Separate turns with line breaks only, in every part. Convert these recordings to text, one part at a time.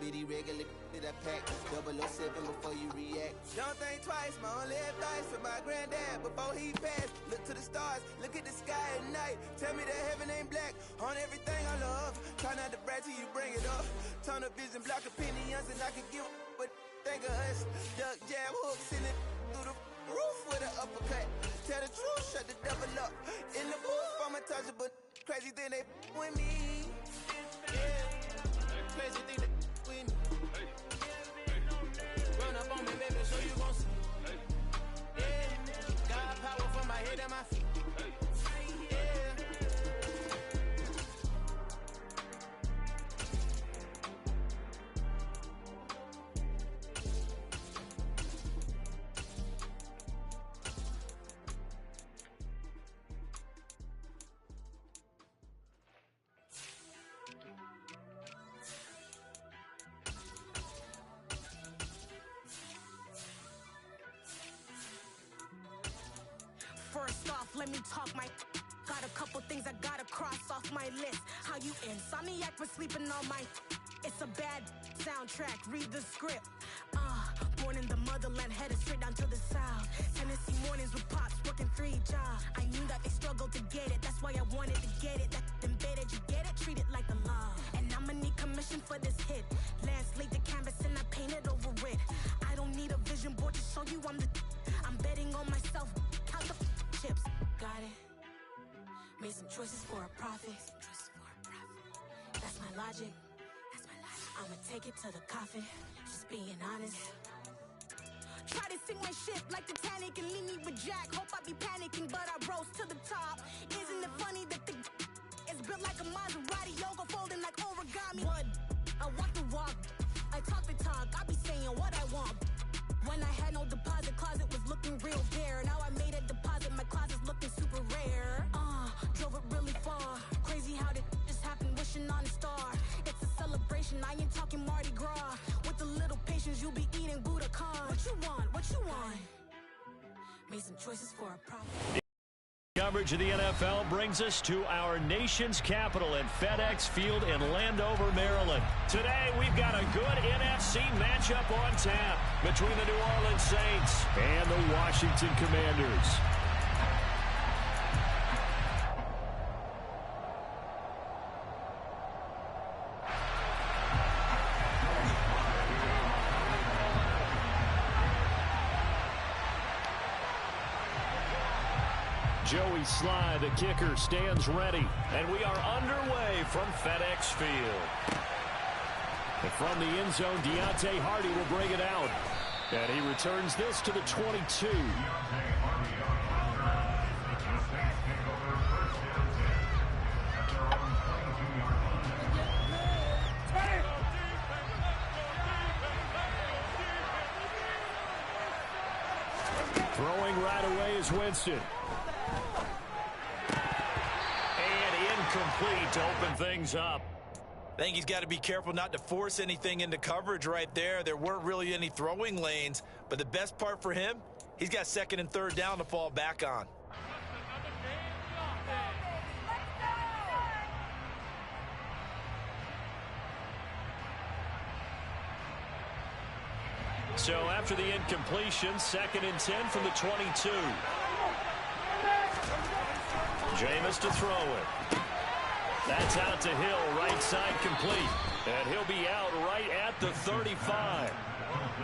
be the regular that I pack. 007 before you react. Don't think twice, my only advice for my granddad before he passed. Look to the stars, look at the sky at night. Tell me that heaven ain't black on everything I love. Try not to brag till you bring it up. Tunnel vision, block opinions, and I can give what think of us. Duck jab hooks in it through the roof with an uppercut. Tell the truth, shut the devil up. In the booth, I'm untouchable. Crazy thing they with me. Yeah. Crazy thing they with me. Run up on me, baby, so you gon' see. Yeah. Got power from my head and my feet.
First off, let me talk my. Got a couple things I gotta cross off my list. How you insomniac for sleeping on my. It's a bad soundtrack. Read the script. Born in the motherland, headed straight down to the south. Tennessee mornings with pops, working 3 jobs. I knew that they struggled to get it. That's why I wanted to get it. That embedded, you get it? Treat it like a law. And I'ma need commission for this hit. Lance laid the canvas and I painted over it. I don't need a vision board to show you I'm the. I'm betting on myself. Count the chips. Got it. Made some choices for a profit. That's my logic. I'ma take it to the coffin. Just being honest. Try to sink my ship like Titanic and leave me with Jack. Hope I be panicking, but I rose to the top. Isn't it funny that the is built like a Maserati, yoga folding like origami? What? I walk the walk, I talk the talk. I be saying what I want. When I had no deposit, closet was looking real bare. Now I made a deposit, my closet's looking super rare. Drove it really far. Crazy how did just happen, wishing on a star. It's a celebration, I ain't talking Mardi Gras. With a little patience, you'll be eating Budokan. What you want? What you want? Made some choices for a profit.
Coverage of the NFL brings us to our nation's capital at FedEx Field in Landover, Maryland. Today, we've got a good NFC matchup on tap between the New Orleans Saints and the Washington Commanders. Joey Sly, the kicker, stands ready. And we are underway from FedEx Field. And from the end zone, Deontay Hardy will bring it out. And he returns this to the 22. Throwing right away is Winston. Complete to open things up.
I think he's got to be careful not to force anything into coverage right there. There weren't really any throwing lanes, but the best part for him, he's got 2nd and 3rd down to fall back on.
So after the incompletion, 2nd and 10 from the 22. Jameis to throw it. That's out to Hill, right side complete. And he'll be out right at the 35.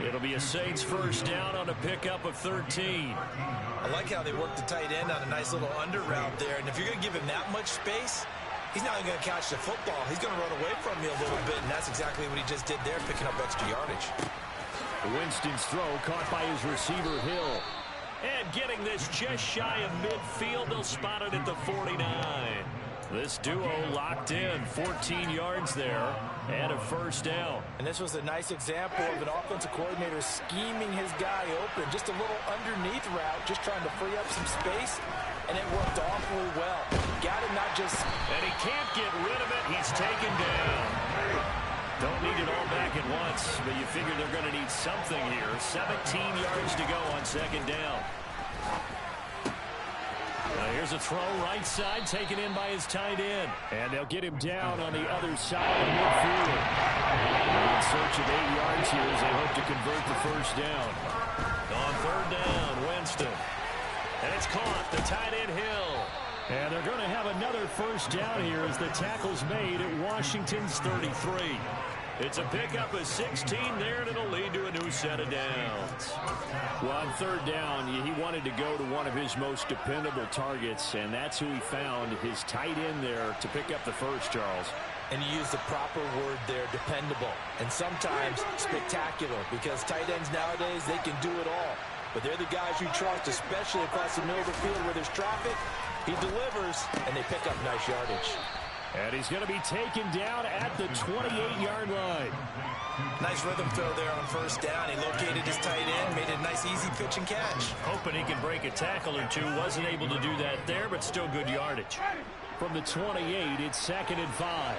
It'll be a Saints first down on a pickup of 13.
I like how they worked the tight end on a nice little under route there. And if you're going to give him that much space, he's not going to catch the football. He's going to run away from you a little bit, and that's exactly what he just did there, picking up extra yardage.
Winston's throw caught by his receiver, Hill. And getting this just shy of midfield, they'll spot it at the 49. This duo locked in, 14 yards there, and a first down.
And this was a nice example of an offensive coordinator scheming his guy open. Just a little underneath route, just trying to free up some space, and it worked awfully well. Got him not just...
And he can't get rid of it. He's taken down. Don't need it all back at once, but you figure they're going to need something here. 17 yards to go on 2nd down. Now here's a throw right side, taken in by his tight end. And they'll get him down on the other side of midfield. In search stretch of 8 yards here as they hope to convert the first down. On third down, Winston. And it's caught. The tight end Hill. And they're going to have another first down here as the tackle's made at Washington's 33. It's a pickup of 16 there, and it'll lead to a new set of downs. Well, on third down, he wanted to go to one of his most dependable targets, and that's who he found, his tight end there, to pick up the first, Charles.
And you use the proper word there, dependable, and sometimes spectacular, because tight ends nowadays, they can do it all. But they're the guys you trust, especially across the middle of the field where there's traffic. He delivers, and they pick up nice yardage.
And he's going to be taken down at the 28-yard line.
Nice rhythm throw there on first down. He located his tight end, made it a nice easy pitch and catch.
Hoping he can break a tackle or two. Wasn't able to do that there, but still good yardage. From the 28, it's 2nd and 5.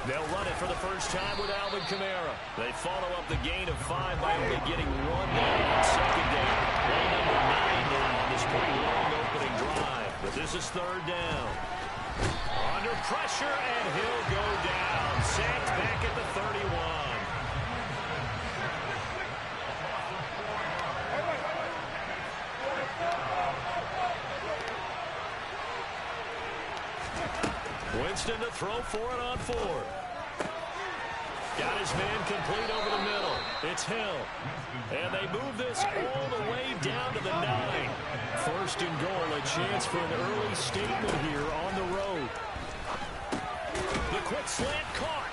They'll run it for the first time with Alvin Kamara. They follow up the gain of 5 by only getting 1 down on second down. Play number 9 now on this pretty long opening drive. But this is third down. Under pressure, and he'll go down. Sacked back at the 31. Winston to throw for it on 4. Got his man complete over the middle. It's Hill. And they move this all the way down to the 9. First and goal, a chance for an early statement here on the road. The quick slant caught.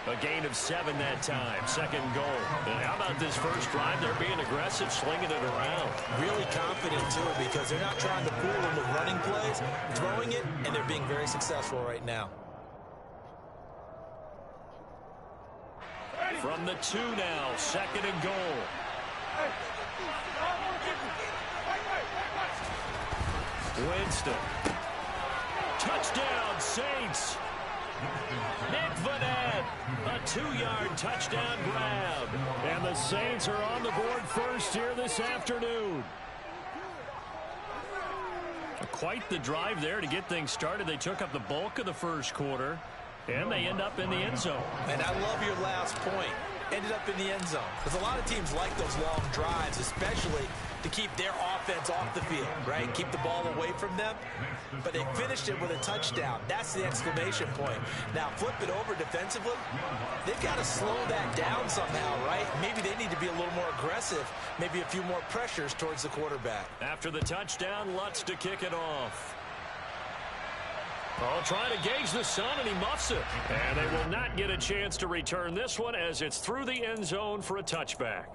A gain of 7 that time. Second goal. And how about this first drive? They're being aggressive, slinging it around.
Really confident, too, because they're not trying to fool them with running plays, throwing it, and they're being very successful right now.
From the 2 now, second and goal. Winston. Touchdown, Saints. Nick Vanette, a 2-yard touchdown grab. And the Saints are on the board first here this afternoon. Quite the drive there to get things started. They took up the bulk of the first quarter, and they end up in the end zone.
And I love your last point. Ended up in the end zone. Because a lot of teams like those long drives, especially to keep their offense off the field, right? Keep the ball away from them. But they finished it with a touchdown. That's the exclamation point. Now, flip it over defensively. They've got to slow that down somehow, right? Maybe they need to be a little more aggressive. Maybe a few more pressures towards the quarterback.
After the touchdown, Lutz to kick it off. Oh, trying to gauge the sun, and he muffs it. And they will not get a chance to return this one as it's through the end zone for a touchback.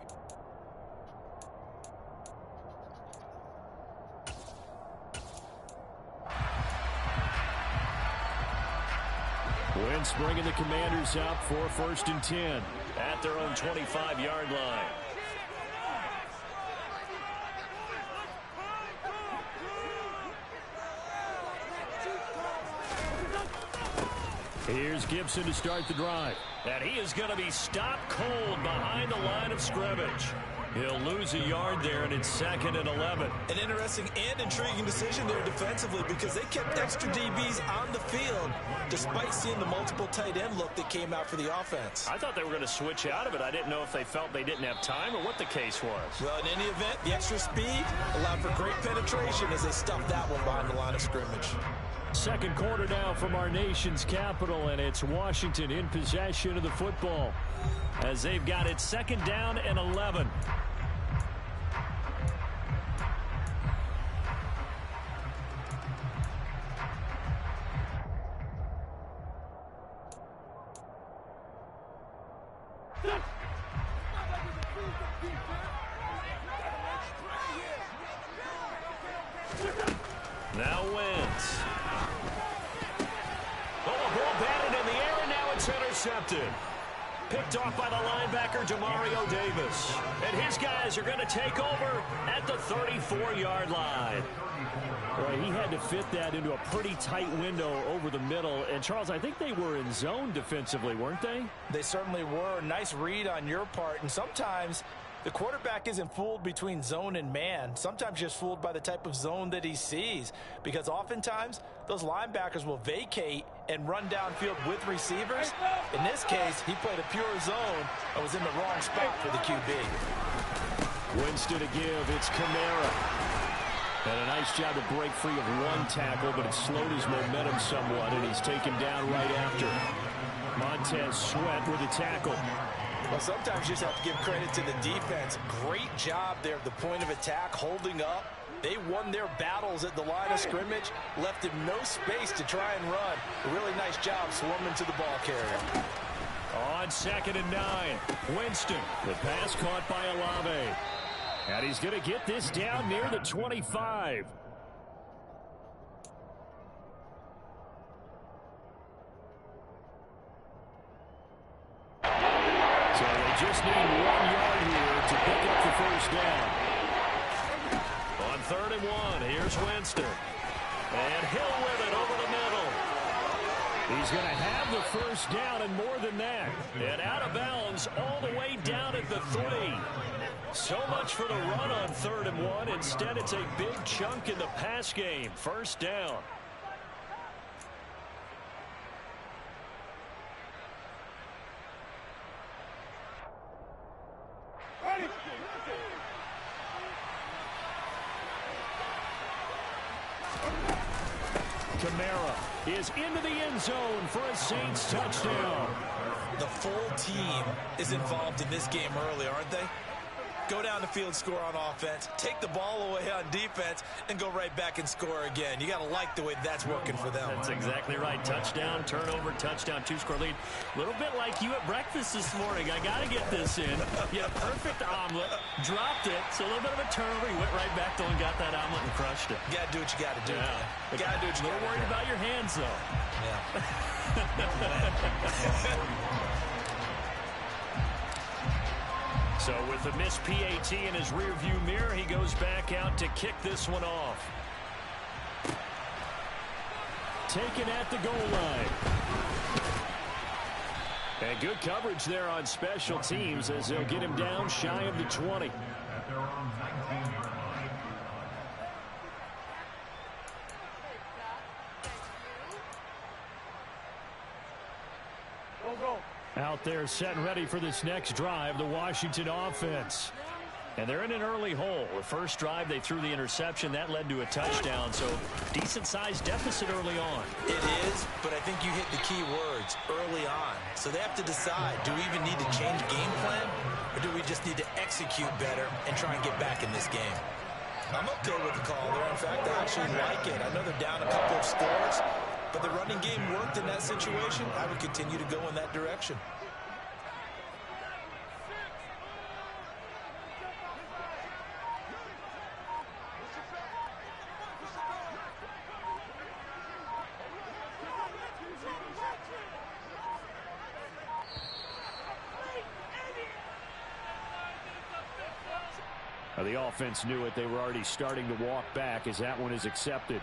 Wentz bringing the Commanders out for 1st and 10 at their own 25-yard line. Here's Gibson to start the drive. And he is going to be stopped cold behind the line of scrimmage. He'll lose a yard there, and it's 2nd and 11.
An interesting and intriguing decision there defensively because they kept extra DBs on the field despite seeing the multiple tight end look that came out for the offense.
I thought they were going to switch out of it. I didn't know if they felt they didn't have time or what the case was.
Well, in any event, the extra speed allowed for great penetration as they stuffed that one behind the line of scrimmage.
Second quarter now from our nation's capital, and it's Washington in possession of the football as they've got it 2nd down and 11. Now Wentz. Ball batted in the air, and now it's intercepted. Picked off by the linebacker, Demario Davis. And his guys are going to take over at the 34-yard line. Right, he had to fit that into a pretty tight window over the middle. And, Charles, I think they were in zone defensively, weren't they?
They certainly were. Nice read on your part. And sometimes The quarterback isn't fooled between zone and man. Sometimes just fooled by the type of zone that he sees, because oftentimes those linebackers will vacate and run downfield with receivers. In this case, he played a pure zone and was in the wrong spot for the QB.
Winston to give. It's Kamara. And a nice job to break free of one tackle, but it slowed his momentum somewhat, and he's taken down right after. Montez Sweat with a tackle.
Well, sometimes you just have to give credit to the defense. Great job there at the point of attack, holding up. They won their battles at the line of scrimmage, left him no space to try and run. A really nice job swarming to the ball carrier.
On 2nd and 9, Winston. The pass caught by Olave. And he's going to get this down near the 25. So they just need 1 yard here to pick up the first down. On 3rd and 1, here's Winston. And Hill with it over the middle. He's going to have the first down and more than that. And out of bounds all the way down at the 3. So much for the run on 3rd and 1. Instead, it's a big chunk in the pass game. First down. Kamara is into the end zone for a Saints touchdown.
The full team is involved in this game early, aren't they? Go down the field, score on offense, take the ball away on defense, and go right back and score again. You got to like the way that's working for them.
That's exactly right. Touchdown, turnover, touchdown, 2-score lead. A little bit like you at breakfast this morning. I got to get this in. You had a perfect omelet, dropped it, so a little bit of a turnover. You went right back though and got that omelet and crushed it.
You got to do what you got to do.
Yeah.
You got to do what you got to do.
A little worried about your hands, though.
Yeah.
So with the missed PAT in his rearview mirror, he goes back out to kick this one off. Taken at the goal line. And good coverage there on special teams as they'll get him down shy of the 20. Out there set and ready for this next drive, the Washington offense. And they're in an early hole. The first drive, they threw the interception. That led to a touchdown, so decent-sized deficit early on.
It is, but I think you hit the key words, early on. So they have to decide, do we even need to change game plan, or do we just need to execute better and try and get back in this game? I'm okay with the call there. In fact, I actually like it. I know they're down a couple of scores, but the running game worked in that situation. I would continue to go in that direction.
The offense knew it. They were already starting to walk back as that one is accepted.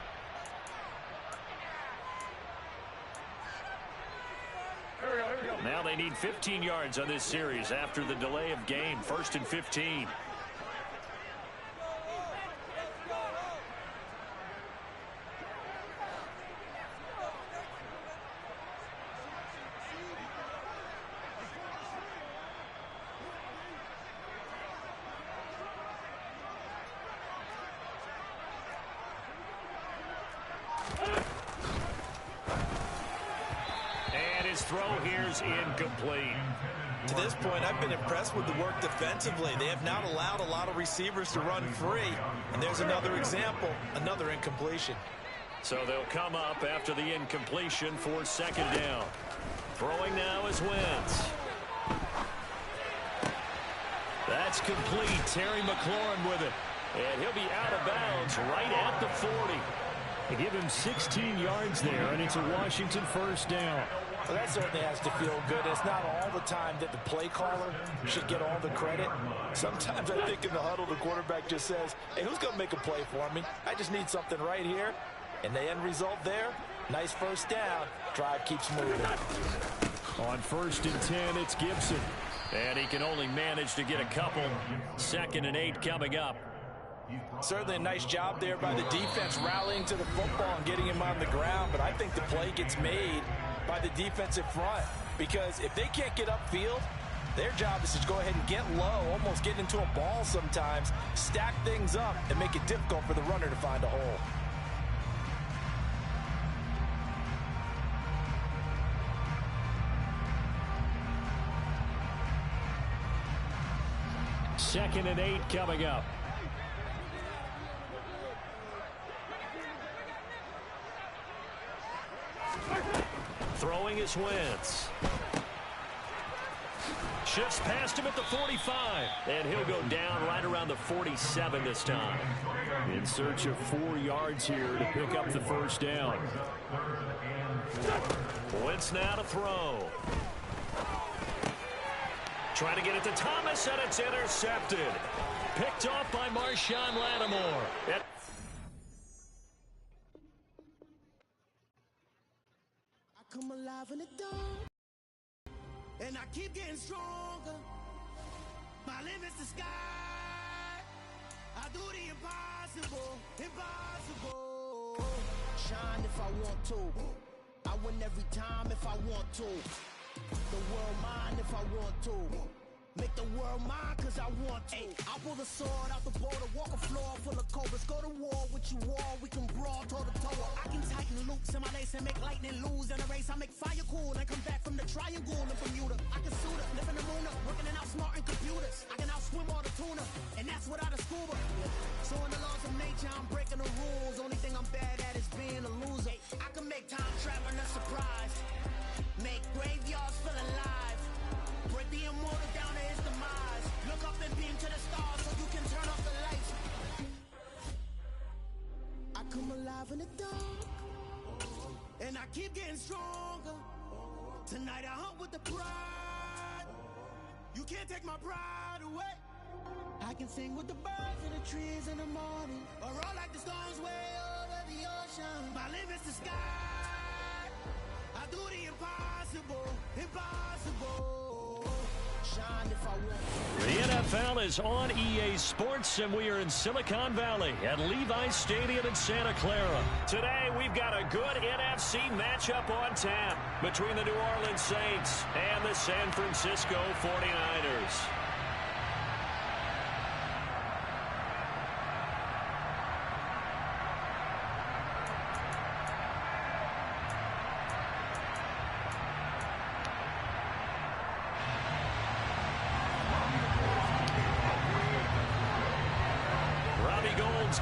Now they need 15 yards on this series after the delay of game. 1st and 15. Throw here's incomplete.
To this point, I've been impressed with the work defensively. They have not allowed a lot of receivers to run free. And there's another example, another incompletion.
So they'll come up after the incompletion for 2nd down. Throwing now is Wentz. That's complete. Terry McLaurin with it. And he'll be out of bounds right at the 40. They give him 16 yards there, and it's a Washington 1st down.
Well, that certainly has to feel good. It's not all the time that the play caller should get all the credit. Sometimes I think in the huddle, the quarterback just says, hey, who's going to make a play for me? I just need something right here. And the end result there, nice 1st down. Drive keeps moving.
On 1st and 10, it's Gibson. And he can only manage to get a couple. 2nd and 8 coming up.
Certainly a nice job there by the defense rallying to the football and getting him on the ground. But I think the play gets made by the defensive front, because if they can't get upfield, their job is to go ahead and get low, almost get into a ball sometimes, stack things up, and make it difficult for the runner to find a hole.
Second and 8 coming up. Throwing is Wentz. Shifts past him at the 45. And he'll go down right around the 47 this time. In search of 4 yards here to pick up the first down. Wentz now to throw. Trying to get it to Thomas, and it's intercepted. Picked off by Marshawn Lattimore.
I come alive in the dark, and I keep getting stronger. My limit's the sky. I do the impossible, impossible. Shine if I want to. I win every time if I want to. The world mine if I want to. Make the world mine cause I want to. I pull the sword out the border, walk a floor full of cobras. Go to war with you all, we can brawl toe to toe. I can tighten loops in my lace and make lightning lose in a race. I make fire cool and come back from the triangle in Bermuda. I can suit up, live in the moon up, working and outsmarting computers. I can outswim all the tuna, and that's without a scuba. So in the laws of nature, I'm breaking the rules. Only thing I'm bad at is being a loser. I can make time traveling a surprise. Make graveyards feel alive. Break the immortal down to his demise. Look up and beam to the stars so you can turn off the lights. I come alive in the dark, and I keep getting stronger. Tonight I hunt with the pride. You can't take my pride away. I can sing with the birds and the trees in the morning, or roll like the storms way over the ocean. My limit's the sky. I do the impossible, impossible. Shine if I want.
The NFL is on EA Sports, and we are in Silicon Valley at Levi's Stadium in Santa Clara. Today, we've got a good NFC matchup on tap between the New Orleans Saints and the San Francisco 49ers.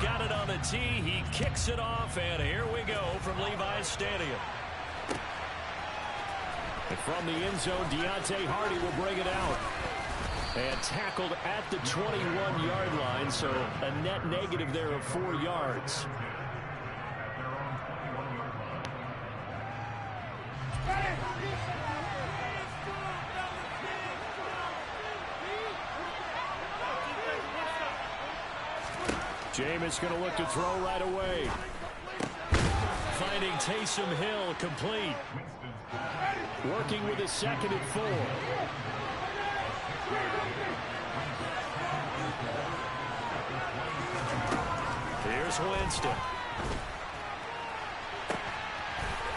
Got it on the tee. He kicks it off, and here we go from Levi's Stadium. And from the end zone, Deontay Hardy will bring it out. And tackled at the 21-yard line, so a net negative there of 4 yards. Jameis going to look to throw right away. Finding Taysom Hill complete. Working with his 2nd and 4. Here's Winston.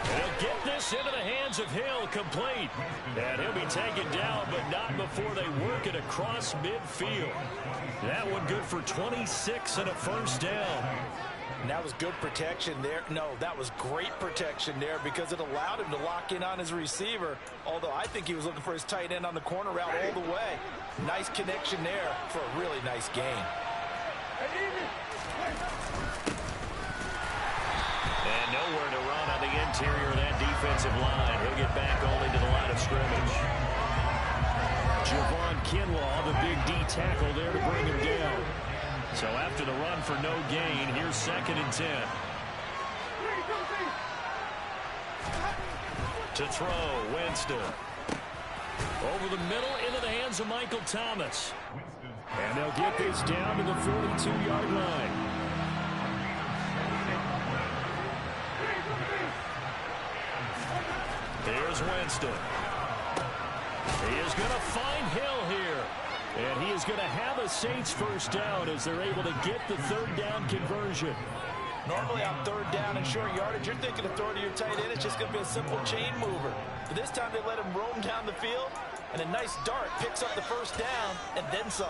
He'll get this into the hands of Hill, complete. And he'll be taken down, but not before they work it across midfield. That one good for 26 and a first down.
And that was good protection there. No, that was great protection there because it allowed him to lock in on his receiver, although I think he was looking for his tight end on the corner route all the way. Nice connection there for a really nice gain.
And nowhere to run on the interior of that defensive line. He'll get back only to the line of scrimmage. Javon Kinlaw, the big D tackle there to bring him down. So after the run for no gain, here's 2nd and 10. To throw, Winston. Over the middle, into the hands of Michael Thomas. And they'll get this down to the 42-yard line. Here's Winston. He is going to find Hill here. And he is going to have a Saints first down as they're able to get the third down conversion.
Normally on third down and short yardage, you're thinking of throwing to your tight end. It's just going to be a simple chain mover. But this time they let him roam down the field, and a nice dart picks up the first down and then some.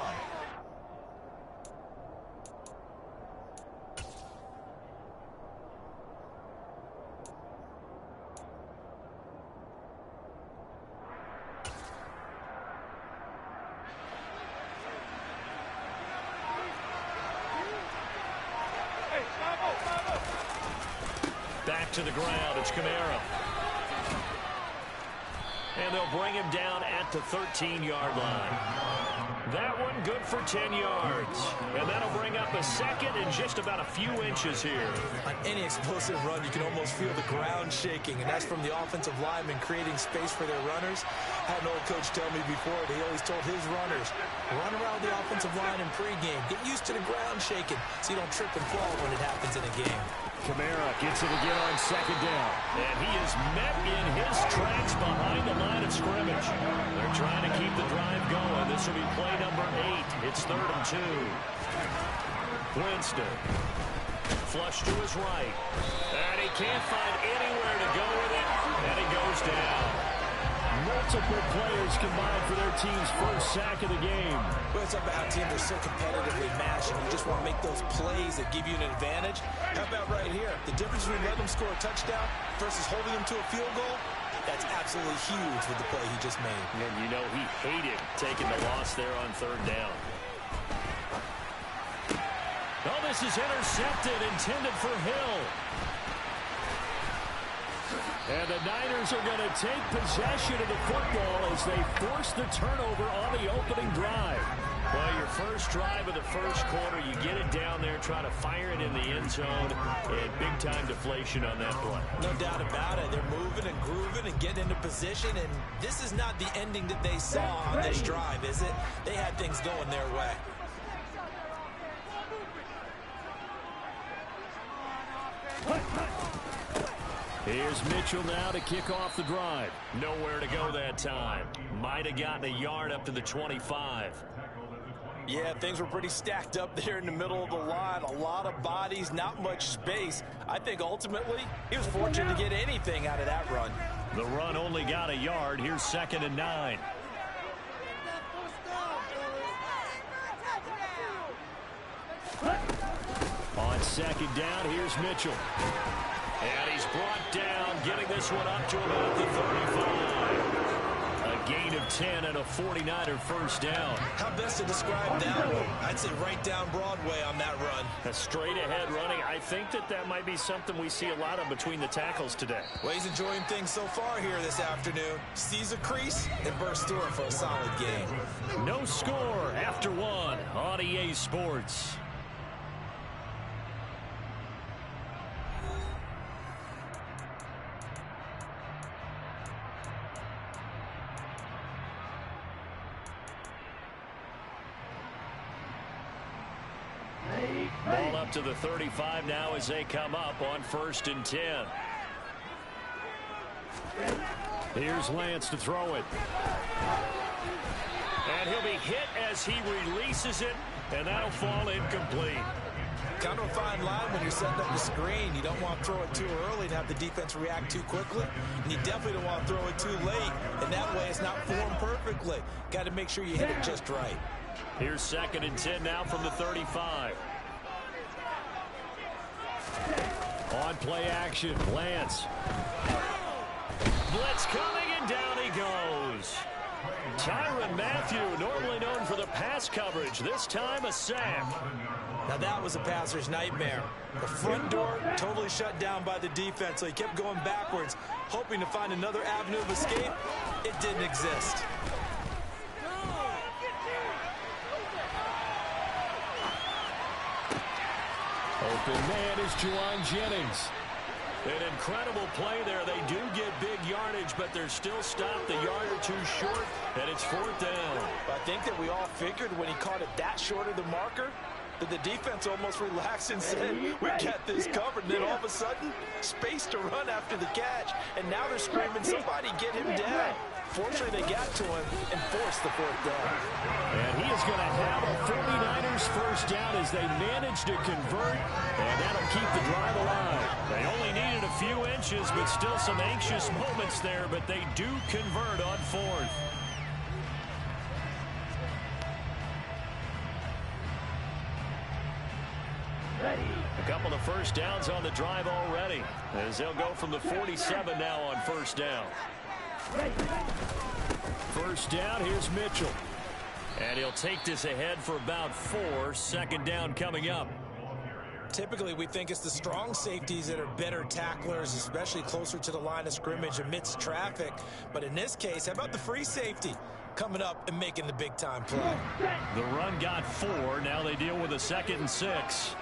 Back to the ground, it's Kamara. And they'll bring him down at the 13-yard line. That one good for 10 yards. And that'll bring up a second and just about a few inches here.
On any explosive run, you can almost feel the ground shaking, and that's from the offensive linemen creating space for their runners. I had an old coach tell me before, he always told his runners, run around the offensive line in pregame. Get used to the ground shaking so you don't trip and fall when it happens in a game.
Kamara gets it again on second down. And he is met in his tracks behind the line of scrimmage. They're trying to keep the drive going. This will be play number 8. It's 3rd and 2. Winston. Flush to his right. And he can't find anywhere to go with it. And he goes down. Multiple players combined for their team's first sack of the game.
Well, it's about how teams are so competitively matched, and you just want to make those plays that give you an advantage. How about right here? The difference between letting them score a touchdown versus holding them to a field goal, that's absolutely huge with the play he just made.
And you know he hated taking the loss there on 3rd down. Oh, this is intercepted, intended for Hill. And the Niners are going to take possession of the football as they force the turnover on the opening drive. Well, your first drive of the first quarter, you get it down there, try to fire it in the end zone, and big-time deflation on that play.
No doubt about it. They're moving and grooving and getting into position, and this is not the ending that they saw on this drive, is it? They had things going their way.
Here's Mitchell now to kick off the drive. Nowhere to go that time. Might have gotten a yard up to the 25.
Yeah, things were pretty stacked up there in the middle of the line. A lot of bodies, not much space. I think ultimately he was fortunate to get anything out of that run.
The run only got a yard. Here's 2nd and 9. On 2nd down, here's Mitchell. And he's brought down, getting this one up to about the 35. A gain of 10 and a 49er first down.
How best to describe that one? I'd say right down Broadway on that run.
A straight-ahead running. I think that might be something we see a lot of between the tackles today.
Well, he's enjoying things so far here this afternoon. Sees a crease and bursts through it for a solid game.
No score after 1 on EA Sports. Ball up to the 35 now as they come up on 1st and 10. Here's Lance to throw it. And he'll be hit as he releases it, and that'll fall incomplete.
Kind of a fine line when you're setting up the screen. You don't want to throw it too early and have the defense react too quickly. And you definitely don't want to throw it too late. And that way it's not formed perfectly. Got to make sure you hit it just right.
Here's 2nd and 10 now from the 35. On play action, Lance. Blitz coming, and down he goes. Tyrann Mathieu, normally known for the pass coverage, this time a sack.
Now that was a passer's nightmare. The front door totally shut down by the defense, so he kept going backwards, hoping to find another avenue of escape. It didn't exist.
Open man is Juwan Jennings. An incredible play there. They do get big yardage, but they're still stopped a yard or two short, and it's 4th down.
I think that we all figured when he caught it that short of the marker that the defense almost relaxed and said, we got this covered. And then all of a sudden, space to run after the catch. And now they're screaming, somebody get him down. Unfortunately, they got to him and forced the fourth down.
And he is going to have a 49ers first down as they manage to convert, and that'll keep the drive alive. They only needed a few inches, but still some anxious moments there, but they do convert on fourth. A couple of first downs on the drive already, as they'll go from the 47 now on first down. First down, here's Mitchell. And he'll take this ahead for about 4. Second down coming up.
Typically, we think it's the strong safeties that are better tacklers, especially closer to the line of scrimmage amidst traffic. But in this case, how about the free safety coming up and making the big-time play?
The run got 4. Now they deal with a 2nd and 6.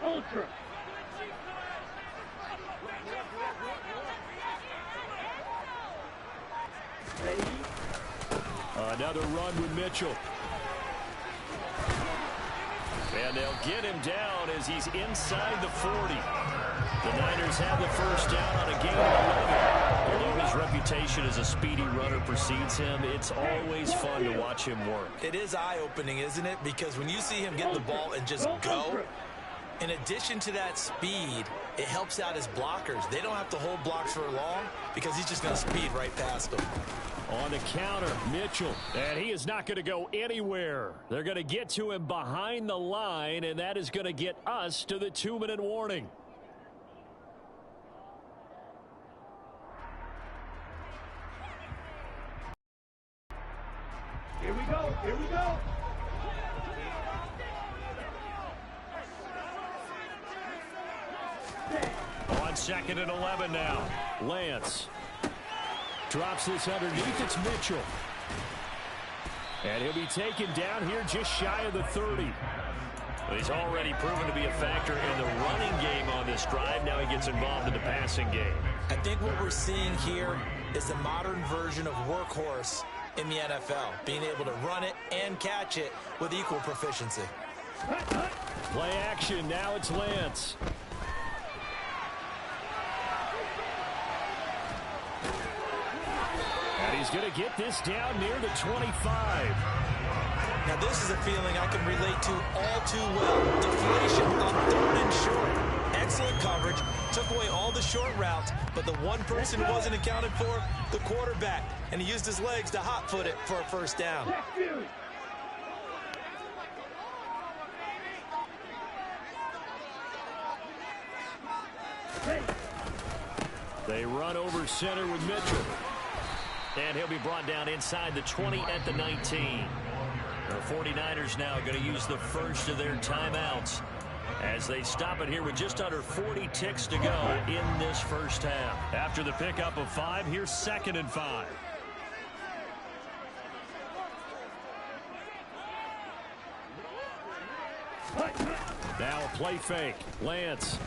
Ultra.
Another run with Mitchell. And they'll get him down as he's inside the 40. The Niners have the first down on a gain of 11. Although his reputation as a speedy runner precedes him, it's always fun to watch him work.
It is eye-opening, isn't it? Because when you see him get the ball and just go, in addition to that speed, it helps out his blockers. They don't have to hold blocks for long because he's just going to speed right past them.
On the counter, Mitchell. And he is not going to go anywhere. They're going to get to him behind the line, and that is going to get us to the 2-minute warning.
Here we go.
On 2nd and 11 now. Lance drops this underneath. It's Mitchell. And he'll be taken down here just shy of the 30. He's already proven to be a factor in the running game on this drive. Now he gets involved in the passing game.
I think what we're seeing here is the modern version of workhorse in the NFL, being able to run it and catch it with equal proficiency.
Play action. Now it's Lance. And he's going to get this down near the 25.
Now this is a feeling I can relate to all too well. Deflation on 3rd and short. Excellent coverage. Took away all the short routes, but the one person who wasn't accounted for, the quarterback. And he used his legs to hot-foot it for a first down.
They run over center with Mitchell. And he'll be brought down inside the 20 at the 19. The 49ers now going to use the first of their timeouts as they stop it here with just under 40 ticks to go in this first half. After the pickup of 5, here's 2nd and 5. Now a play fake. Lance.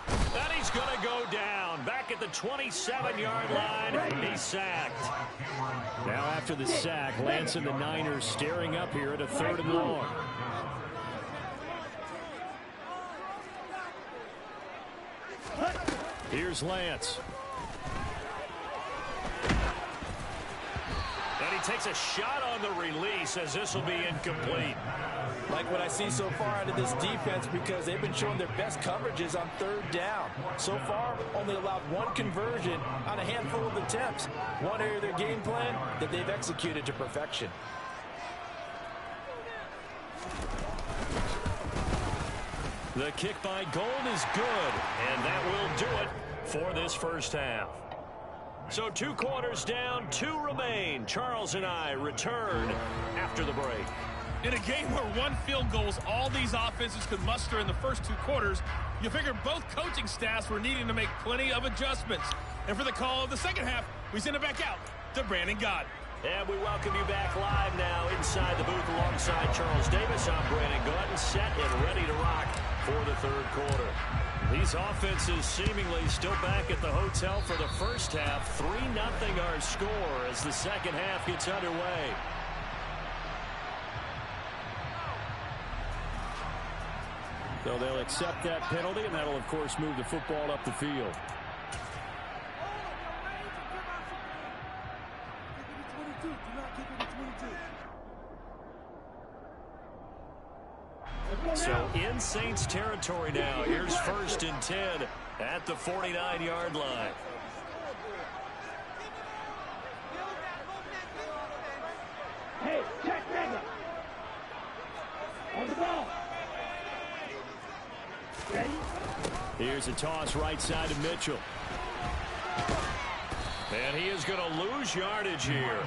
And he's going to go down. Back at the 27-yard line. He's sacked. Now after the sack, Lance and the Niners staring up here at a 3rd and long. Here's Lance. And he takes a shot on the release as this will be incomplete.
Like what I see so far out of this defense because they've been showing their best coverages on 3rd down. So far, only allowed 1 conversion on a handful of attempts. One area of their game plan that they've executed to perfection.
The kick by Gold is good, and that will do it for this first half. So 2 quarters down, 2 remain. Charles and I return after the break.
In a game where 1 field goal is all these offenses could muster in the first 2 quarters, you figure both coaching staffs were needing to make plenty of adjustments. And for the call of the second half, we send it back out to Brandon Gott.
And we welcome you back live now inside the booth alongside Charles Davis. I'm Brandon Gott, set and ready to rock for the 3rd quarter. These offenses seemingly still back at the hotel for the first half. 3-0 our score as the second half gets underway. So they'll accept that penalty, and that'll, of course, move the football up the field. So in Saints territory now. Here's 1st and 10 at the 49-yard line.
Hey, check Mega. On the ball. Ready?
Here's a toss right side to Mitchell. And he is going to lose yardage here.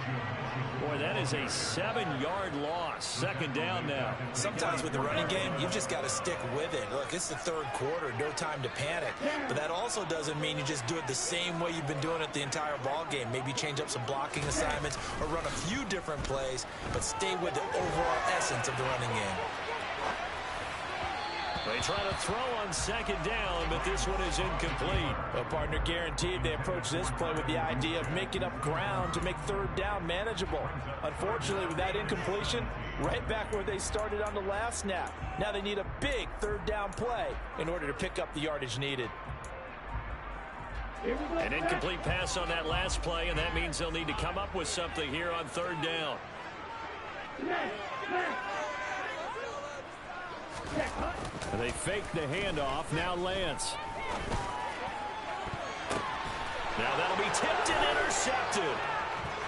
Boy, that is a 7-yard loss. 2nd down now.
Sometimes with the running game, you've just got to stick with it. Look, it's the 3rd quarter, no time to panic. But that also doesn't mean you just do it the same way you've been doing it the entire ball game. Maybe change up some blocking assignments or run a few different plays, but stay with the overall essence of the running game.
They try to throw on 2nd down, but this one is incomplete.
Well, partner, guaranteed they approach this play with the idea of making up ground to make 3rd down manageable. Unfortunately, with that incompletion, right back where they started on the last snap. Now they need a big 3rd down play in order to pick up the yardage needed.
An incomplete pass on that last play, and that means they'll need to come up with something here on 3rd down. They fake the handoff. Now Lance. Now that'll be tipped and intercepted.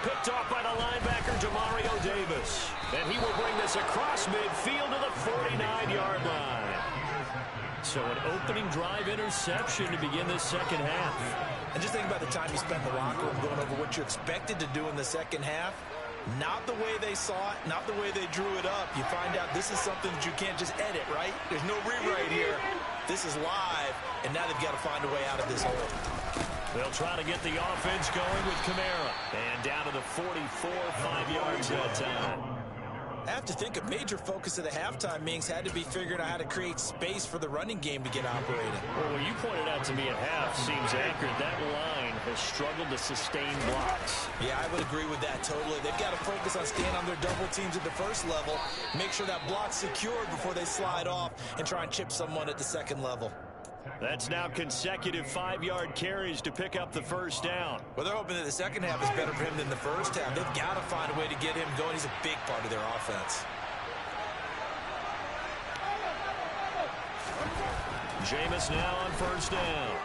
Picked off by the linebacker, Demario Davis. And he will bring this across midfield to the 49-yard line. So an opening drive interception to begin this 2nd half.
And just think about the time you spent in the locker room going over what you expected to do in the 2nd half. Not the way they saw it, not the way they drew it up. You find out this is something that you can't just edit, right? There's no rewrite here. This is live, and now they've got to find a way out of this hole.
They'll try to get the offense going with Kamara. And down to the 44, 5 yards that time.
I have to think a major focus of the halftime meetings had to be figuring out how to create space for the running game to get operating.
Well, what you pointed out to me at half seems accurate. That line has struggled to sustain blocks.
Yeah, I would agree with that totally. They've got to focus on staying on their double teams at the 1st level, make sure that block's secured before they slide off and try and chip someone at the 2nd level.
That's now consecutive 5-yard carries to pick up the 1st down.
Well, they're hoping that the 2nd half is better for him than the 1st half. They've got to find a way to get him going. He's a big part of their offense.
Jameis now on 1st down.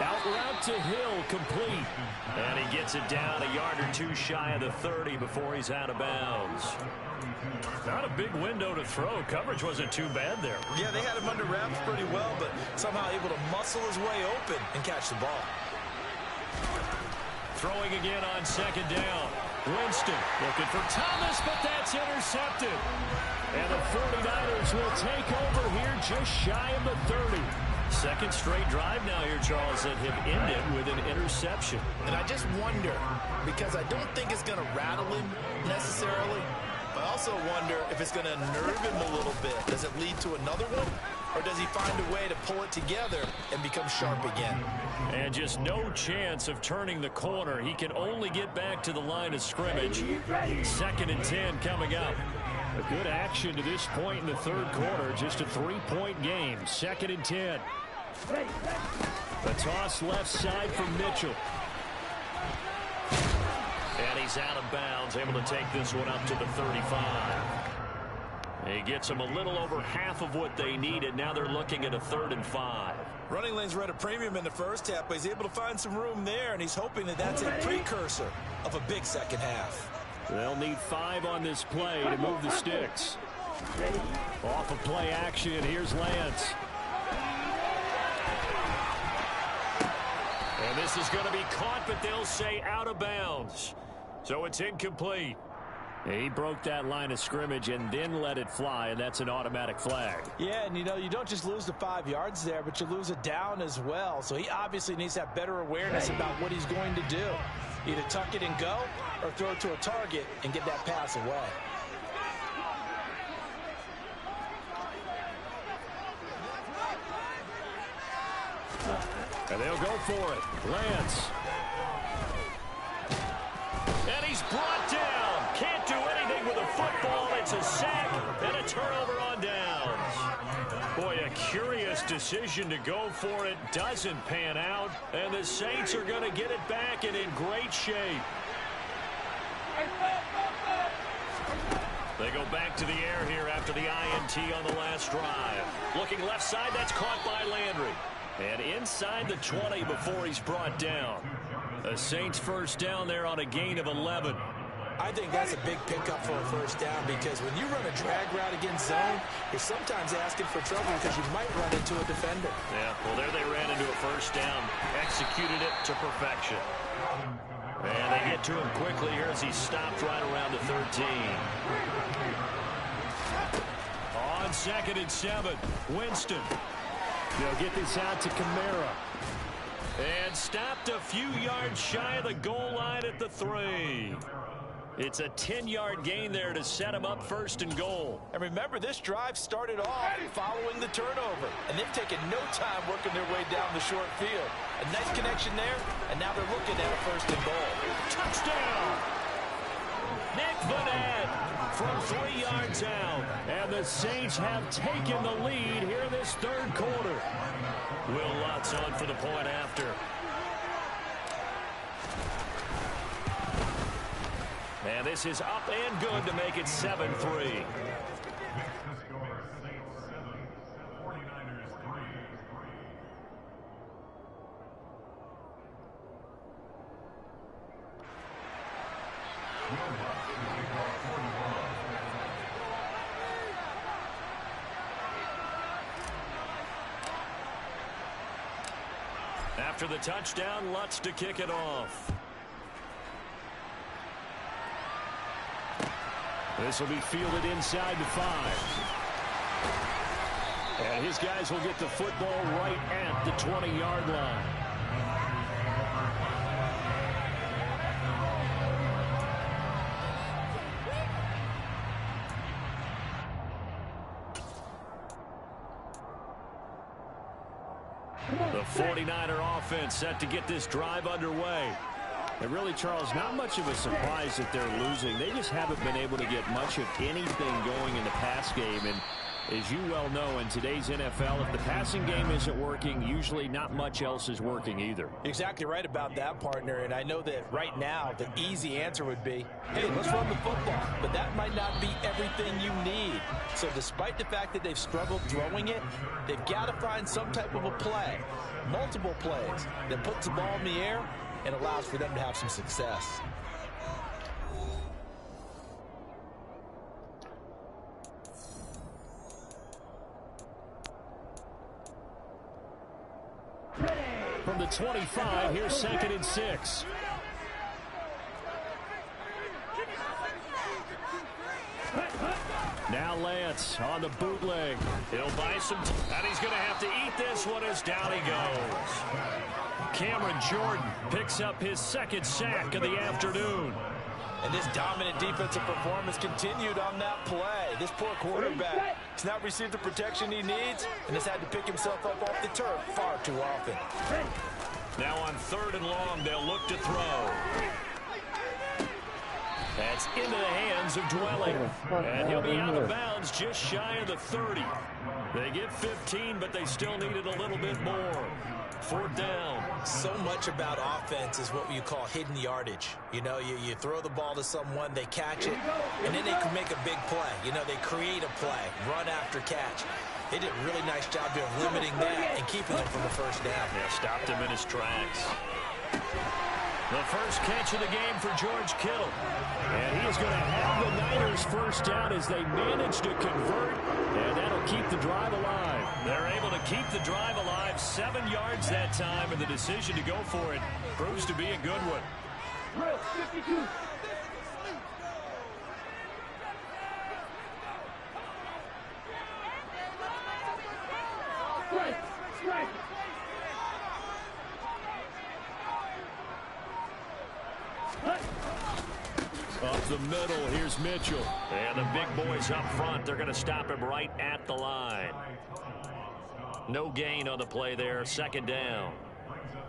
Out route to Hill, complete. And he gets it down a yard or 2 shy of the 30 before he's out of bounds. Not a big window to throw. Coverage wasn't too bad there.
Yeah, they had him under wraps pretty well, but somehow able to muscle his way open and catch the ball.
Throwing again on 2nd down. Winston looking for Thomas, but that's intercepted. And the 49ers will take over here just shy of the 30. 2nd straight drive now here, Charles, that have ended with an interception.
And I just wonder, because I don't think it's going to rattle him necessarily, but I also wonder if it's going to nerve him a little bit. Does it lead to another one? Or does he find a way to pull it together and become sharp again?
And just no chance of turning the corner. He can only get back to the line of scrimmage. 2nd and 10 coming up. A good action to this point in the 3rd quarter. Just a 3-point game. 2nd and 10. The toss left side from Mitchell. And he's out of bounds, able to take this one up to the 35. He gets them a little over half of what they needed. Now they're looking at a 3rd and 5.
Running lanes were at a premium in the 1st half, but he's able to find some room there, and he's hoping that that's a precursor of a big 2nd half.
They'll need 5 on this play to move the sticks. Off of play action, here's Lance. And this is going to be caught, but they'll say out of bounds. So it's incomplete. He broke that line of scrimmage and then let it fly, and that's an automatic flag.
Yeah, and you know, you don't just lose the 5 yards there, but you lose a down as well. So he obviously needs to have better awareness about what he's going to do. Either tuck it and go or throw it to a target and get that pass away.
And they'll go for it. Lance. And he's brought down. Can't do anything with a football. It's a sack and a turnover on downs. Boy, obvious decision to go for it doesn't pan out, and the Saints are going to get it back and in great shape. They go back to the air here after the INT on the last drive. Looking left side, that's caught by Landry. And inside the 20 before he's brought down. The Saints first down there on a gain of 11.
I think that's a big pickup for a first down because when you run a drag route against zone, you're sometimes asking for trouble because you might run into a defender.
Yeah, well, there they ran into a first down. Executed it to perfection. And they get to him quickly here as he stopped right around the 13. On 2nd and 7, Winston. They'll get this out to Kamara. And stopped a few yards shy of the goal line at the 3. It's a 10-yard gain there to set him up 1st and goal.
And remember, this drive started off following the turnover. And they've taken no time working their way down the short field. A nice connection there, and now they're looking at a 1st and goal.
Touchdown! Nick Vanette from 3 yards out. And the Saints have taken the lead here this 3rd quarter. Will Lutz on for the point after. And this is up and good to make it 7-3. After the touchdown, Lutz to kick it off. This will be fielded inside the 5. And his guys will get the football right at the 20-yard line. The 49er offense set to get this drive underway. And really, Charles, not much of a surprise that they're losing. They just haven't been able to get much of anything going in the pass game. And as you well know, in today's NFL, if the passing game isn't working, usually not much else is working either.
Exactly right about that, partner. And I know that right now the easy answer would be, hey, let's run the football. But that might not be everything you need. So despite the fact that they've struggled throwing it, they've got to find some type of a play, multiple plays, that puts the ball in the air and allows for them to have some success.
From the 25, here's 2nd and 6. Now Lance on the bootleg. He'll buy some and he's going to have to eat this one as down he goes. Cameron Jordan picks up his 2nd sack of the afternoon.
And this dominant defensive performance continued on that play. This poor quarterback has not received the protection he needs and has had to pick himself up off the turf far too often.
Now on 3rd and long, they'll look to throw. That's into the hands of Dwelling. And he'll be out of bounds just shy of the 30. They get 15, but they still needed a little bit more. 4th down.
So much about offense is what you call hidden yardage. You know, you throw the ball to someone, they catch it, and then they can make a big play. You know, they create a play, run after catch. They did a really nice job of limiting that and keeping him from the 1st down.
Yeah, stopped him in his tracks. The first catch of the game for George Kittle. And he is going to have the Niners 1st down as they manage to convert, and that'll keep the drive alive. They're able to keep the drive alive, 7 yards that time, and the decision to go for it proves to be a good one.
52. Strike.
Up the middle, here's Mitchell. And the big boys up front, they're going to stop him right at the line. No gain on the play there, 2nd down.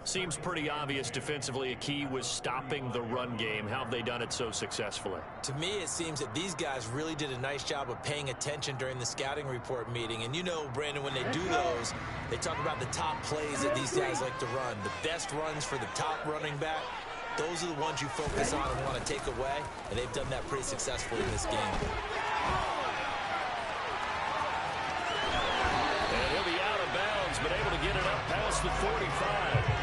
Seems pretty obvious defensively a key was stopping the run game. How have they done it so successfully?
To me, it seems that these guys really did a nice job of paying attention during the scouting report meeting. And you know, Brandon, when they do those, they talk about the top plays that these guys like to run. The best runs for the top running back, those are the ones you focus on and want to take away. And they've done that pretty successfully in this game.
And he'll be out of bounds, but able to get it up past the 45.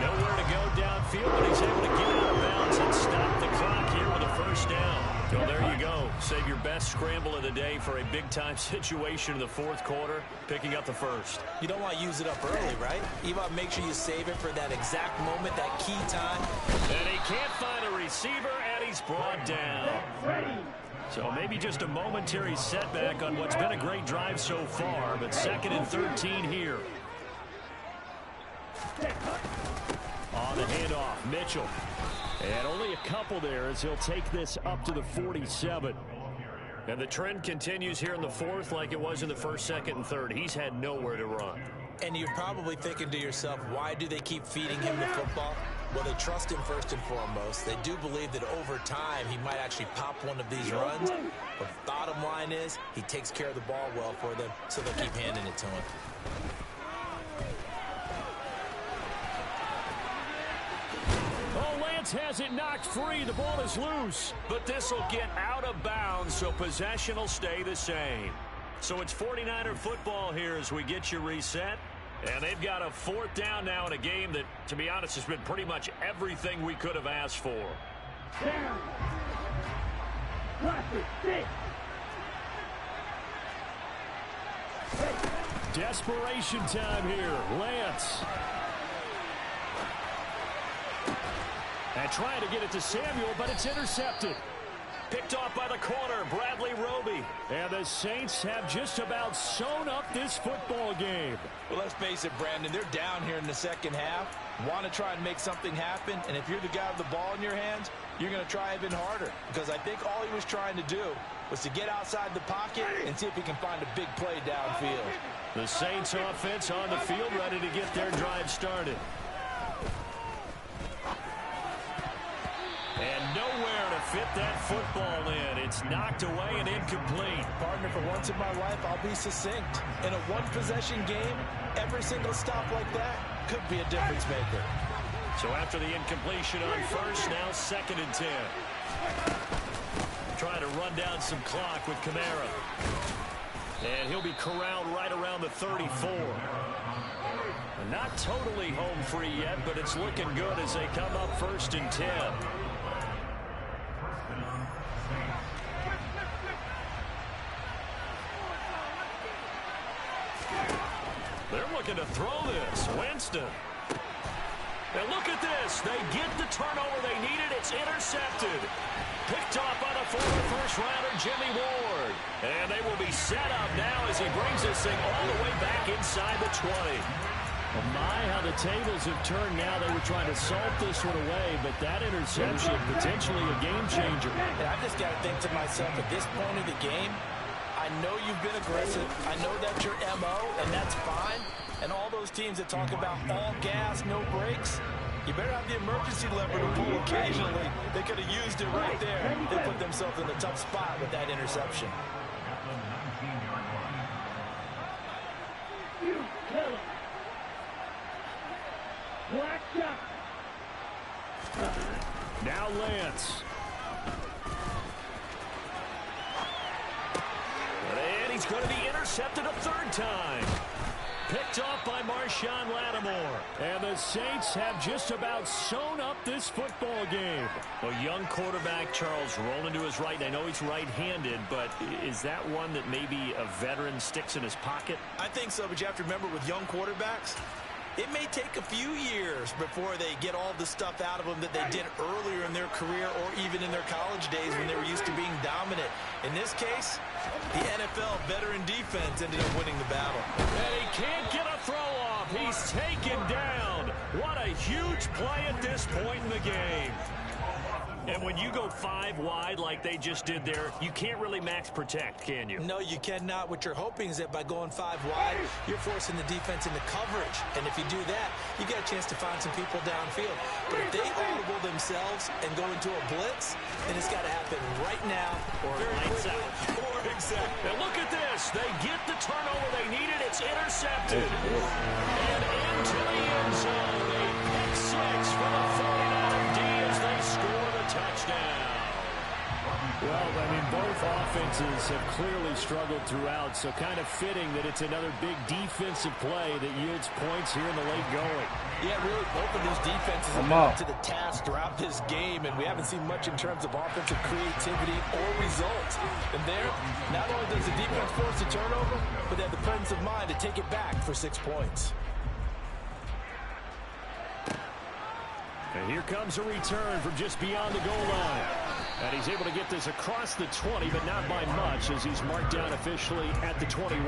Nowhere to go downfield, but he's able to get out of bounds and stop the clock here with a first down. Well, there you go. Save your best scramble of the day for a big-time situation in the fourth quarter, picking up the first.
You don't want to use it up early, right? You want to make sure you save it for that exact moment, that key time.
And he can't find a receiver, and he's brought down. So maybe just a momentary setback on what's been a great drive so far, but 2nd and 13 here. On the handoff, Mitchell. And only a couple there as he'll take this up to the 47. And the trend continues here in the fourth like it was in the first, second, and third. He's had nowhere to run.
And you're probably thinking to yourself, why do they keep feeding him the football? Well, they trust him first and foremost. They do believe that over time he might actually pop one of these runs. But bottom line is he takes care of the ball well for them, so they'll keep handing it to him.
Oh, Lance has it knocked free. The ball is loose. But this will get out of bounds, so possession will stay the same. So it's 49er football here as we get you reset. And they've got a 4th down now in a game that, to be honest, has been pretty much everything we could have asked for.
Down. Classic 6.
Desperation time here. Lance. And trying to get it to Samuel, but it's intercepted. Picked off by the corner, Bradley Roby. And the Saints have just about sewn up this football game.
Well, let's face it, Brandon, they're down here in the second half. Want to try and make something happen, and if you're the guy with the ball in your hands, you're going to try even harder. Because I think all he was trying to do was to get outside the pocket and see if he can find a big play downfield.
The Saints offense on the field, ready to get their drive started. And nowhere to fit that football in. It's knocked away and incomplete.
Partner, for once in my life, I'll be succinct. In a one-possession game, every single stop like that could be a difference maker.
So after the incompletion on first, now 2nd and 10. Trying to run down some clock with Kamara. And he'll be corralled right around the 34. Not totally home free yet, but it's looking good as they come up 1st and 10. They're looking to throw this. Winston. And look at this. They get the turnover they needed. It's intercepted. Picked off by the former first-rounder, Jimmy Ward. And they will be set up now as he brings this thing all the way back inside the 20.
Oh my, how the tables have turned now. They were trying to salt this one away, but that interception, potentially a game changer.
And I just got to think to myself, at this point of the game, I know you've been aggressive. I know that's your MO, and that's fine. And all those teams that talk about all gas, no brakes, you better have the emergency lever to pull occasionally. They could have used it right there. They put themselves in a tough spot with that interception.
Now Lance. And he's going to be intercepted a 3rd time. Picked off by Marshawn Lattimore.
And the Saints have just about sewn up this football game.
Well, young quarterback Charles rolling to his right. I know he's right-handed, but is that one that maybe a veteran sticks in his pocket?
I think so, but you have to remember with young quarterbacks, it may take a few years before they get all the stuff out of them that they did earlier in their career or even in their college days when they were used to being dominant. In this case, the NFL veteran defense ended up winning the battle.
And he can't get a throw off. He's taken down. What a huge play at this point in the game. And when you go 5 wide like they just did there, you can't really max protect, can you?
No, you cannot. What you're hoping is that by going 5 wide, you're forcing the defense into coverage. And if you do that, you get a chance to find some people downfield. But if they audible themselves and go into a blitz, then it's got to happen right now.
Or lights out.
Or exactly.
And look at this. They get the turnover they needed. It's intercepted. And into the end zone. A pick 6 for the 49er D as they score the touchdown.
Well, I mean, both offenses have clearly struggled throughout, so kind of fitting that it's another big defensive play that yields points here in the late going.
Yeah, really, both of these defenses have been up to the task throughout this game, and we haven't seen much in terms of offensive creativity or results. And there, not only does the defense force a turnover, but they have the presence of mind to take it back for 6 points.
And here comes a return from just beyond the goal line. And he's able to get this across the 20, but not by much, as he's marked down officially at the 21.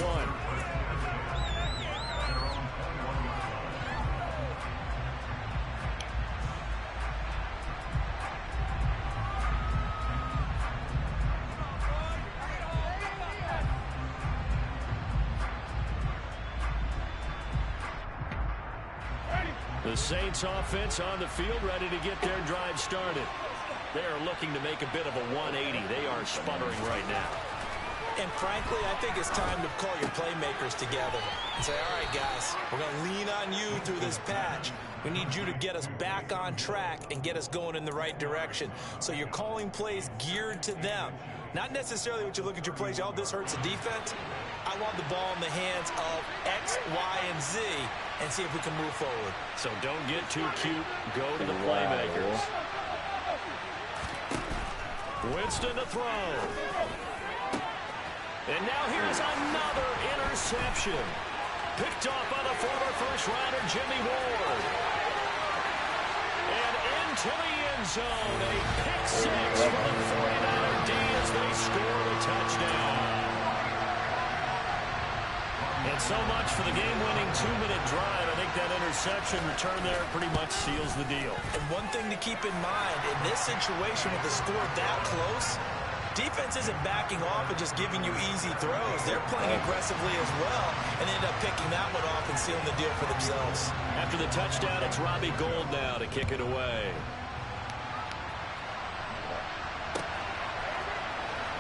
The Saints offense on the field, ready to get their drive started. They are looking to make a bit of a 180. They are sputtering right now.
And frankly, I think it's time to call your playmakers together and say, all right, guys, we're going to lean on you through this patch. We need you to get us back on track and get us going in the right direction. So you're calling plays geared to them. Not necessarily what you look at your plays, oh, this hurts the defense. I want the ball in the hands of X, Y, and Z and see if we can move forward.
So don't get too cute. Go to the playmakers. Winston to throw. And now here's another interception. Picked off by the former first-rounder Jimmy Ward. And into the end zone. A pick 6 for the 49er D as they score the touchdown. And so much for the game-winning 2-minute drive. I think that interception return there pretty much seals the deal.
And one thing to keep in mind, in this situation with the score that close, defense isn't backing off and just giving you easy throws. They're playing aggressively as well, and they end up picking that one off and sealing the deal for themselves.
After the touchdown, it's Robbie Gould now to kick it away.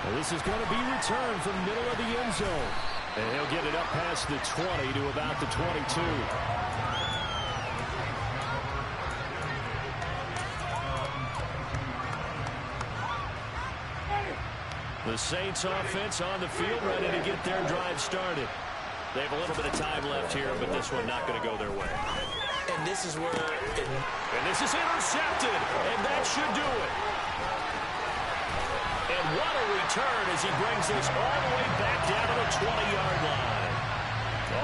Well, this is going to be returned from middle of the end zone. And he'll get it up past the 20 to about the 22. The Saints offense on the field, ready to get their drive started. They have a little bit of time left here, but this one not going to go their way.
And this is where...
And this is intercepted, and that should do it. And what a return as he brings this all the way back down to the 20-yard line.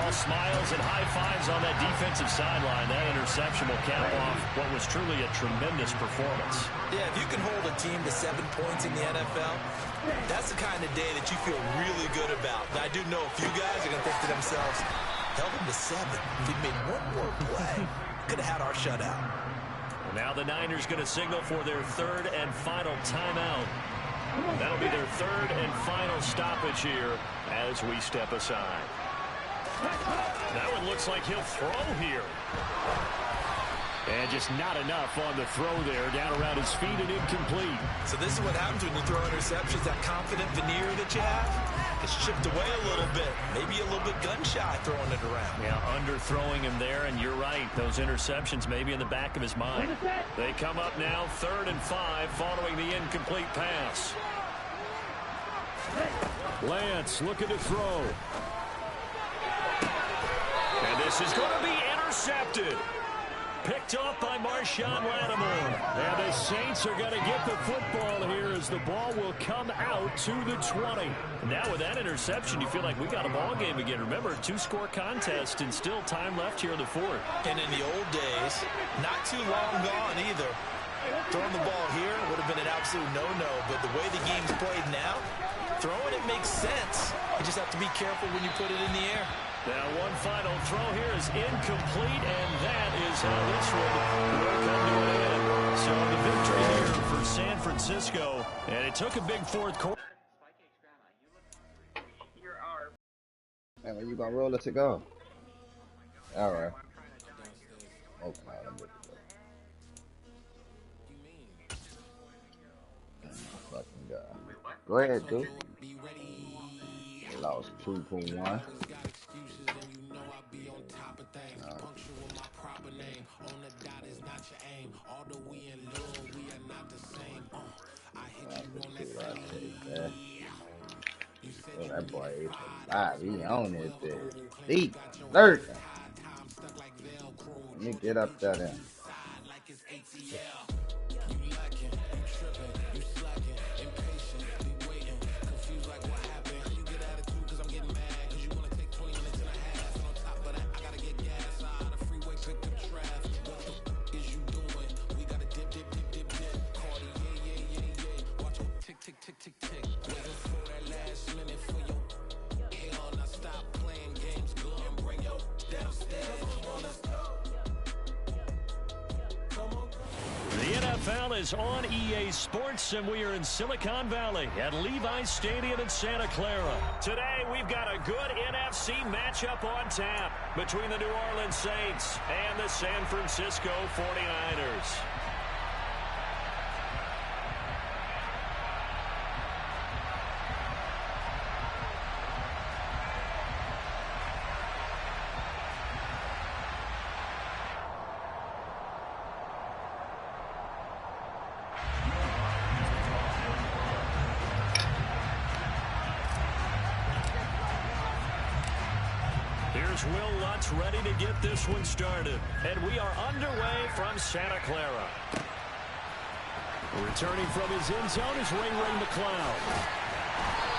All smiles and high fives on that defensive sideline. That interception will cap off what was truly a tremendous performance.
Yeah, if you can hold a team to 7 points in the NFL, that's the kind of day that you feel really good about. Now, I do know a few guys are going to think to themselves, held him to 7. If he'd made one more play, could have had our shutout.
Well, now the Niners going to signal for their 3rd and final timeout. That'll be their 3rd and final stoppage here as we step aside. That one looks like he'll throw here. And just not enough on the throw there. Down around his feet and incomplete.
So this is what happens when you throw interceptions. That confident veneer that you have gets chipped away a little bit. Maybe a little bit gun-shy throwing it around.
Yeah, underthrowing him there, and you're right. Those interceptions may be in the back of his mind. They come up now 3rd and 5 following the incomplete pass.
Lance looking to throw.
And this is going to be intercepted. Picked off by Marshawn Lattimore.
And the Saints are going to get the football here as the ball will come out to the 20.
Now with that interception, you feel like we got a ball game again. Remember, 2-score contest and still time left here in the 4th.
And in the old days, not too long gone either. Throwing the ball here would have been an absolute no-no, but the way the game's played now, throwing it makes sense. You just have to be careful when you put it in the air.
Now one final throw here is incomplete, and that is how this one will come to an end. So the victory here for San Francisco, and it took a big fourth quarter.
Man, when you gonna roll it to go? All right. Okay, I'm good to go. Fucking God. Go ahead, dude. They lost 2.1. Oh, that boy H5. He on it there. Deep. Lurking. Let me get up there then.
The NFL is on EA Sports, and we are in Silicon Valley at Levi's Stadium in Santa Clara. Today, we've got a good NFC matchup on tap between the New Orleans Saints and the San Francisco 49ers. Here's Will Lutz ready to get this one started. And we are underway from Santa Clara.
Returning from his end zone is Ray McCloud.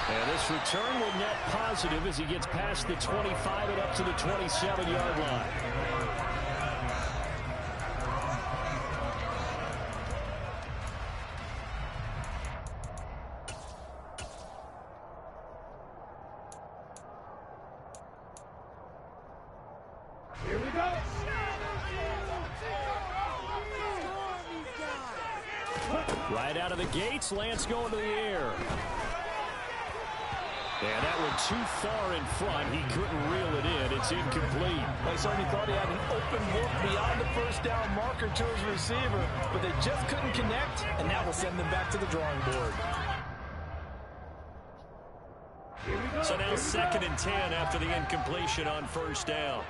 And this return will net positive as he gets past the 25 and up to the 27-yard line. Right out of the gates, Lance going to the air. And that one too far in front. He couldn't reel it in. It's incomplete.
They certainly thought he had an open look beyond the first down marker to his receiver, but they just couldn't connect, and that will send them back to the drawing board.
So now 2nd and 10 after the incompletion on first down.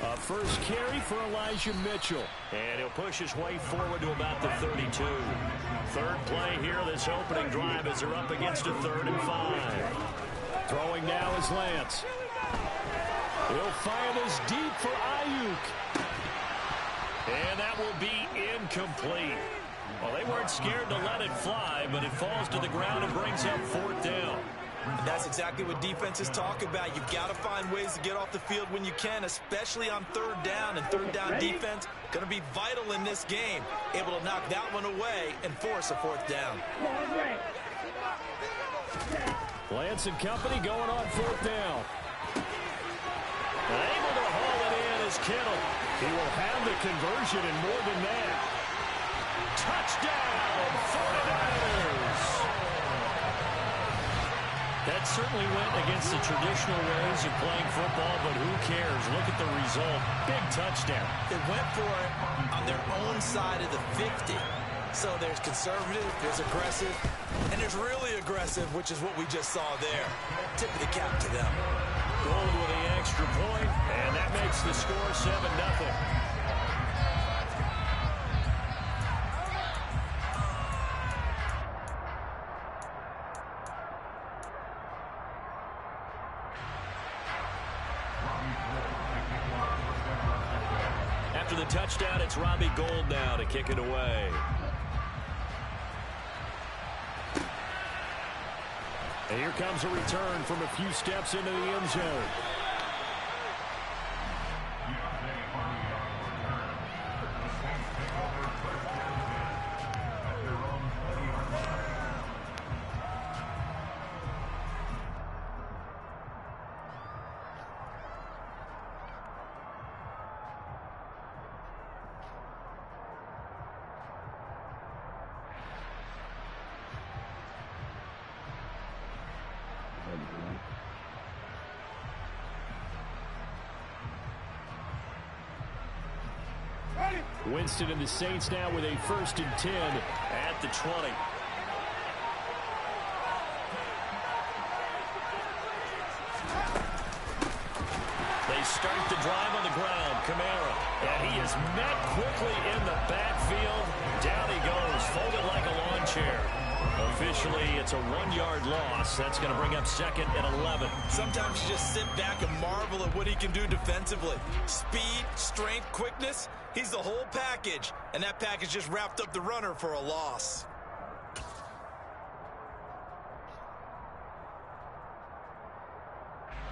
A first carry for Elijah Mitchell.
And he'll push his way forward to about the 32. Third play here, this opening drive as they're up against a 3rd and 5.
Throwing now is Lance. He'll fire this deep for Ayuk.
And that will be incomplete. Well, they weren't scared to let it fly, but it falls to the ground and brings up 4th down.
And that's exactly what defenses talk about. You've got to find ways to get off the field when you can, especially on 3rd down. And 3rd down defense going to be vital in this game. Able to knock that one away and force a 4th down.
Lance and company going on 4th down.
Able to haul it in is Kittle.
He will have the conversion and more than that.
Touchdown, 49ers. That certainly went against the traditional ways of playing football, but who cares? Look at the result. Big touchdown.
They went for it on their own side of the 50. So there's conservative, there's aggressive, and there's really aggressive, which is what we just saw there. Tip of the cap to them.
Gold with the extra point, and that makes the score 7-0. After the touchdown, it's Robbie Gould now to kick it away.
And here comes a return from a few steps into the end zone. Winston and the Saints now with a 1st and 10
at the 20. They start the drive on the ground. Kamara. And he is met quickly in the backfield. Down he goes, folded like a lawn chair. Officially, it's a 1-yard loss. That's going to bring up 2nd and 11.
Sometimes you just sit back and marvel at what he can do defensively. Speed, strength, quickness. He's the whole package. And that package just wrapped up the runner for a loss.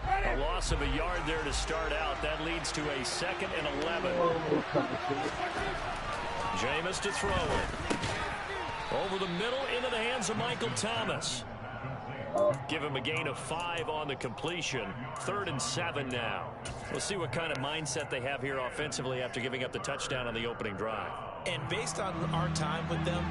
A loss of a yard there to start out. That leads to a 2nd and 11. Jameis to throw it. Over the middle, into the hands of Michael Thomas. Give him a gain of 5 on the completion. 3rd and 7 now. We'll see what kind of mindset they have here offensively after giving up the touchdown on the opening drive.
And based on our time with them,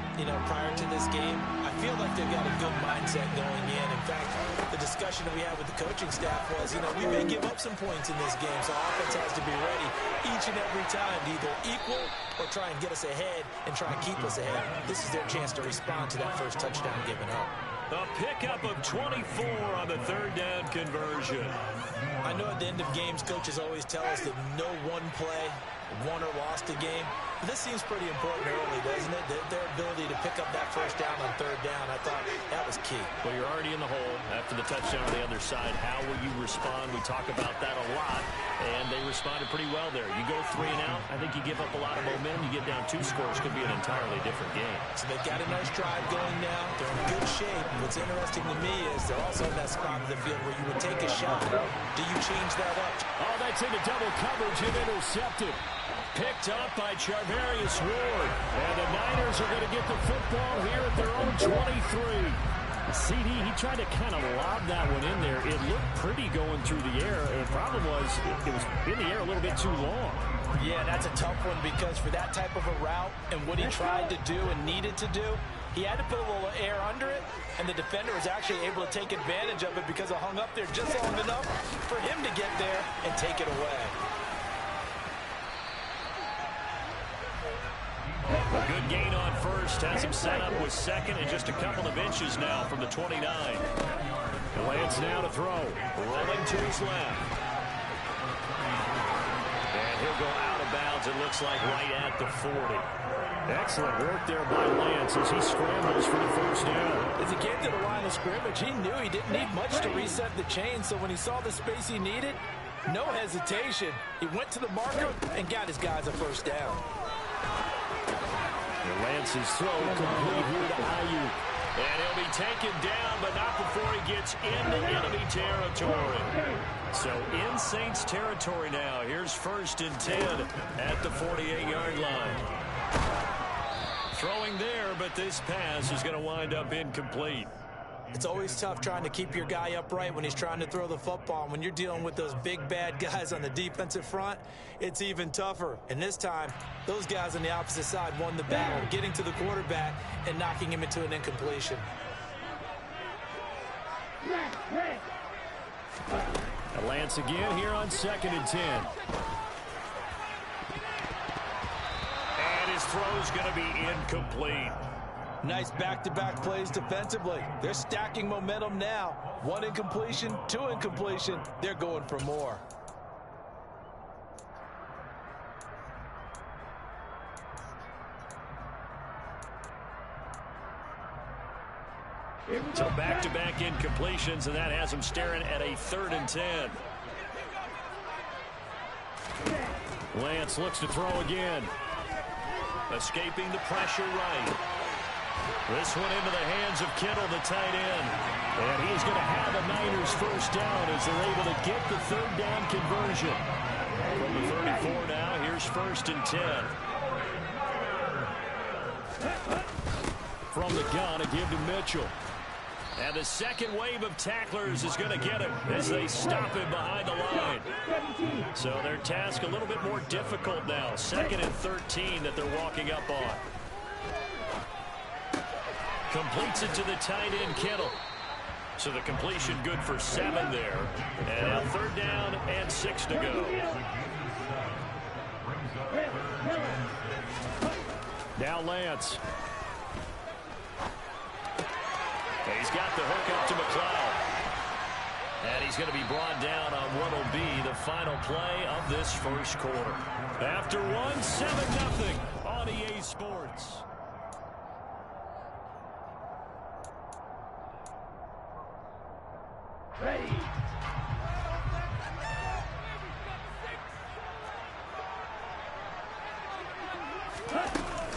prior to this game, I feel like they've got a good mindset going in. In fact, the discussion that we had with the coaching staff was, we may give up some points in this game, so offense has to be ready each and every time to either equal or try and get us ahead and try and keep us ahead. This is their chance to respond to that first touchdown given up.
A pickup of 24 on the 3rd down conversion.
I know at the end of games, coaches always tell us that no one play won or lost a game. But this seems pretty important early, doesn't it? Their ability to pick up that first down on 3rd down, I thought that was key.
Well, you're already in the hole after the touchdown on the other side. How will you respond? We talk about that a lot, and they responded pretty well there. You go 3 and out, I think you give up a lot of momentum. You get down 2 scores, could be an entirely different game.
So they've got a nice drive going now. They're in good shape. What's interesting to me is they're also in that spot of the field where you would take a shot. Do you change that up?
Oh, that's into double coverage and intercepted.
Picked up by Charvarius Ward. And the Niners are going to get the football here at their own 23.
CD, he tried to kind of lob that one in there. It looked pretty going through the air. And the problem was it was in the air a little bit too long.
Yeah, that's a tough one because for that type of a route and what he tried to do and needed to do, he had to put a little air under it, and the defender was actually able to take advantage of it because it hung up there just long enough for him to get there and take it away.
A good gain on first. Has him set up with 2nd and just a couple of inches now from the 29.
Lance now to throw.
Rolling to his left. And he'll go out of bounds, it looks like, right at the 40.
Excellent work there by Lance as he scrambles for the first down.
As he came to the line of scrimmage, he knew he didn't need much to reset the chain, so when he saw the space he needed, no hesitation. He went to the marker and got his guys a first down.
Lance's throw complete here to Ayuk.
And he'll be taken down, but not before he gets into enemy territory. So in Saints territory now. Here's 1st and 10 at the 48-yard line. Throwing there, but this pass is going to wind up incomplete.
It's always tough trying to keep your guy upright when he's trying to throw the football. When you're dealing with those big, bad guys on the defensive front, it's even tougher. And this time, those guys on the opposite side won the battle, getting to the quarterback and knocking him into an incompletion.
Lance again here on 2nd and 10.
And his throw's going to be incomplete.
Nice back-to-back plays defensively. They're stacking momentum now. 1 incompletion, 2 incompletion. They're going for more.
So back-to-back incompletions, and that has him staring at a 3rd and 10.
Lance looks to throw again.
Escaping the pressure right. This one into the hands of Kittle, the tight end.
And he's going to have a Niners first down as they're able to get the 3rd down conversion.
From the 34 now, here's 1st and 10.
From the gun, a give to Mitchell.
And the second wave of tacklers is going to get him as they stop him behind the line. So their task a little bit more difficult now. 2nd and 13 that they're walking up on. Completes it to the tight end, Kittle. So the completion good for 7 there. And now 3rd down and 6 to go.
Now Lance. He's got the hook up to McLeod. And he's going to be brought down on what will be the final play of this first quarter. After one, 7-0 on EA Sports.
Ready.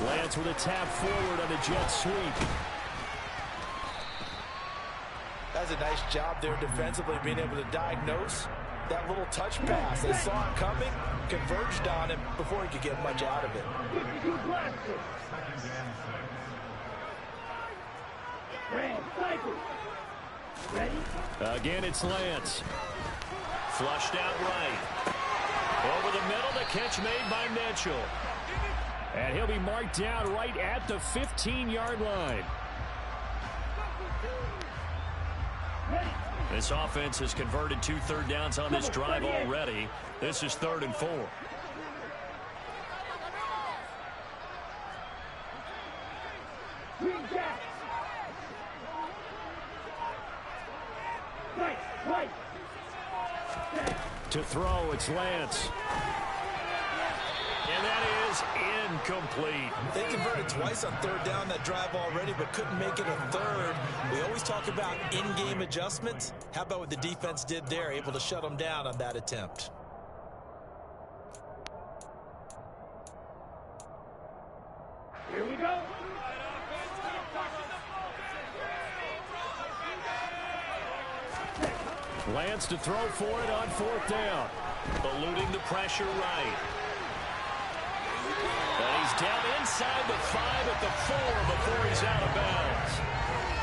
Lance with a tap forward on a jet sweep.
That's a nice job there defensively, being able to diagnose that little touch pass. They saw it coming, converged on him before he could get much out of it.
Again, it's Lance. Flushed out right. Over the middle, the catch made by Mitchell. And he'll be marked down right at the 15-yard line. This offense has converted 2 third downs on this drive already. This is 3rd and 4. To throw, it's Lance. And that is incomplete.
They converted twice on 3rd down that drive already, but couldn't make it a 3rd. We always talk about in-game adjustments. How about what the defense did there, able to shut them down on that attempt?
Here we go.
Lance to throw for it on 4th down. Eluding the pressure right. And he's down inside the 5 at the 4 before he's out of bounds.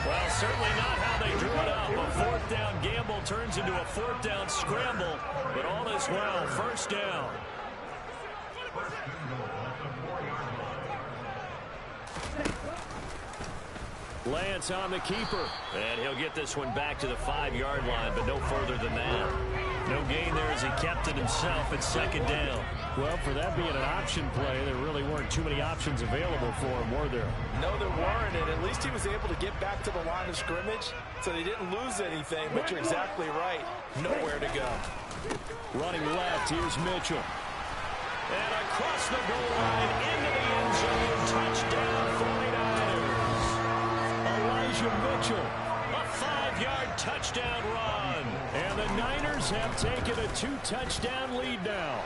Well, certainly not how they drew it up. A 4th down gamble turns into a 4th down scramble, but all is well. 1st down. Lance on the keeper. And he'll get this one back to the 5-yard line, but no further than that. No gain there as he kept it himself at 2nd down. Well, for that being an option play, there really weren't too many options available for him, were there?
No, there weren't, and at least he was able to get back to the line of scrimmage, so they didn't lose anything, but you're exactly right. Nowhere to go.
Running left, here's Mitchell. And across the goal line, into the end zone, touchdown 49ers. Elijah Mitchell, a 5-yard touchdown run. And the Niners have taken a 2-touchdown lead now.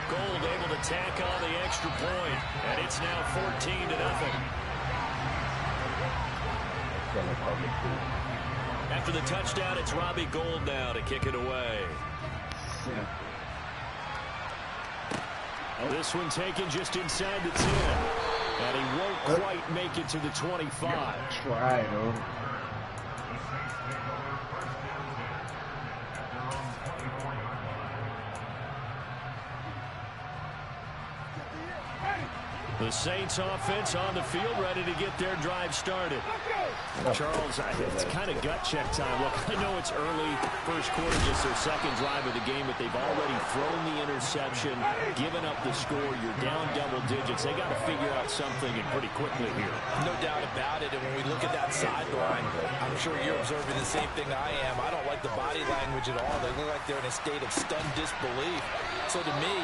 Gold able to tack on the extra point, and it's now 14-0. After the touchdown, it's Robbie Gould now to kick it away. This one taken just inside the 10. And he won't quite make it to the 25.
Try, though.
The Saints offense on the field, ready to get their drive started. Charles, it's kind of gut check time. Look, I know it's early, first quarter, just their 2nd drive of the game, but they've already thrown the interception, given up the score. You're down double digits. They got to figure out something and pretty quickly here.
No doubt about it, and when we look at that sideline, I'm sure you're observing the same thing I am. I don't like the body language at all. They look like they're in a state of stunned disbelief. So to me,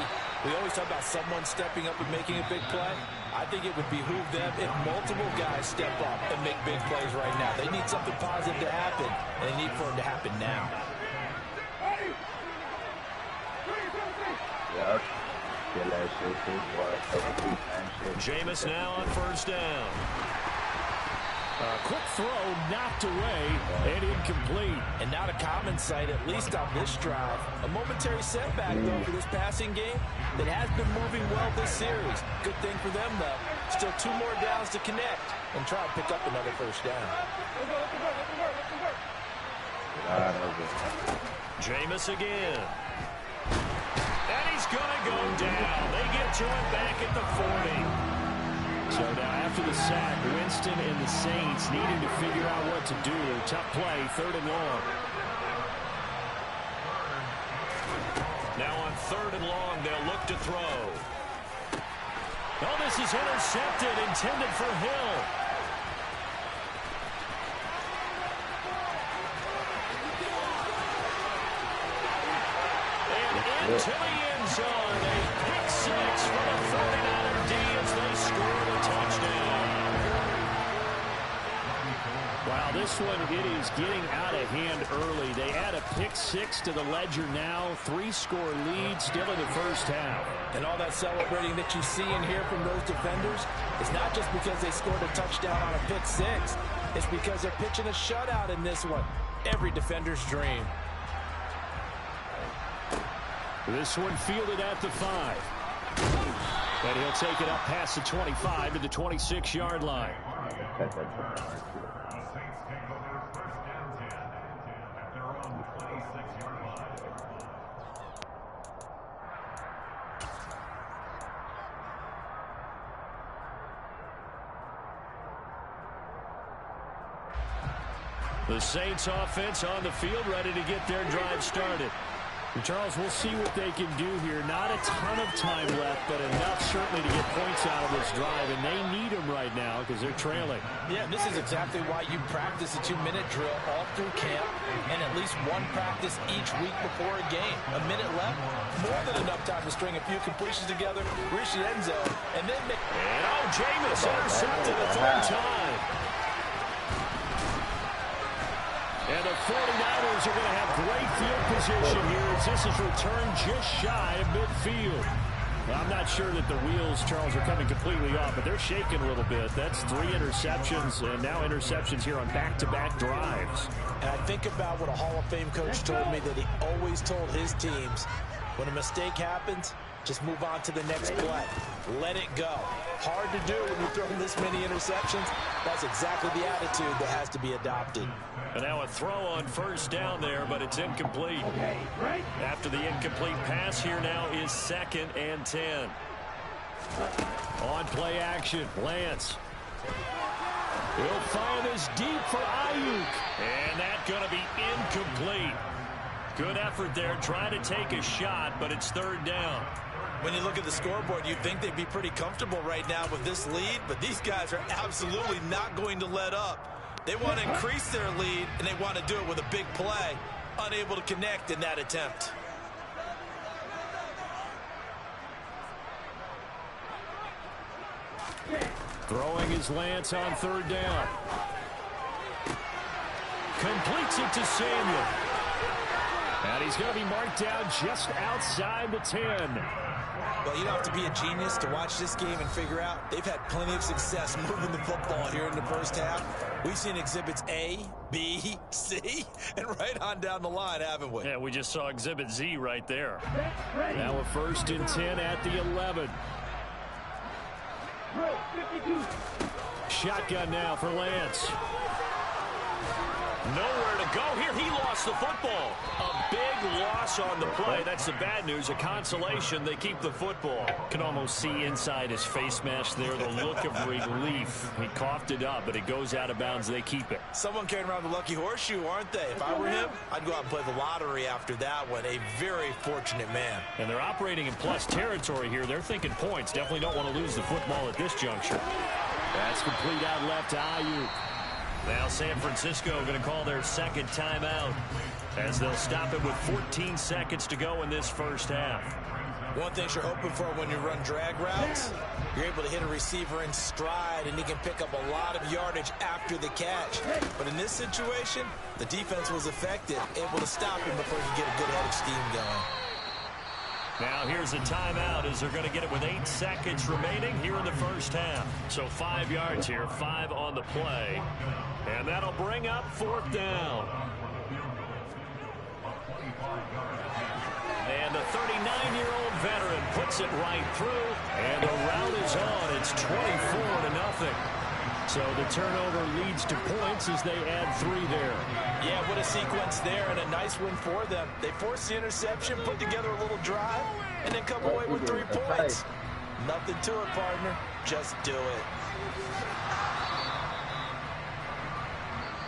we always talk about someone stepping up and making a big play. I think it would behoove them if multiple guys step up and make big plays right now. They need something positive to happen, and they need for it to happen now.
Jameis now on 1st down. A quick throw knocked away and incomplete.
And not a common sight, at least on this drive. A momentary setback, though, for this passing game that has been moving well this series. Good thing for them, though. Still 2 more downs to connect and try and pick up another 1st down.
Jameis again. And he's going to go down. They get to him back at the 40. So now after the sack, Winston and the Saints needing to figure out what to do. Tough play, 3rd and long.
Now on 3rd and long, they'll look to throw. Oh, this is intercepted, intended for Hill. And into the end zone, a pick 6 for the 49er D as they score the touchdown.
Wow, this one, it is getting out of hand early. They add a pick 6 to the ledger now. 3-score lead still in the first half.
And all that celebrating that you see and hear from those defenders is not just because they scored a touchdown on a pick 6. It's because they're pitching a shutout in this one. Every defender's dream.
This one fielded at the 5. And he'll take it up past the 25 to the 26-yard line.
The Saints offense on the field, ready to get their drive started.
And Charles, we'll see what they can do here. Not a ton of time left, but enough certainly to get points out of this drive, and they need them right now because they're trailing.
Yeah, this is exactly why you practice a 2-minute drill all through camp and at least one practice each week before a game. A minute left, more than enough time to string a few completions together, reach the end zone, and then make...
And Jameis intercepted the 3rd time. And the 49ers are going to have great field position here as this is returned just shy of midfield. Well, I'm not sure that the wheels, Charles, are coming completely off, but they're shaking a little bit. That's 3 interceptions, and now interceptions here on back-to-back drives.
And I think about what a Hall of Fame coach told me, that he always told his teams, when a mistake happens, just move on to the next play. Let it go. Hard to do when you're throwing this many interceptions. That's exactly the attitude that has to be adopted.
And now a throw on 1st down there, but it's incomplete. After the incomplete pass, here now is 2nd and 10. On play action, Lance. He'll fire this deep for Ayuk. And that's going to be incomplete. Good effort there, trying to take a shot, but it's 3rd down.
When you look at the scoreboard, you'd think they'd be pretty comfortable right now with this lead, but these guys are absolutely not going to let up. They want to increase their lead, and they want to do it with a big play. Unable to connect in that attempt.
Throwing is Lance on 3rd down.
Completes it to Samuel.
And he's going to be marked down just outside the 10.
Well, you don't have to be a genius to watch this game and figure out they've had plenty of success moving the football here in the first half. We've seen exhibits A, B, C, and right on down the line, haven't we?
Yeah, we just saw exhibit Z right there.
Now a 1st and 10 at the 11. Shotgun now for Lance.
Nowhere to go here. He lost the football. A big loss on the play. That's the bad news. A consolation, they keep the football.
Can almost see inside his face mask there the look of relief. He coughed it up, but it goes out of bounds. They keep it.
Someone carrying around the lucky horseshoe, aren't they? If I were him, I'd go out and play the lottery after that one. A very fortunate man.
And they're operating in plus territory here. They're thinking points. Definitely don't want to lose the football at this juncture. That's complete out left to Ayuk.
Now San Francisco going to call their 2nd timeout as they'll stop it with 14 seconds to go in this first half.
One thing you're hoping for when you run drag routes, you're able to hit a receiver in stride and he can pick up a lot of yardage after the catch. But in this situation, the defense was effective, able to stop him before he could get a good head of steam going.
Now here's a timeout as they're going to get it with 8 seconds remaining here in the first half. So 5 yards here, 5 on the play. And that'll bring up 4th down. And the 39-year-old veteran puts it right through. And the route is on. It's 24-0. So the turnover leads to points as they add 3 there.
Yeah, what a sequence there, and a nice win for them. They forced the interception, put together a little drive, and then come away with 3 points. Nothing to it, partner. Just do it.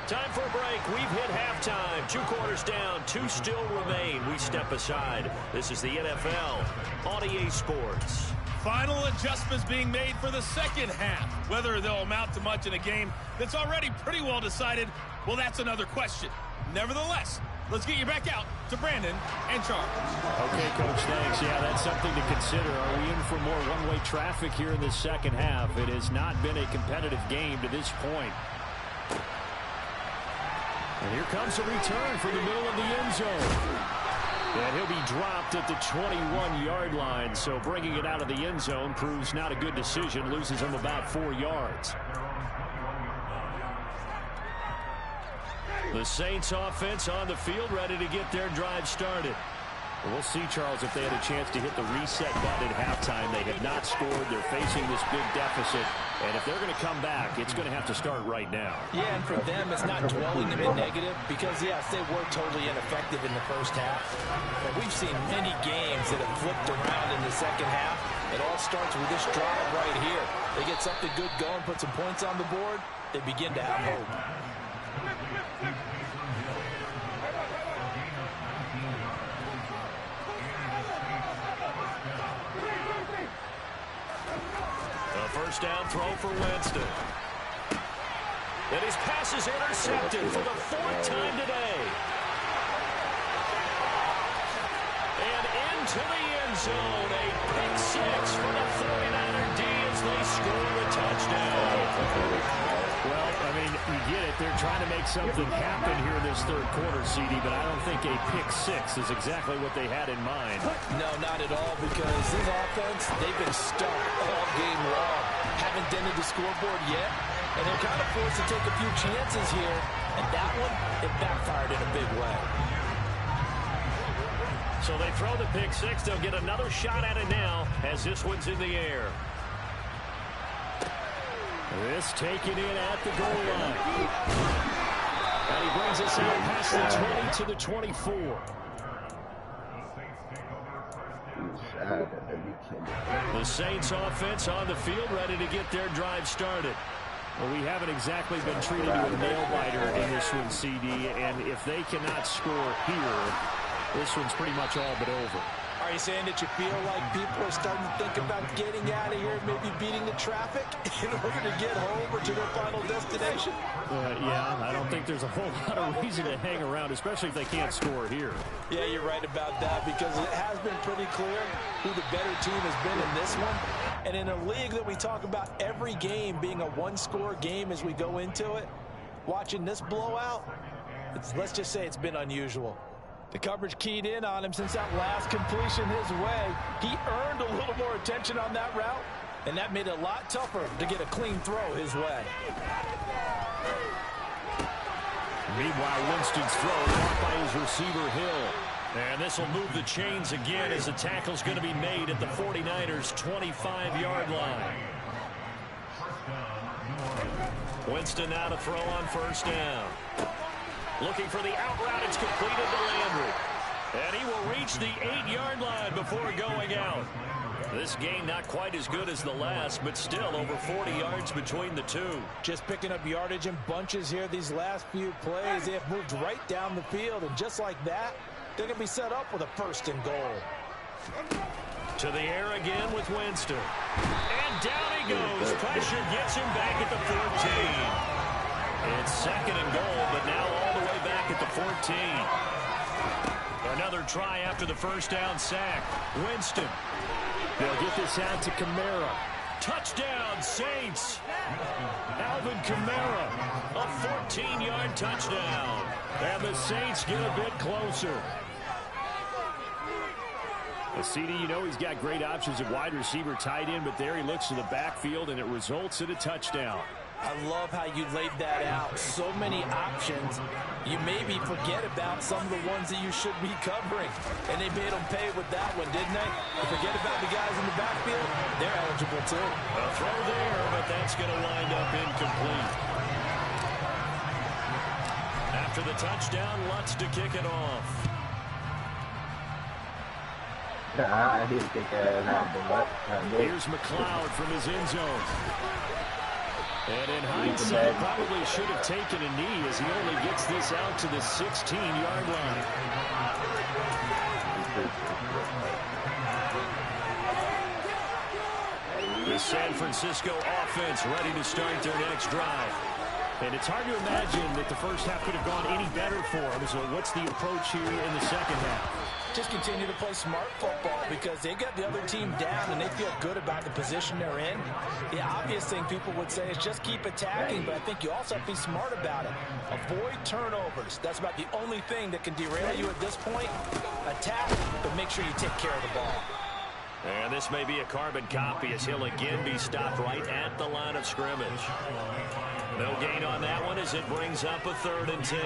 Time for a break. We've hit halftime. 2 quarters down. 2 still remain. We step aside. This is the NFL on EA Sports.
Final adjustments being made for the second half. Whether they'll amount to much in a game that's already pretty well decided, well, that's another question. Nevertheless, let's get you back out to Brandon and Charles.
Okay, Coach, thanks. Yeah, that's something to consider. Are we in for more one-way traffic here in the second half? It has not been a competitive game to this point. And here comes a return from the middle of the end zone. And he'll be dropped at the 21-yard line. So bringing it out of the end zone proves not a good decision. Loses him about 4 yards. The Saints offense on the field, ready to get their drive started. We'll see, Charles, if they had a chance to hit the reset button at halftime. They have not scored. They're facing this big deficit. And if they're going to come back, it's going to have to start right now.
Yeah, and for them, it's not dwelling them in negative because, yes, they were totally ineffective in the first half. But we've seen many games that have flipped around in the second half. It all starts with this drive right here. They get something good going, put some points on the board, they begin to have hope.
First down throw for Winston. And his pass is intercepted for the 4th time today. And into the end zone. A pick 6 for the 49er D as they score a touchdown.
Well, I mean, you get it. They're trying to make something happen here in this third quarter, CD, but I don't think a pick 6 is exactly what they had in mind.
No, not at all, because this offense, they've been stuck all game long. Haven't dented the scoreboard yet, and they're kind of forced to take a few chances here, and that one, it backfired in a big way.
So they throw the pick 6. They'll get another shot at it now as this one's in the air.
This taken in at the goal line. And he brings us out past the 20 to the 24.
The Saints offense on the field ready to get their drive started.
Well, we haven't exactly been treated to a nail-biter in this one, CD, and if they cannot score here, this one's pretty much all but over.
Are you saying that you feel like people are starting to think about getting out of here, maybe beating the traffic in order to get home or to their final destination?
Yeah, I don't think there's a whole lot of reason to hang around, especially if they can't score here.
Yeah, you're right about that because it has been pretty clear who the better team has been in this one. And in a league that we talk about every game being a one-score game as we go into it, watching this blowout, let's just say it's been unusual. The coverage keyed in on him since that last completion his way. He earned a little more attention on that route, and that made it a lot tougher to get a clean throw his way.
Meanwhile, Winston's throw caught by his receiver, Hill. And this will move the chains again as the tackle's going to be made at the 49ers' 25-yard line. Winston now to throw on first down. Looking for the out route. It's completed to Landry. And he will reach the 8-yard line before going out. This game not quite as good as the last, but still over 40 yards between the two.
Just picking up yardage in bunches here these last few plays. They have moved right down the field, and just like that, they're going to be set up with a 1st and goal.
To the air again with Winston. And down he goes. Pressure gets him back at the 14. It's 2nd and goal, but now all the way back at the 14. Another try after the first down sack. Winston.
They'll get this out to Kamara.
Touchdown, Saints. Alvin Kamara. A 14-yard touchdown.
And the Saints get a bit closer. The CD, you know he's got great options at wide receiver, tight end, but there he looks to the backfield, and it results in a touchdown.
I love how you laid that out. So many options. You maybe forget about some of the ones that you should be covering. And they made them pay with that one, didn't they? You forget about the guys in the backfield. They're eligible too.
A throw there, but that's going to wind up incomplete. After the touchdown, Lutz to kick it off.
Here's
McLeod from his end zone.
And in hindsight, probably should have taken a knee as he only gets this out to the 16-yard line. The San Francisco offense ready to start their next drive. And it's hard to imagine that the first half could have gone any better for them. So what's the approach here in the second half?
Just continue to play smart football because they got the other team down and they feel good about the position they're in. The obvious thing people would say is just keep attacking, but I think you also have to be smart about it. Avoid turnovers. That's about the only thing that can derail you at this point. Attack, but make sure you take care of the ball.
And this may be a carbon copy as he'll again be stopped right at the line of scrimmage. No gain on that one as it brings up a 3rd and 10.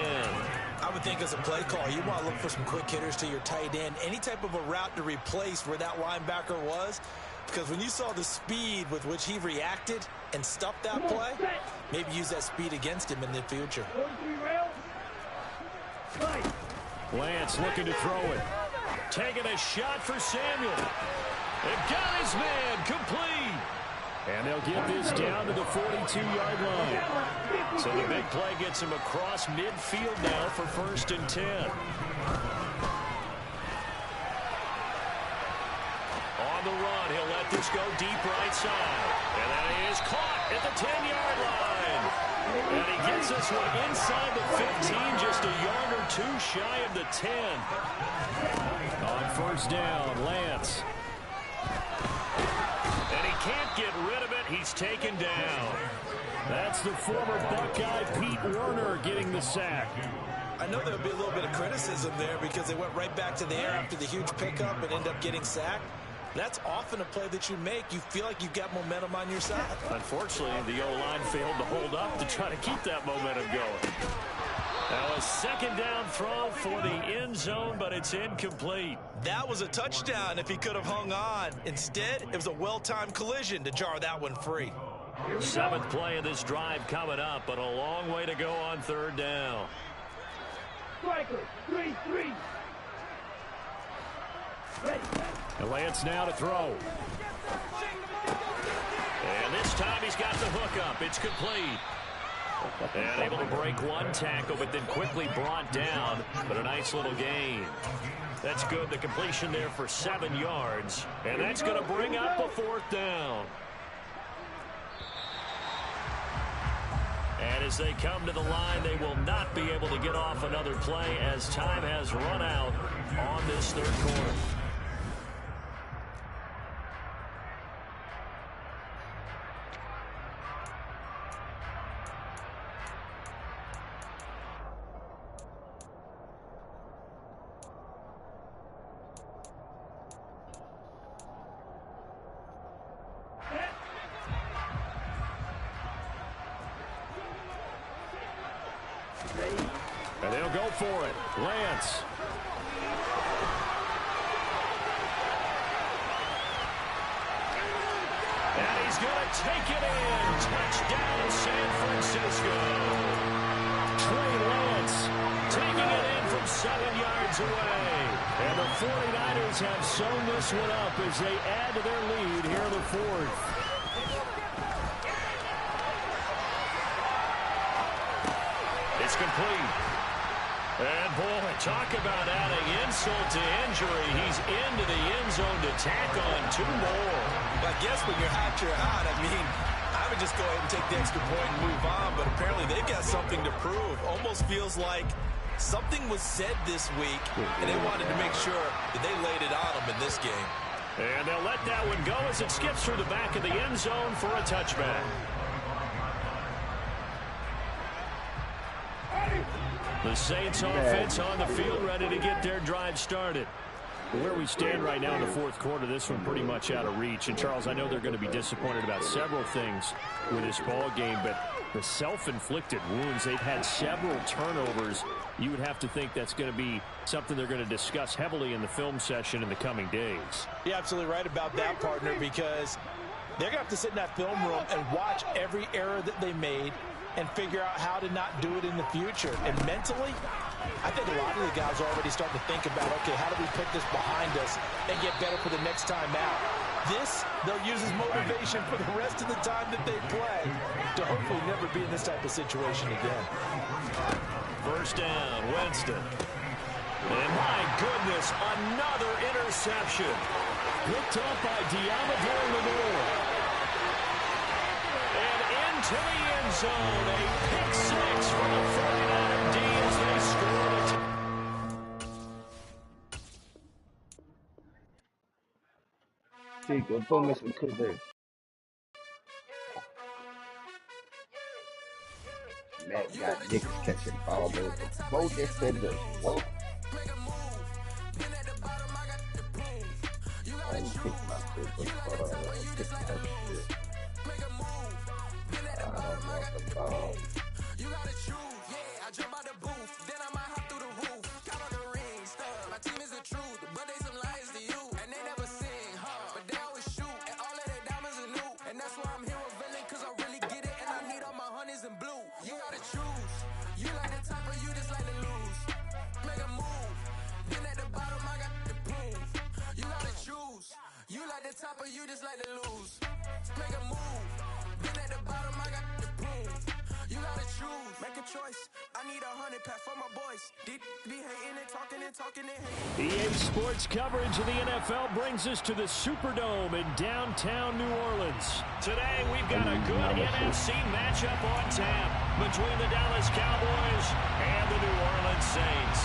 I would think as a play call, you want to look for some quick hitters to your tight end. Any type of a route to replace where that linebacker was. Because when you saw the speed with which he reacted and stuffed that play, maybe use that speed against him in the future.
Lance looking to throw it. Taking a shot for Samuel. They've got his man complete. And they'll get this down to the 42-yard line. So the big play gets him across midfield now for 1st and 10. On the run, he'll let this go deep right side. And that is caught at the 10-yard line. And he gets this one inside the 15, just a yard or two shy of the 10. On 1st down, Lance. And he can't get rid of it. He's taken down. That's the former Buckeye Pete Werner getting the sack.
I know there'll be a little bit of criticism there because they went right back to the air after the huge pickup and end up getting sacked. That's often a play that you make. You feel like you've got momentum on your side.
Unfortunately, the O-line failed to hold up to try to keep that momentum going. Now a 2nd down throw for the end zone, but it's incomplete.
That was a touchdown if he could have hung on. Instead, it was a well-timed collision to jar that one free.
7th play of this drive coming up, but a long way to go on 3rd down.
Striker, 3-3.
And Lance now to throw. And this time he's got the hook up. It's complete. And able to break one tackle, but then quickly brought down. But a nice little gain. That's good. The completion there for 7 yards. And that's going to bring up a 4th down. And as they come to the line, they will not be able to get off another play as time has run out on this 3rd quarter. And they'll go for it. Lance. And he's going to take it in. Touchdown, San Francisco. Trey Lance taking it in from 7 yards away. And the 49ers have sewn this one up as they add to their lead here in the 4th. It's complete. And, boy, talk about adding insult to injury. He's into the end zone to tack on 2 more.
I guess when you're hot, you're hot. I mean, I would just go ahead and take the extra point and move on, but apparently they've got something to prove. Almost feels like something was said this week, and they wanted to make sure that they laid it on them in this game.
And they'll let that one go as it skips through the back of the end zone for a touchback. The Saints offense on the field ready to get their drive started. Where we stand right now in the 4th quarter, this one pretty much out of reach. And, Charles, I know they're going to be disappointed about several things with this ball game, but the self-inflicted wounds, they've had several turnovers. You would have to think that's going to be something they're going to discuss heavily in the film session in the coming days.
You're absolutely right about that, partner, because they're going to have to sit in that film room and watch every error that they made and figure out how to not do it in the future. And mentally, I think a lot of the guys are already starting to think about, okay, how do we put this behind us and get better for the next time out? this, they'll use as motivation for the rest of the time that they play to hopefully never be in this type of situation again.
First down, Winston. And my goodness, another interception. Picked up by Diamador Lenore. And into the end zone, a pick six from the 49er D as they scored it.
Chico, ponme some cookies. Matt got niggas catching ball, but both just said this. Whoa. I didn't pick my shit, but pick my shit. I don't want the ball. You gotta choose, yeah. I jump out the booth, then I might hop through the roof. Count on the rings, my team is the truth, but they some liars to you, and they never sing, but they always shoot, and all of their diamonds are new, and that's why I'm here with villain, cause I really get it, and I need all my honeys in blue. You gotta choose, you like the top or you just like to lose. Make a move, then at the bottom I got the proof. You gotta choose, you like the top or you just like to lose. Make a move, then at the bottom I got the proof. You gotta choose, make a choice. I need 100 pack for my boys. Deep be hating and talking and hating.
EA Sports coverage of the NFL brings us to the Superdome in downtown New Orleans. Today we've got a good NFC matchup on tap between the Dallas Cowboys and the New Orleans Saints.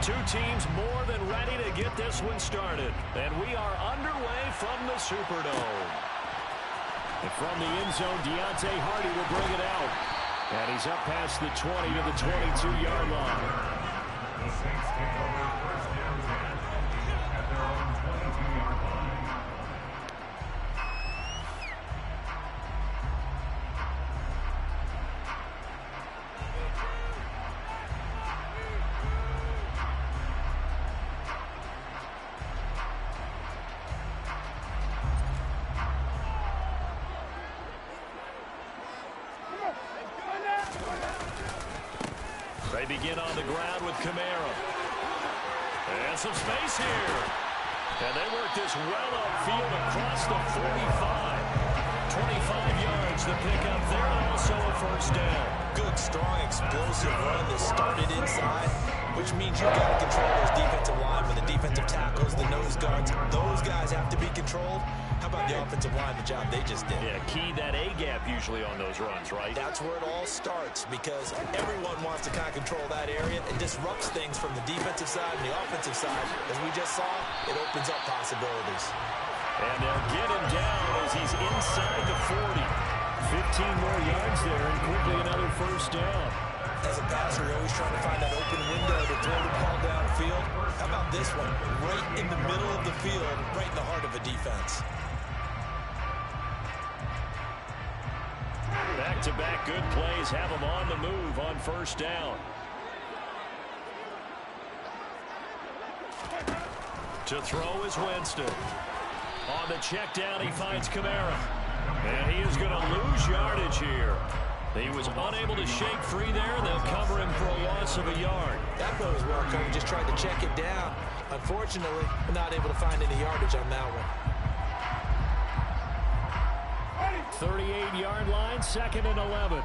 Two teams more than ready to get this one started. And we are underway from the Superdome. And from the end zone, Deontay Hardy will bring it out. And he's up past the 20 to the 22-yard line. The Saints take over first down at their own 22-yard line. They begin on the ground with Kamara. And some space here. And they work this well upfield across the 45. 25 yards to pick up there, and also a first down.
Good, strong, explosive run that started inside, which means you've got to control those defensive linemen, the defensive tackles, the nose guards. Those guys have to be controlled. How about the offensive line, the job they just did?
Yeah, key that A-gap usually on those runs, right?
That's where it all starts, because everyone wants to kind of control that area. It disrupts things from the defensive side and the offensive side. As we just saw, it opens up possibilities.
And they'll get him down as he's inside the 40. 15 more yards there, and quickly another first down.
As a passer, you're always trying to find that open window to throw the ball downfield. How about this one? Right in the middle of the field, right in the heart of a defense.
Back-to-back good plays have him on the move on first down. To throw is Winston. On the check down, he finds Kamara. And he is going to lose yardage here. He was unable to shake free there. They'll cover him for a loss of a yard.
That play was well covered. Just tried to check it down. Unfortunately, not able to find any yardage on that one.
38-yard line, 2nd and 11.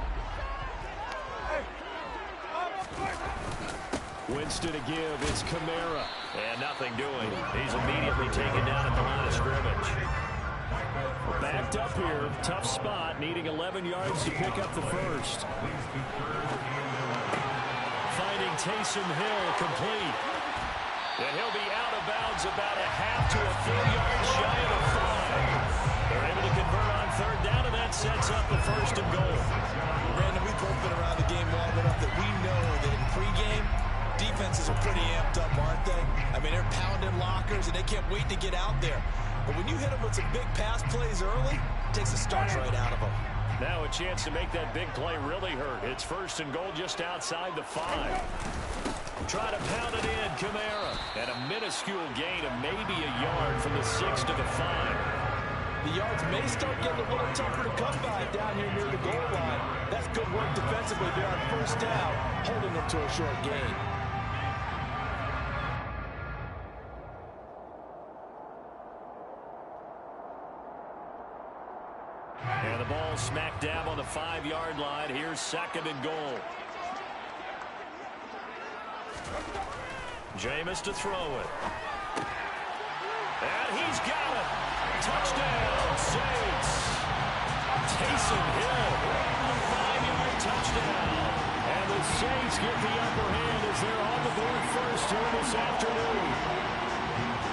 Winston to give, it's Kamara. And nothing doing. He's immediately taken down at the line of scrimmage. Backed up here, tough spot, needing 11 yards to pick up the first. Finding Taysom Hill complete. And he'll be out of bounds about a half to a full yard shy of the 5. They're able to convert on third down, and that sets up the first and goal.
Brandon, we've both been around the game long enough that we know that in pregame, defenses are pretty amped up, aren't they? I mean, they're pounding lockers, and they can't wait to get out there. But when you hit them with some big pass plays early, it takes the starch right out of them.
Now a chance to make that big play really hurt. It's first and goal just outside the 5. Try to pound it in, Kamara. And a minuscule gain of maybe a yard from the 6 to the 5.
The yards may start getting a little tougher to come by down here near the goal line. That's good work defensively there on first down, holding them to a short gain.
And the ball smack dab on the 5-yard line. Here's second and goal. Jameis to throw it. And he's got it. Touchdown, Saints. Taysom Hill, a 5-yard touchdown. And the Saints get the upper hand as they're on the board first here this afternoon.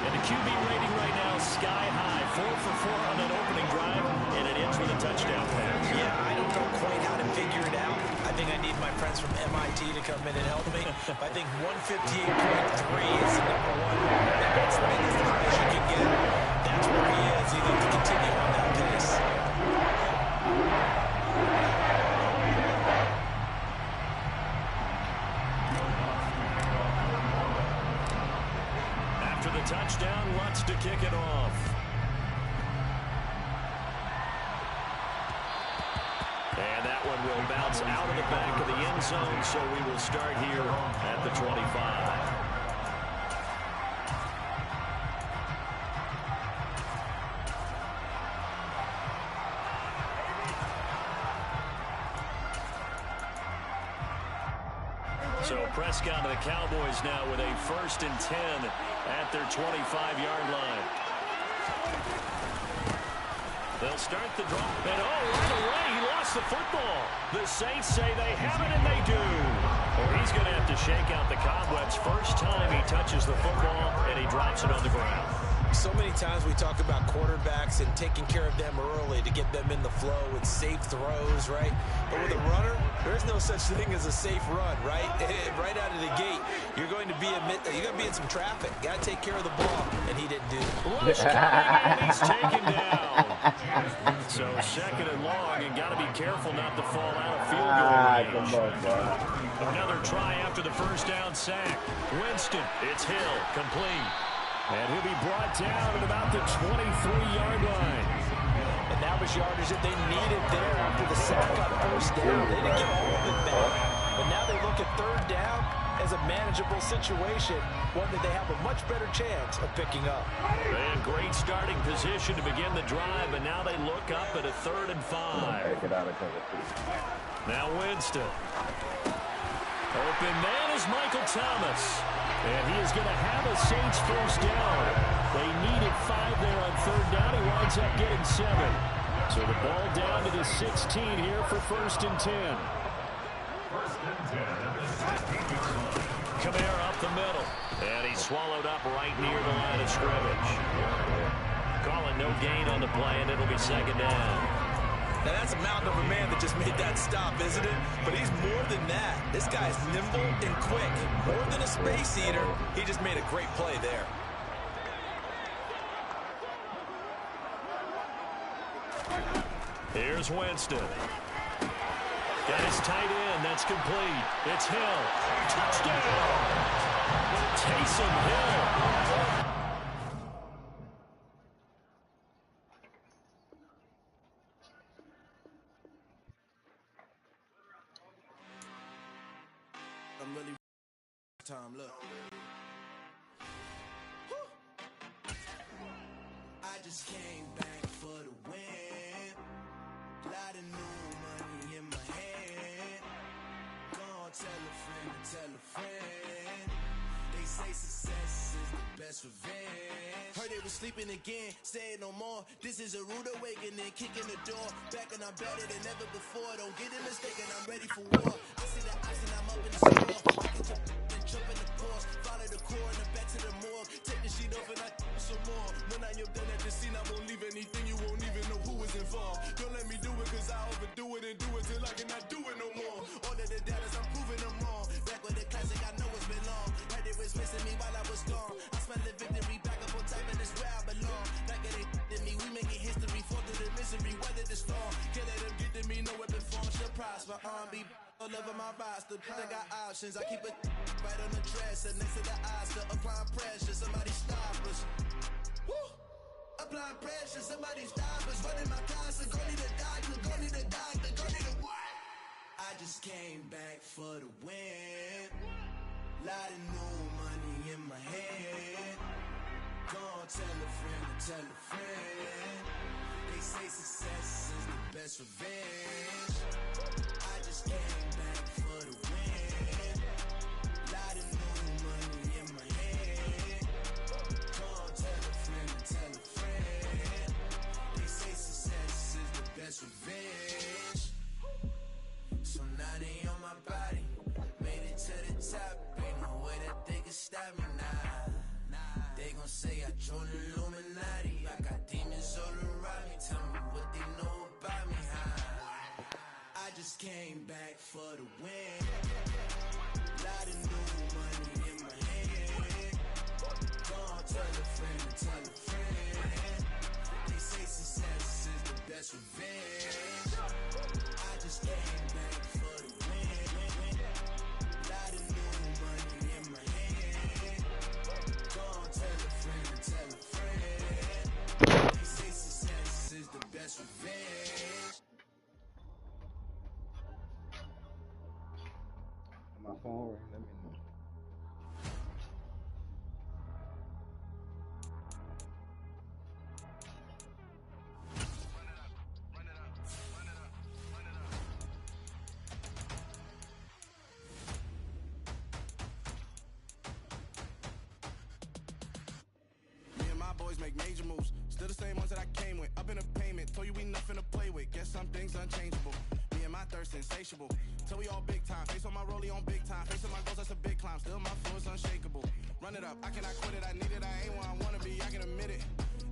And the QB rating right now sky high. 4 for 4 on that opening drive, and it ends with a touchdown pass.
Yeah, I don't know quite how to figure it out. I think I need my friends from MIT to come in and help me. I think 158.3 is the number one. That's the highest you can get. That's where he is. He needs to continue on that pace.
After the touchdown, Lutz to kick it off. And that one will bounce out of the back of the end zone, so we will start here at the 25. So Prescott and the Cowboys now with a 1st and 10 at their 25-yard line. They'll start the draw. And right away, he lost the football. The Saints say they have it, and they do. Or he's going to have to shake out the cobwebs. First time he touches the football, and he drops it on the ground.
So many times we talk about quarterbacks and taking care of them early to get them in the flow with safe throws, right? But with a runner, there is no such thing as a safe run, right? Right out of the gate, you're going to be in some traffic. Got to take care of the ball, and he didn't do it.
Rush coming, and he's taken down. So second and long, and got to be careful not to fall out of field goal range. Another try after the first down sack. Winston, it's Hill, complete. And he'll be brought down at about the 23-yard line.
And that was yardage that they needed there after the sack on first down. They didn't get all of it back. But now they look at third down as a manageable situation, one that they have a much better chance of picking up.
And great starting position to begin the drive, but now they look up at a 3rd and 5. Now Winston. Open man is Michael Thomas. And he is going to have a Saints first down. They needed 5 there on 3rd down. He winds up getting 7. So the ball down to the 16 here for 1st and 10. Kamara up the middle. And he's swallowed up right near the line of scrimmage. Calling no gain on the play, and it'll be 2nd down.
Now, that's a mountain of a man that just made that stop, isn't it? But he's more than that. This guy's nimble and quick. More than a space eater, he just made a great play there.
Here's Winston. Got his tight end. That's complete. It's Hill. Touchdown! Taysom Hill.
I'm really time, look. I just came back for the win. Lot of new money in my hand. Gonna tell a friend. They say success is the best revenge. Heard they was sleeping again, say it no more. This is a rude awakening, kicking the door. Back and I'm better than ever before. Don't get it mistaken, I'm ready for war. I see the ice and I'm up in the store. I get your and jump in the course. Follow the core and the back to the morgue. Take the sheet off and I some more. When I am done at the scene, I won't leave anything. You won't even know who was involved. Don't let me do it cause I overdo it and do it till I cannot do it no more. All of the doubters, I'm proving them wrong. Back with the classic, I know it's been long. Heard they was missing me while I was gone. I smell the victory back up on top and it's where I belong. Like it ain't me, we making history. Fall through the misery, weather the storm. Can't let them get to me, no weapon form should prosper. Be all over my roster. I got options. I keep it right on the dresser next to the Oscar. Applying pressure, somebody stop us. Woo! Applying pressure, somebody stop us. Running my constant, go need a doctor, go need a doctor, go need a what? I just came back for the win. Lot of new money in my head. Go on, tell a friend and tell a friend. They say success is the best revenge. I just came back for the win. Lot of new money in my head. Go on, tell a friend and tell a friend. They say success is the best revenge. So now they on my body. Made it to the top. Ain't no way that they can stop me now. They gon' say I joined the Illuminati. I got demons all around me. Tell me what they know about me, huh? I just came back for the win. Lot of new money in my head. Go on, tell a friend and tell a friend. They say success is the best revenge. I just came back for the win. Lot of new money in my head. Go on, tell a friend and tell a friend. They say success is the best revenge.
My phone ring, let me know.
Me and my boys make major moves. Still the same ones that I came with. Up in a payment, told you we nothing to play with. Guess some things unchangeable. Me and my thirst insatiable. Till we all big time. Face on my rollie on big time. Face on my goals, that's a big climb. Still my flow is unshakable. Run it up, I cannot quit it. I need it, I ain't where I wanna be, I can admit it.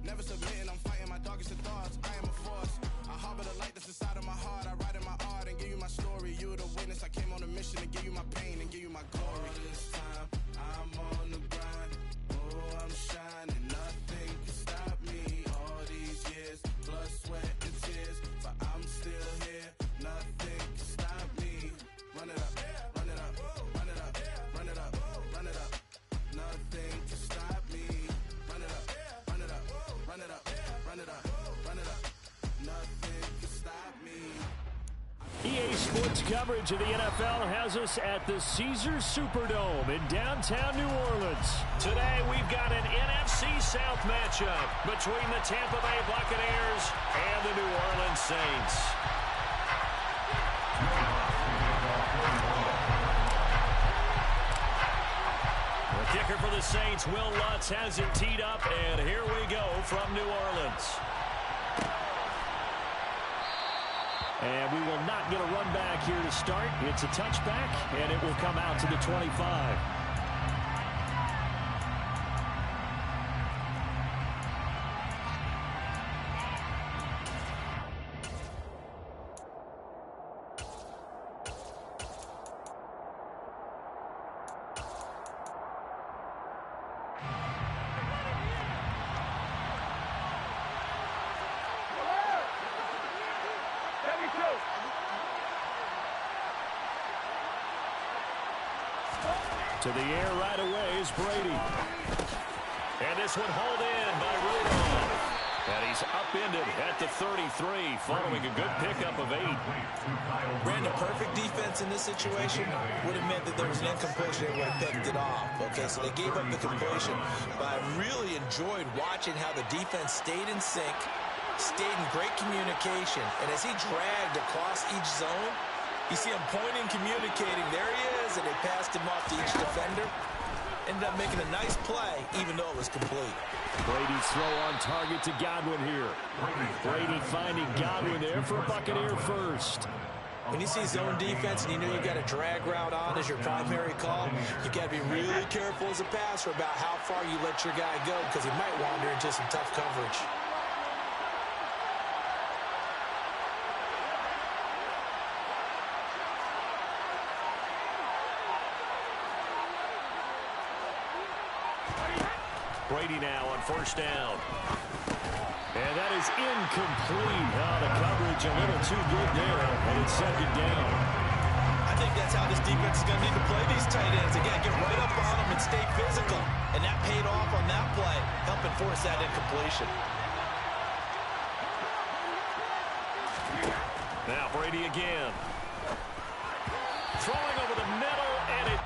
Never submitting, I'm fighting my darkest of thoughts. I am a force. I harbor the light that's inside of my heart. I write in my art and give you my story. You the witness, I came on a mission to give you my pain and give you my glory. All this time, I'm on the grind. Oh, I'm shining, nothing can stop me. All these years, blood, sweat, and tears, but I'm still here. Nothing can stop me. Run it up, run it up, run it up, run it up, run it up. Nothing can stop me. Run it up, run it up, run it up, run it up, run it up. Nothing can stop me.
EA Sports coverage of the NFL has us at the Caesars Superdome in downtown New Orleans. Today, we've got an NFC South matchup between the Tampa Bay Buccaneers and the New Orleans Saints. The kicker for the Saints, Will Lutz, has it teed up, and here we go from New Orleans. And we will not get a run back here to start. It's a touchback, and it will come out to the 25. To the air right away is Brady. And this one hauled in by Rudolph. And he's upended at the 33 following a good pickup of 8.
Brandon, perfect defense in this situation would have meant that there was an incompletion. They would have picked it off. Okay, so they gave up the completion. But I really enjoyed watching how the defense stayed in sync, stayed in great communication. And as he dragged across each zone, you see him pointing, communicating. There he is, and they passed him off to each defender. Ended up making a nice play, even though it was complete.
Brady's throw on target to Godwin here. Brady finding Godwin there for a Buccaneer first.
When you see zone defense and you know you got a drag route on as your primary call, you got to be really careful as a passer about how far you let your guy go, because he might wander into some tough coverage.
Brady now on first down. And that is incomplete. Oh, the coverage a little too good there, and it's second down.
I think that's how this defense is going to need to play these tight ends. Again, get right up on them and stay physical. And that paid off on that play, helping force that incompletion.
Now Brady again. Throwing over the middle, and it...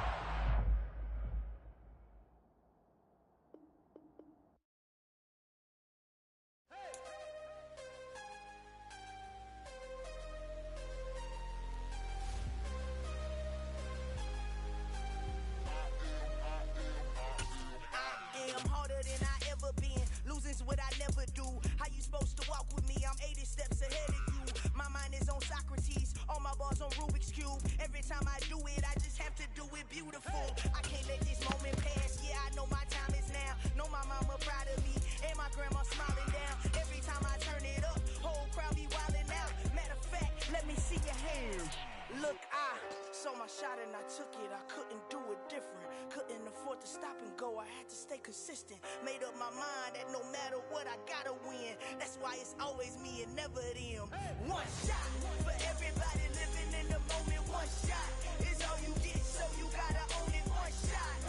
I'm harder than I ever been. Losing's what I never do. How you supposed to walk with me? I'm 80 steps ahead of you. My mind is on Socrates. All my bars on Rubik's Cube. Every time I do it, I just have to do it beautiful. I can't let this moment pass. Yeah, I know my time is now. Know my mama proud of me. And my grandma smiling down. Every time I turn it up, whole crowd be wilding out. Matter of fact, let me see your hands. Look, I saw my shot and I took it. I couldn't do it different. Couldn't afford to stop and go. I had to stay consistent. Made up my mind that no matter what, I gotta win. That's why it's always me and never them. One shot for everybody living in the moment. One shot is all you get, so you gotta own it. One shot.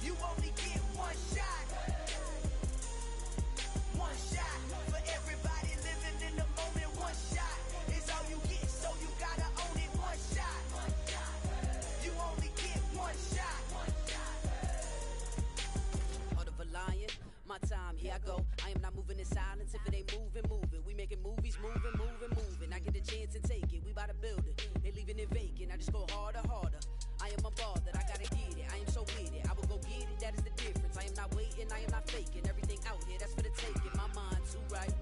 You only get one shot. One shot for everybody living in the moment. One shot is all you get, so you gotta own it. One shot. You only get one shot.
Heart of a lion, my time, here I go. I am not moving in silence. If it ain't moving, move it. We making movies, moving, moving, moving. I get a chance and take it. We bout to build it. They leaving it vacant. I just go harder, harder. I am a ball that I gotta get it. I am so with it. I will go get it. That is the difference. I am not waiting. I am not faking. Everything out here, that's for the taking. My mind too right.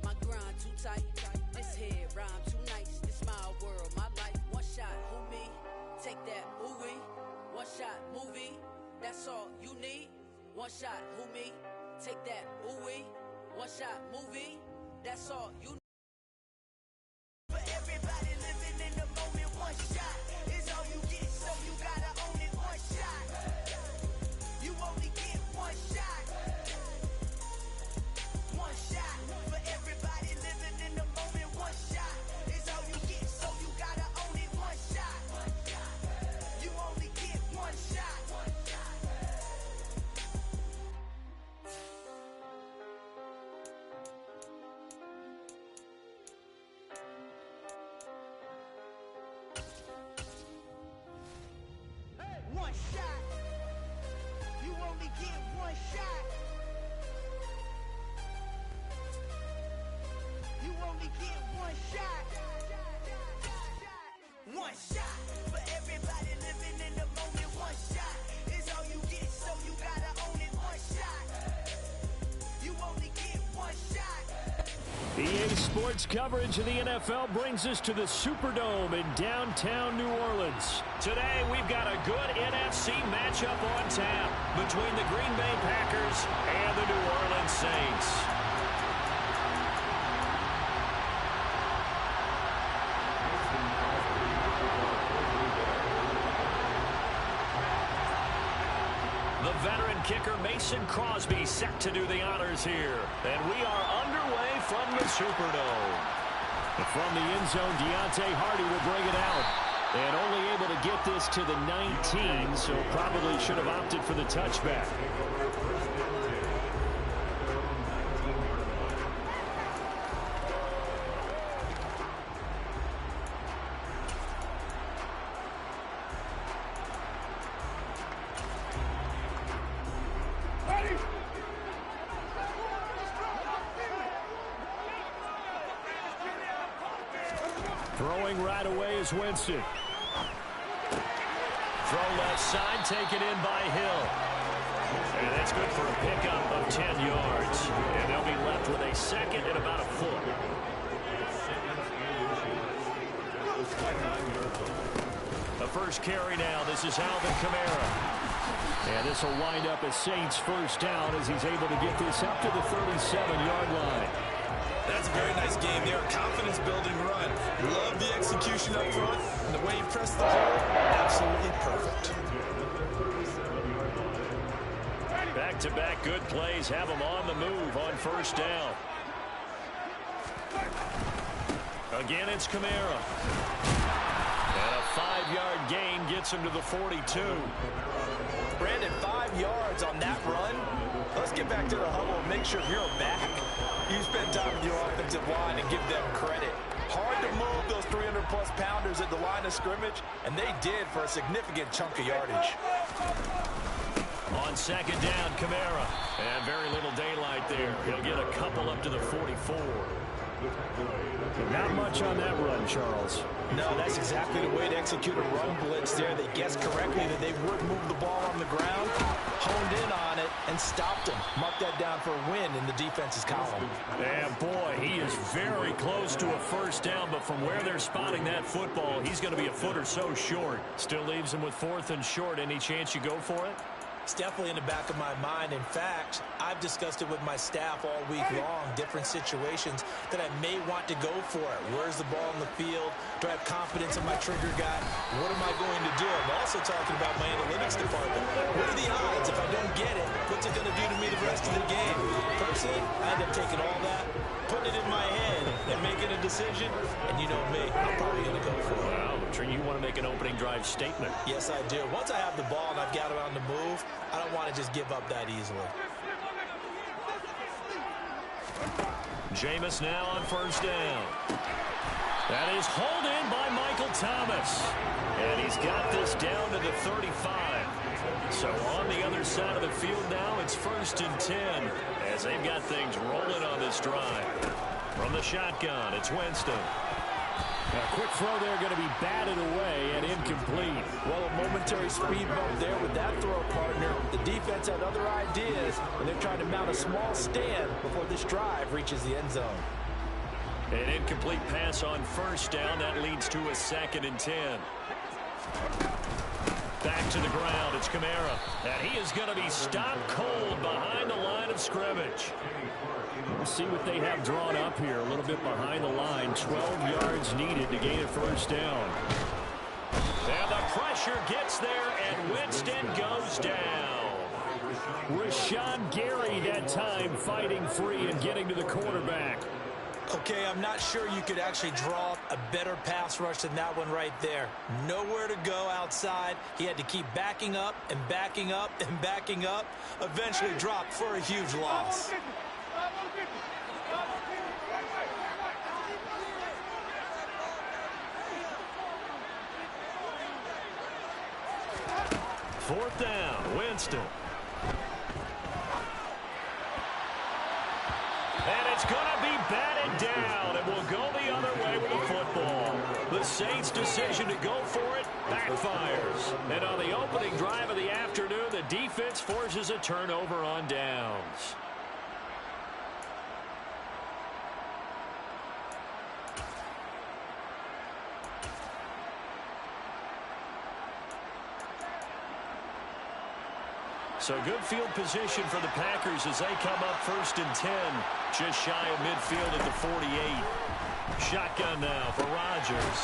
My grind too tight. This head rhyme too nice. This my world, my life. One shot, who me? Take that, ooh wee. One shot, movie. That's all you need. One shot, who me? Take that, ooh wee. One shot, movie. That's all you need.
For everybody living in the moment, one shot is all you get, so you gotta own it. One shot. You only get one shot. One shot. For everybody living in the moment, one shot is all you get, so you gotta own it. One shot. You only get one shot. One shot. You only get one shot. You only get one shot. One shot for everybody living in the moment. One shot is all you get, so you gotta own it. One shot. You only get one shot.
EA Sports coverage of the NFL brings us to the Superdome in downtown New Orleans. Today, we've got a good NFC matchup on tap between the Green Bay Packers and the New Orleans Saints. The veteran kicker Mason Crosby set to do the honors here. And we are underway from the Superdome. From the end zone, Deontay Hardy will bring it out. And only able to get this to the 19, so probably should have opted for the touchback. Throwing right away is Winston. Throw left side, taken in by Hill. And that's good for a pickup of 10 yards. And they'll be left with a second and about a foot. The first carry now. This is Alvin Kamara. And this will wind up a Saints first down as he's able to get this up to the 37-yard line.
That's a very nice game there. Confidence-building run. Love the execution up front. And the way he pressed the hole, absolutely perfect.
Back-to-back good plays have them on the move on first down. Again, it's Kamara. And a 5-yard gain gets him to the 42.
Brandon, 5 yards on that run. Let's get back to the huddle and make sure you're back. You spend time with your offensive line and give them credit. Hard to move those 300-plus pounders at the line of scrimmage, and they did for a significant chunk of yardage.
On second down, Kamara. And very little daylight there. He'll get a couple up to the 44.
Not much on that run, Charles.
No, that's exactly the way to execute a run blitz there. They guessed correctly that they would move the ball on the ground, honed in on it, and stopped him. Mark that down for a win in the defense's column.
And boy, he is very close to a first down, but from where they're spotting that football, he's going to be a foot or so short. Still leaves him with 4th and short. Any chance you go for it?
It's definitely in the back of my mind. In fact, I've discussed it with my staff all week long, different situations that I may want to go for it. Where's the ball in the field? Do I have confidence in my trigger guy? What am I going to do? I'm also talking about my analytics department. What are the odds? If I don't get it, what's it going to do to me the rest of the game? Personally, I end up taking all that, putting it in my head, and making a decision. And you know me, I'm probably going to go for it.
Wow, you want to make an opening drive statement.
Yes, I do. Once I have the ball and I've got it on the move, I don't want to just give up that easily.
Jameis now on first down. That is hauled in by Michael Thomas. And he's got this down to the 35. So on the other side of the field now, it's 1st and 10 as they've got things rolling on this drive. From the shotgun, it's Winston.
A quick throw there going to be batted away and incomplete.
Well, a momentary speed bump there with that throw, partner. The defense had other ideas, and they're trying to mount a small stand before this drive reaches the end zone.
An incomplete pass on first down. That leads to a 2nd and 10. Back to the ground. It's Kamara. And he is going to be stopped cold behind the line of scrimmage.
We'll see what they have drawn up here. A little bit behind the line. 12 yards needed to gain a first down.
And the pressure gets there, and Winston goes down.
Rashawn Gary that time fighting free and getting to the quarterback.
Okay, I'm not sure you could actually draw up a better pass rush than that one right there. Nowhere to go outside. He had to keep backing up and backing up and backing up. Eventually dropped for a huge loss.
Fourth down, Winston. And it's going to be batted down, and will go the other way with the football. The Saints' decision to go for it backfires. And on the opening drive of the afternoon, the defense forces a turnover on downs. So good field position for the Packers as they come up 1st and 10, just shy of midfield at the 48. Shotgun now for Rodgers.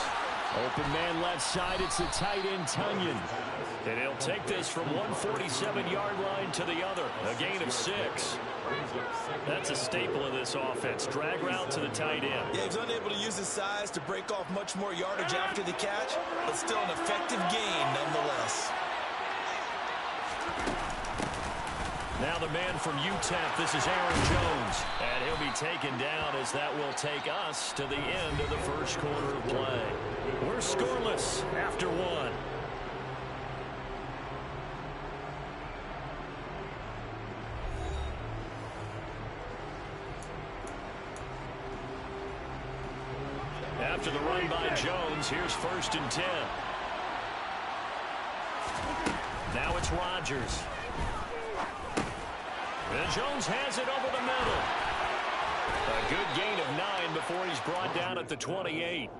Open man left side, it's the tight end Tunyon.
And he'll take this from 147-yard line to the other, a gain of 6. That's a staple of this offense. Drag route to the tight end.
Yeah, he's unable to use his size to break off much more yardage after the catch, but still an effective gain nonetheless.
Now the man from UTEP, this is Aaron Jones. And he'll be taken down as that will take us to the end of the first quarter of play. We're scoreless after 1. After the run by Jones, here's 1st and 10. Now it's Rodgers. And Jones has it over the middle. A good gain of 9 before he's brought down at the 28.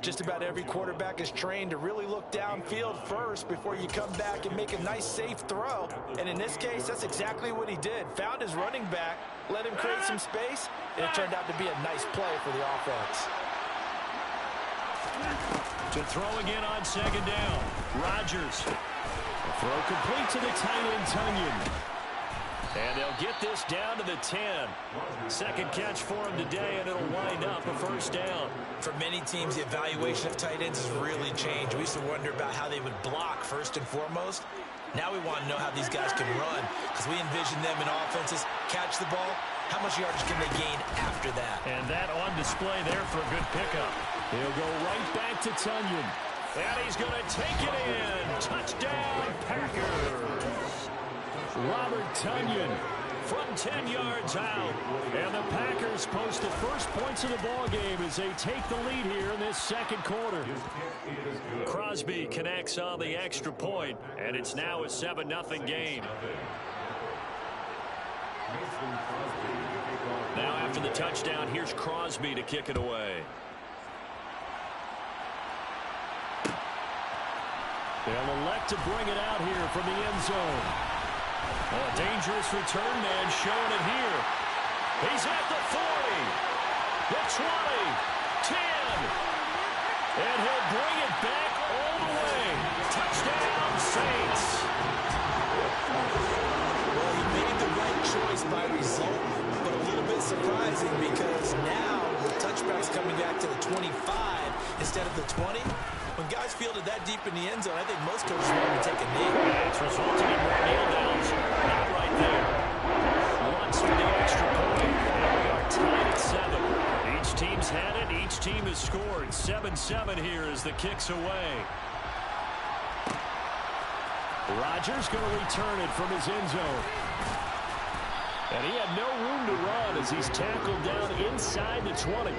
Just about every quarterback is trained to really look downfield first before you come back and make a nice, safe throw. And in this case, that's exactly what he did. Found his running back, let him create some space, and it turned out to be a nice play for the offense.
To throw again on 2nd down. Rodgers.
Throw complete to the tight end Tunyon.
And they'll get this down to the 10. Second catch for him today, and it'll wind up a first down.
For many teams, the evaluation of tight ends has really changed. We used to wonder about how they would block first and foremost. Now we want to know how these guys can run, because we envision them in offenses catch the ball. How much yardage can they gain after that?
And that on display there for a good pickup. He'll go right back to Tunyon. And he's going to take it in. Touchdown, Packers. Robert Tunyon from 10 yards out. And the Packers post the first points of the ball game as they take the lead here in this second quarter. Crosby connects on the extra point, and it's now a 7-0 game. Now after the touchdown, here's Crosby to kick it away. They'll elect to bring it out here from the end zone. A dangerous return man showing it here. He's at the 40, the 20, 10. And he'll bring it back all the way. Touchdown, Saints.
Well, he made the right choice by result, but a little bit surprising because now the touchback's coming back to the 25 instead of the 20. When guys fielded that deep in the end zone, I think most coaches want to take a knee.
It's resulted in more kneel downs. Not right there. Once with the extra point. And we are tied at 7. Each team's had it. Each team has scored. 7-7 here as the kick's away. Rodgers going to return it from his end zone. And he had no room to run as he's tackled down inside the 20.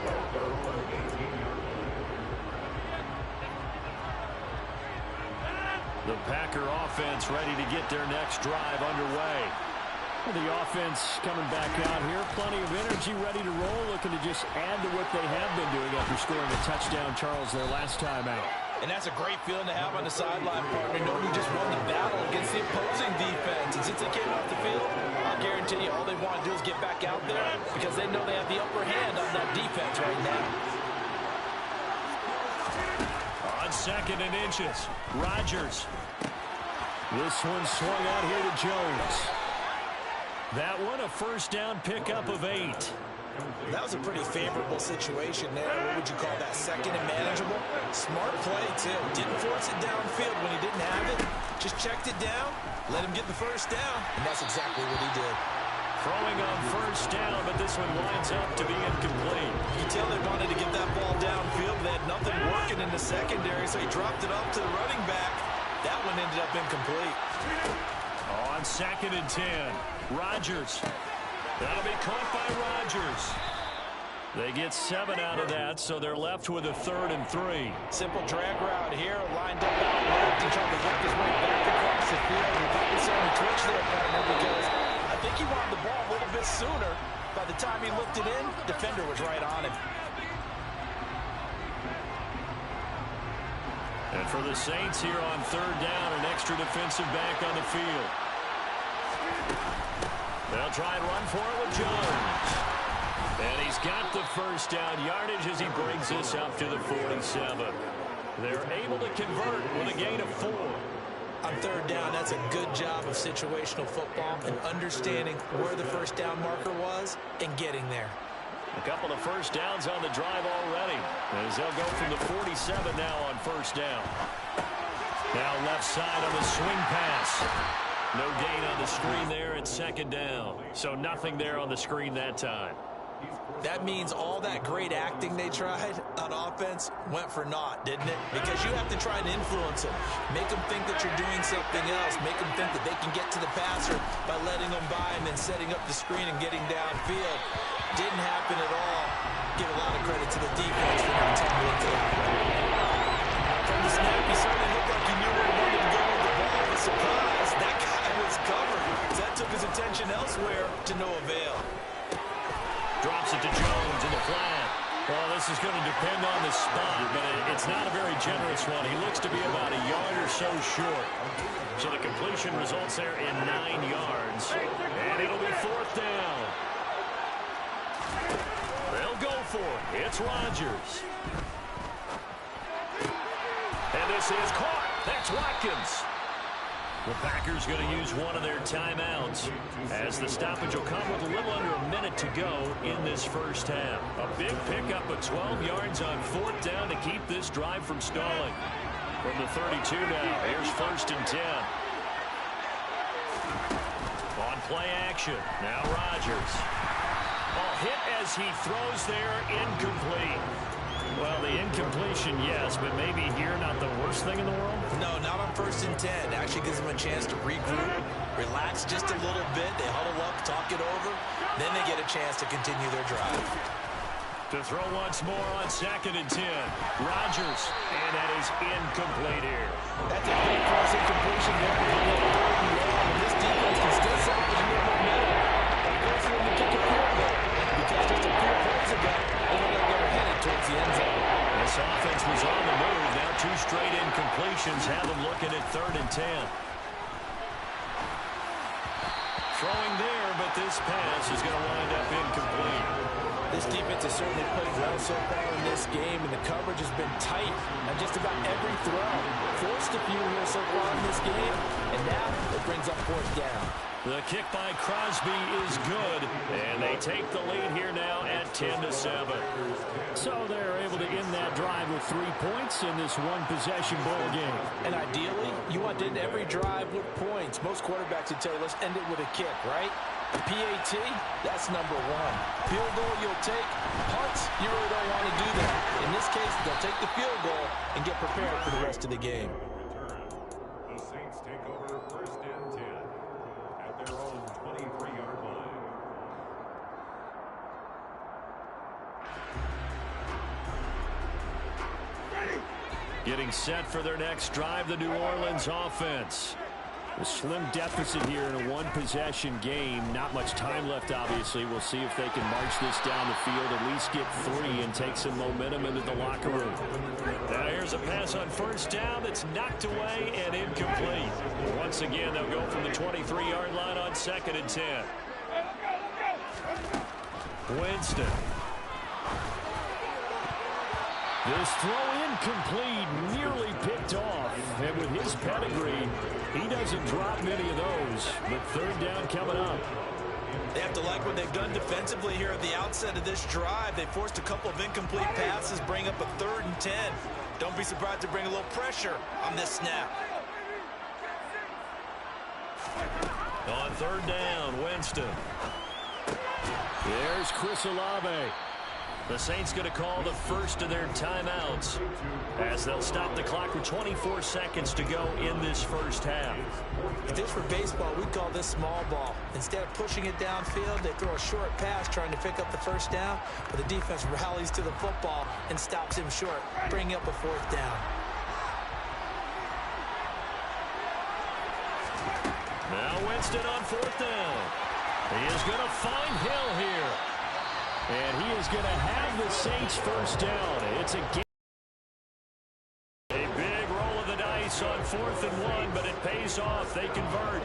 The Packer offense ready to get their next drive underway. The offense coming back out here. Plenty of energy, ready to roll, looking to just add to what they have been doing after scoring a touchdown, Charles, their last time out.
And that's a great feeling to have on the sideline, partner, knowing you just won the battle against the opposing defense. And since they came off the field, I'll guarantee you all they want to do is get back out there because they know they have the upper hand on that defense right now.
On 2nd and inches, Rodgers. This one swung out here to Jones. That one a first down pickup of 8.
That was a pretty favorable situation there. What would you call that? Second and manageable? Smart play, too. Didn't force it downfield when he didn't have it. Just checked it down, let him get the first down, and that's exactly what he did.
Throwing on first down, but this one winds up to be incomplete.
You can tell they wanted to get that ball downfield. They had nothing working in the secondary, so he dropped it off to the running back. That one ended up incomplete.
On 2nd and 10, Rodgers. That'll be caught by Rodgers. They get 7 out of that, so they're left with a 3rd and 3.
Simple drag route here, lined up out left and trying to work his way back across the field. And probably saw him twitch there, partner, because I think he wanted the ball a little bit sooner. By the time he looked it in, defender was right on him.
And for the Saints here on 3rd down, an extra defensive back on the field. They'll try and run for it with Jones. And he's got the first down yardage as he brings this up to the 47. They're able to convert with a gain of 4.
On 3rd down, that's a good job of situational football and understanding where the first down marker was and getting there.
A couple of first downs on the drive already, as they'll go from the 47 now on first down. Now left side on the swing pass. No gain on the screen there at 2nd down. So nothing there on the screen that time.
That means all that great acting they tried on offense went for naught, didn't it? Because you have to try and influence them. Make them think that you're doing something else. Make them think that they can get to the passer by letting them by and then setting up the screen and getting downfield. Didn't happen at all. Give a lot of credit to the defense for not tumbling into that. From the snap, he certainly looked like he knew where he wanted to go with the ball. But surprise, that guy was covered. So that took his attention elsewhere to no avail.
Drops it to Jones in the flat. Well, this is going to depend on the spot, but it's not a very generous one. He looks to be about a yard or so short. So the completion results there in 9 yards. And it'll be 4th down. They'll go for it. It's Rodgers. And this is caught. That's Watkins. The Packers going to use one of their timeouts as the stoppage will come with a little under a minute to go in this first half. A big pickup of 12 yards on 4th down to keep this drive from stalling. From the 32 now, here's 1st and 10. On play action, now Rodgers. Hit as he throws there, incomplete. Well, the incompletion, yes, but maybe here not the worst thing in the world?
No, not on 1st and 10. Actually gives them a chance to regroup, relax just a little bit. They huddle up, talk it over. Then they get a chance to continue their drive.
To throw once more on 2nd and 10. Rodgers, and that is incomplete here.
That's a big cross incompletion there. This defense can still salvage a little momentum. They go for him to kick a field goal. Because just a few plays ago, they look like they were headed towards the end zone.
This offense was on the move. Now 2 straight incompletions have them looking at 3rd and 10. Throwing there, but this pass is going to wind up incomplete.
This defense has certainly played well so far in this game, and the coverage has been tight on just about every throw. Forced a few here so far in this game, and now it brings up 4th down.
The kick by Crosby is good, and they take the lead here now at 10-7. So they're able to end that drive with 3 points in this one-possession ball game.
And ideally, you want to end every drive with points. Most quarterbacks would tell you, let's end it with a kick, right? PAT, that's number 1. Field goal you'll take. Punts, you really don't want to do that. In this case, they'll take the field goal and get prepared for the rest of the game.
The Saints take over 1st and 10 at their own 23-yard line.
Getting set for their next drive, the New Orleans offense. A slim deficit here in a one-possession game. Not much time left, obviously. We'll see if they can march this down the field, at least get 3 and take some momentum into the locker room. Now here's a pass on 1st down that's knocked away and incomplete. Once again, they'll go from the 23-yard line on 2nd and 10. Winston. This throw incomplete, nearly picked off. And with his pedigree, he doesn't drop many of those. But 3rd down coming up.
They have to like what they've done defensively here at the outset of this drive. They forced a couple of incomplete passes, bring up a 3rd and 10. Don't be surprised to bring a little pressure on this snap.
On 3rd down, Winston. There's Chris Olave. The Saints going to call the first of their timeouts as they'll stop the clock with 24 seconds to go in this first half.
If this were baseball, we'd call this small ball. Instead of pushing it downfield, they throw a short pass trying to pick up the 1st down, but the defense rallies to the football and stops him short, bringing up a 4th down.
Now Winston on 4th down. He is going to find Hill here. And he is going to have the Saints 1st down. It's a game. A big roll of the dice on 4th and 1, but it pays off. They convert.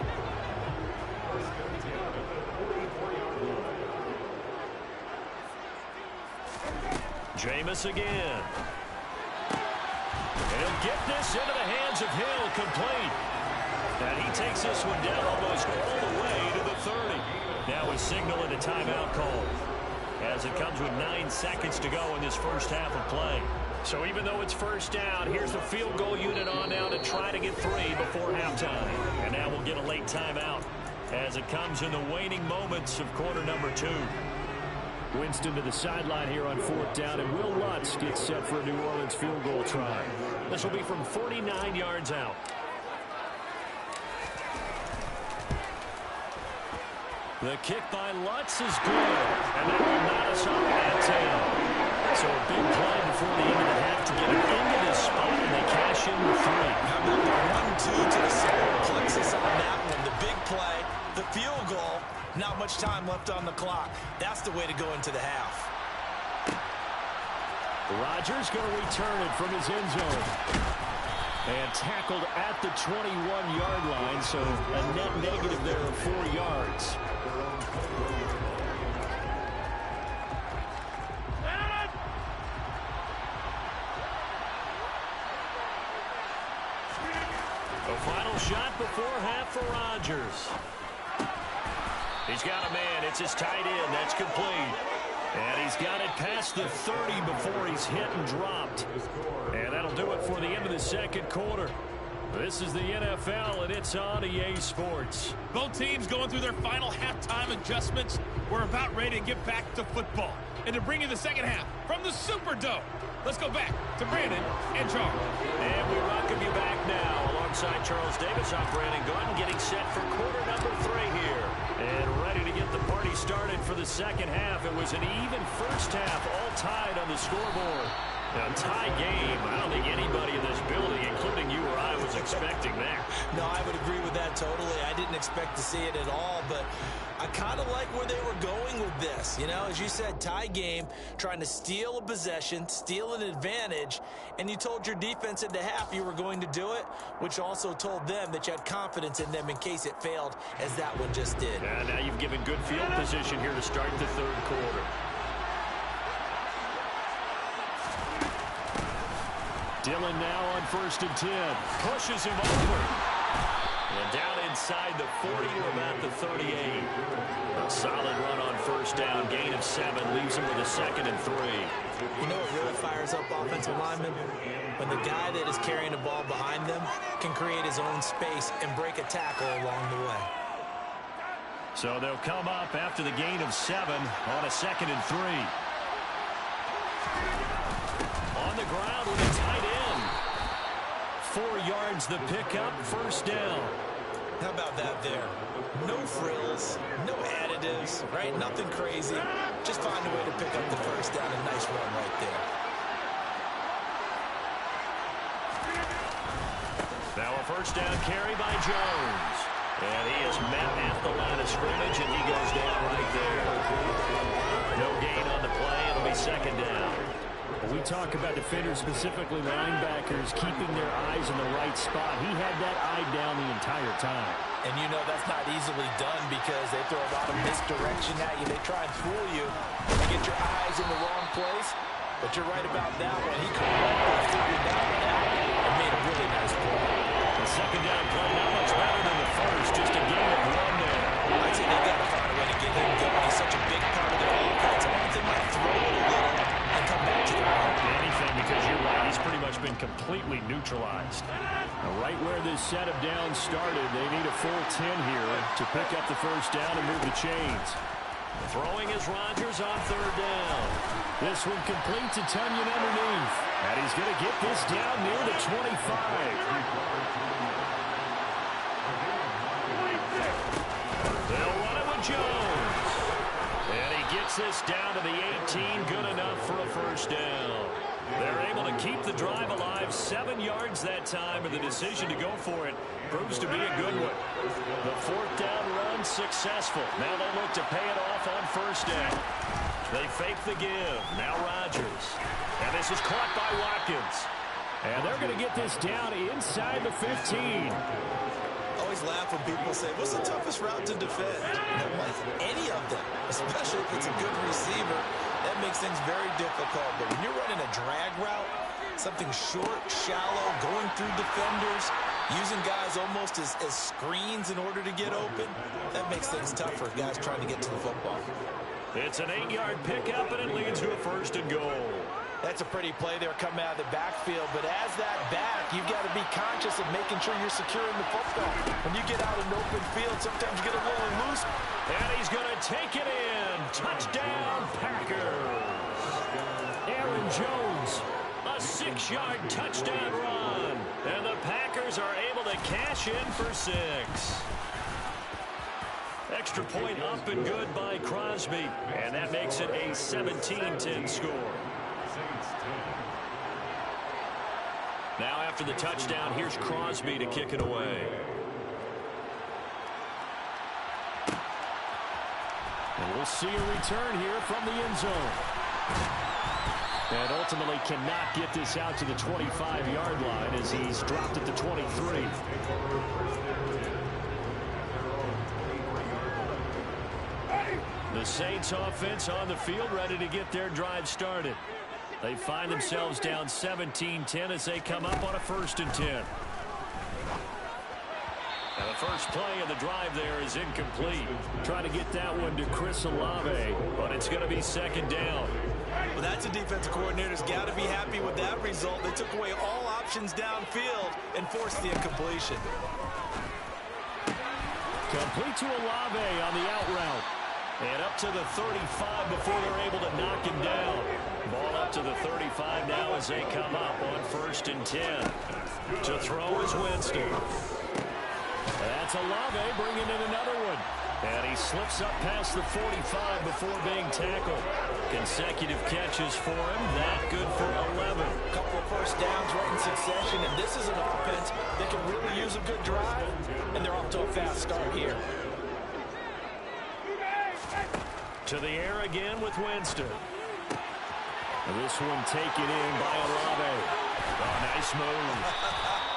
Jameis again. And he'll get this into the hands of Hill, complete. And he takes this one down almost all the way to the 30. Now he's signaling a timeout call, as it comes with 9 seconds to go in this first half of play. So even though it's 1st down, here's the field goal unit on now to try to get 3 before halftime. And now we'll get a late timeout as it comes in the waning moments of quarter number 2. Winston to the sideline here on 4th down, and Will Lutz gets set for a New Orleans field goal try. This will be from 49 yards out. The kick by Lutz is good, and that will knot us up at 10. So a big play before the end of the half to get him into this spot, and they cash in with 3.
How about the 1-2 to the solar plexus on that one? The big play, the field goal, not much time left on the clock. That's the way to go into the half.
Rodgers going to return it from his end zone. And tackled at the 21-yard line, so a net negative there of 4 yards. A Final shot before half for Rodgers. He's got a man. It's his tight end. That's complete. And he's got it past the 30 before he's hit and dropped. And that'll do it for the end of the second quarter. This is the NFL, and it's on EA Sports.
Both teams going through their final halftime adjustments. We're about ready to get back to football. And to bring you the second half from the Superdome, let's go back to Brandon and Charles.
And we welcome you back now. Alongside Charles Davis, I'm Brandon Gordon, getting set for quarter number 3 here. And ready to get the party started for the second half. It was an even first half, all tied on the scoreboard. A tie game. I don't think anybody in this building, including you or I, was expecting that.
No, I would agree with that totally. I didn't expect to see it at all, but I kind of like where they were going with this. You know, as you said, tie game, trying to steal a possession, steal an advantage, and you told your defense at the half you were going to do it, which also told them that you had confidence in them in case it failed, as that one just did.
And now you've given good field position here to start the third quarter. Dillon now on 1st and 10. Pushes him over. And down inside the 40 to about the 38. A solid run on first down. Gain of 7. Leaves him with a 2nd and 3.
You know what really fires up offensive linemen? When the guy that is carrying the ball behind them can create his own space and break a tackle along the way.
So they'll come up after the gain of 7 on a 2nd and 3. On the ground with a tight end. 4 yards the pickup, first down.
How about that there? No frills, no additives, right? Nothing crazy. Just find a way to pick up the first down. A nice run right there.
Now a first down carry by Jones. And he is met at the line of scrimmage, and he goes down right there. No gain on the play. It'll be 2nd down.
We talk about defenders, specifically linebackers, keeping their eyes in the right spot. He had that eye down the entire time.
And you know that's not easily done because they throw a lot of misdirection at you. They try and fool you to get your eyes in the wrong place. But you're right about that one. He correctly figured that one out and made a really nice play.
The 2nd down play not much better than the first. Just a gain of 1 there.
I'd say they've got to find a way to get him going. He's such a big part of their offense. I want them to throw it a little and come back to the run.
Anything, because you're right. He's pretty much been completely neutralized.
Right where this set of downs started, they need a full 10 here to pick up the first down and move the chains.
Throwing is Rodgers on 3rd down.
This one complete to Tunyon underneath. And he's going to get this down near the 25.
They'll run it with Jones. And he gets this down to the 18. Good enough for a first down. They're able to keep the drive alive. 7 yards that time, and the decision to go for it proves to be a good one. The 4th down run successful. Now they look to pay it off on first down. They fake the give. Now Rodgers. And this is caught by Watkins.
And they're going to get this down inside the 15.
Always laugh when people say, what's the toughest route to defend? Like any of them, especially if it's a good receiver, that makes things very difficult. But when you're running a drag route, something short, shallow, going through defenders, using guys almost as screens in order to get open, that makes things tough for guys trying to get to the football.
It's an 8-yard pickup, and it leads to a 1st and goal.
That's a pretty play there coming out of the backfield, but as that back, you've got to be conscious of making sure you're securing the football. When you get out in open field, sometimes you get a little loose.
And he's going to take it in. Touchdown, Packers. Aaron Jones, a 6-yard touchdown run. And the Packers are able to cash in for 6. Extra point up and good by Crosby. And that makes it a 17-10 score. Now after the touchdown, here's Crosby to kick it away.
And we'll see a return here from the end zone. And ultimately cannot get this out to the 25-yard line as he's dropped at the 23. The Saints offense on the field ready to get their drive started. They find themselves down 17-10 as they come up on a 1st and 10.
first play of the drive there is incomplete.
Trying to get that one to Chris Olave,
but it's going to be second down.
Well, that's a defensive coordinator's got to be happy with that result. They took away all options downfield and forced the incompletion.
Complete to Olave on the out route. And up to the 35 before they're able to knock him down. Ball up to the 35 now as they come up on 1st and 10. To throw is Winston. That's Olave bringing in another one. And he slips up past the 45 before being tackled. Consecutive catches for him. That good for 11.
A couple of first downs right in succession. And this is an offense that can really use a good drive. And they're off to a fast start here.
To the air again with Winston. This one taken in by Olave. Oh, nice move.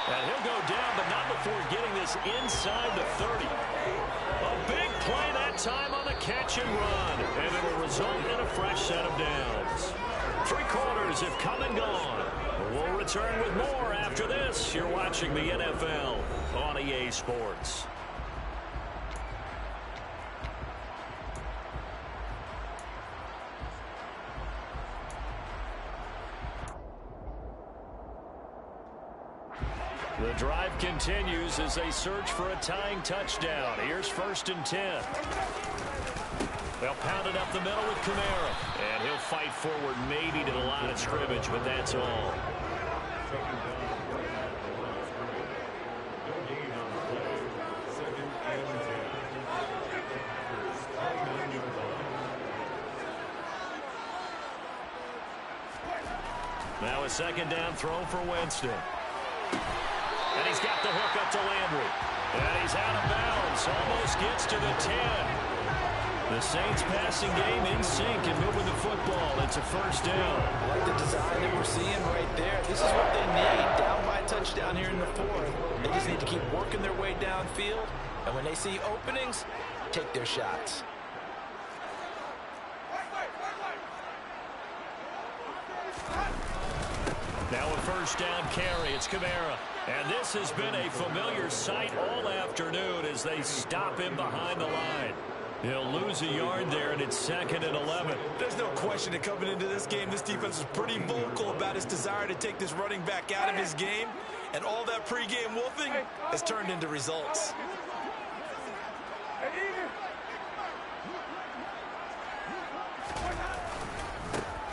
And he'll go down, but not before getting this inside the 30. A big play that time on the catch and run. And it'll result in a fresh set of downs. 3 quarters have come and gone. We'll return with more after this. You're watching the NFL on EA Sports. The drive continues as they search for a tying touchdown. Here's 1st and 10. They'll pound it up the middle with Kamara. And he'll fight forward maybe to the line of scrimmage, but that's all. Now a 2nd down throw for Winston. And he's got the hook up to Landry. And he's out of bounds. Almost gets to the 10. The Saints passing game in sync and moving the football. It's a 1st down.
I like the design that we're seeing right there. This is what they need. Down by a touchdown here in the 4th. They just need to keep working their way downfield. And when they see openings, take their shots.
Now a 1st down carry. It's Kamara. And this has been a familiar sight all afternoon as they stop him behind the line. He'll lose a yard there, and it's 2nd and 11.
There's no question that coming into this game, this defense is pretty vocal about its desire to take this running back out of his game. And all that pregame wolfing has turned into results.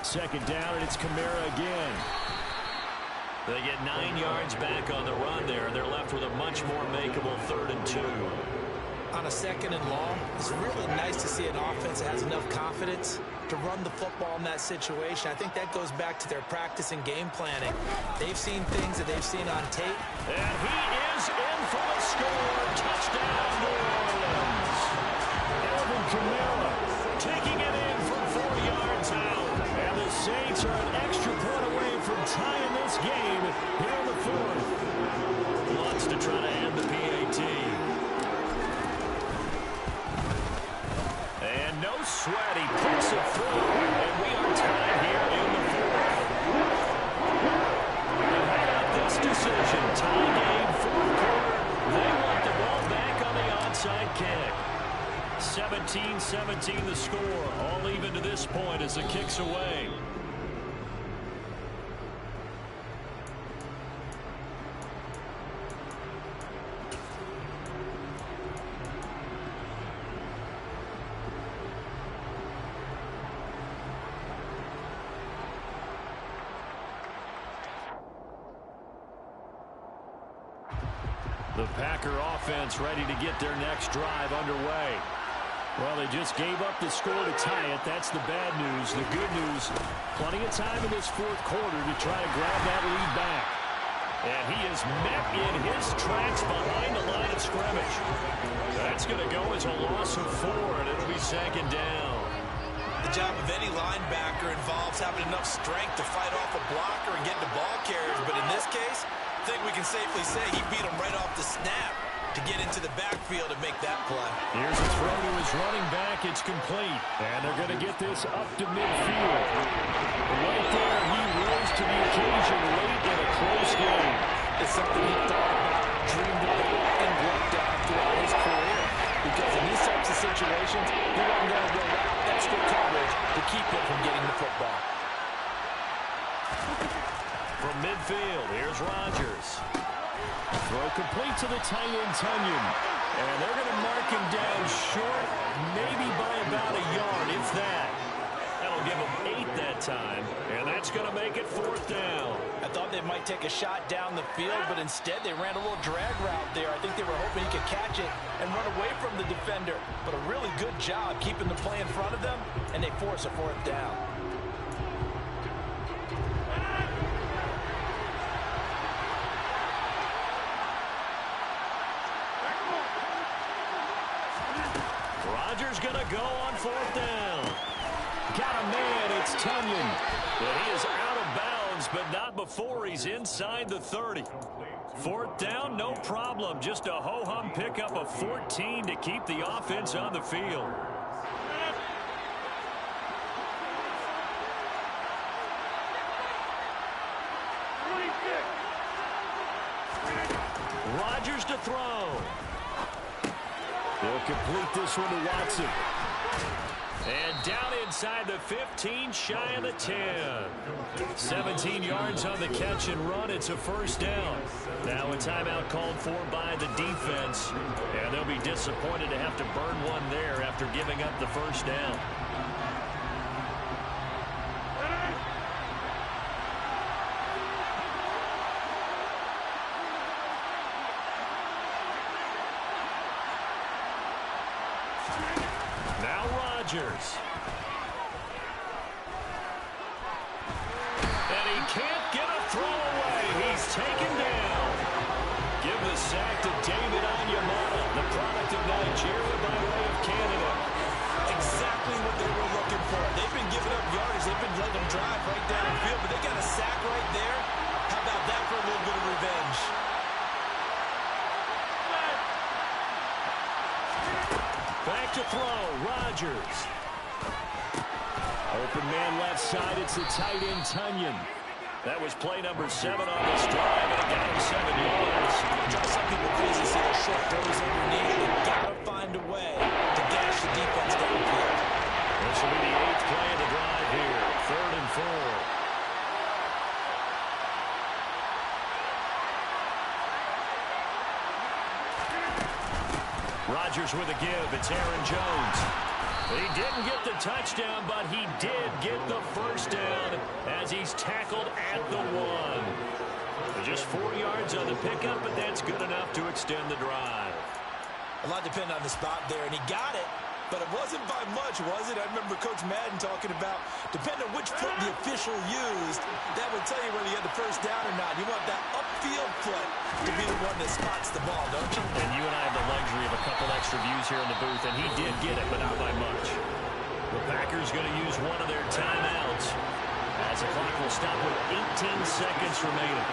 Second down, and it's Kamara again. They get 9 yards back on the run there. They're left with a much more makeable 3rd and 2.
On a 2nd and long, it's really nice to see an offense that has enough confidence to run the football in that situation. I think that goes back to their practice and game planning. They've seen things that they've seen on tape.
And he is in for the score. Touchdown, New Orleans. Alvin Kamara taking it in from 4 yards out. And the Saints are an extra point away from tying this game here in the 4th. Wants to try to end the PAT. And no sweat, he puts it through, and we are tied here in the 4th. And how about this decision? Tie game, 4th quarter. They want the ball back on the onside kick. 17-17 the score, all even to this point as the kick's away. The Packer offense ready to get their next drive underway. Well, they just gave up the score to tie it. That's the bad news. The good news, plenty of time in this 4th quarter to try to grab that lead back. And he is met in his tracks behind the line of scrimmage. That's going to go as a loss of 4, and it'll be 2nd down.
The job of any linebacker involves having enough strength to fight off a blocker and get to ball carriers. But in this case, I think we can safely say he beat him right off the snap to get into the backfield and make that play.
Here's a throw to his running back. It's complete. And they're going to get this up to midfield. Right there, he rose to the occasion late in a close game.
It's something he thought about, dreamed about, and worked out throughout football.
From midfield, here's Rodgers.
Throw complete to the tight end, Tunyon. And they're going to mark him down short, maybe by about a yard, if that.
That'll give him 8 that time, and that's going to make it 4th down.
I thought they might take a shot down the field, but instead they ran a little drag route there. I think they were hoping he could catch it and run away from the defender. But a really good job keeping the play in front of them, and they force a 4th down.
Rodgers going to go on 4th down.
Got a man, it's Tunyon.
But he is out of bounds, but not before he's inside the 30. 4th down, no problem. Just a ho-hum pickup of 14 to keep the offense on the field. Rodgers to throw.
They'll complete this one to Watson.
And down inside the 15, shy of the 10. 17 yards on the catch and run. It's a 1st down. Now a timeout called for by the defense. And they'll be disappointed to have to burn one there after giving up the 1st down. Now Rodgers. And he can't get a throw away. He's taken down. Give the sack to David Onyemata, the product of Nigeria by way of Canada.
Exactly what they were looking for. They've been giving up yardage. They've been letting them drive right down the field, but they got a sack right there. How about that for a little bit of revenge?
Back to throw, Rodgers.
Open man left side, it's the tight end, Tunyon.
That was play number 7 on this drive, and it got him 7 yards.
Drive some people crazy, see those short throws underneath. They gotta find a way to gash the defense downfield.
This will be the 8th play of the drive here, 3rd and 4. Rodgers with a give. It's Aaron Jones. He didn't get the touchdown, but he did get the 1st down as he's tackled at the 1. Just 4 yards on the pickup, but that's good enough to extend the drive.
A lot depended on the spot there, and he got it, but it wasn't by much, was it? I remember Coach Madden talking about, depending on which foot the official used, that would tell you whether you had the 1st down or not. You want that upfield foot to be the one that spots the ball, don't you?
And you and I have the luxury of a couple extra views here in the booth, and he did get it, but not by much. The Packers going to use one of their timeouts as the clock will stop with 18 seconds remaining.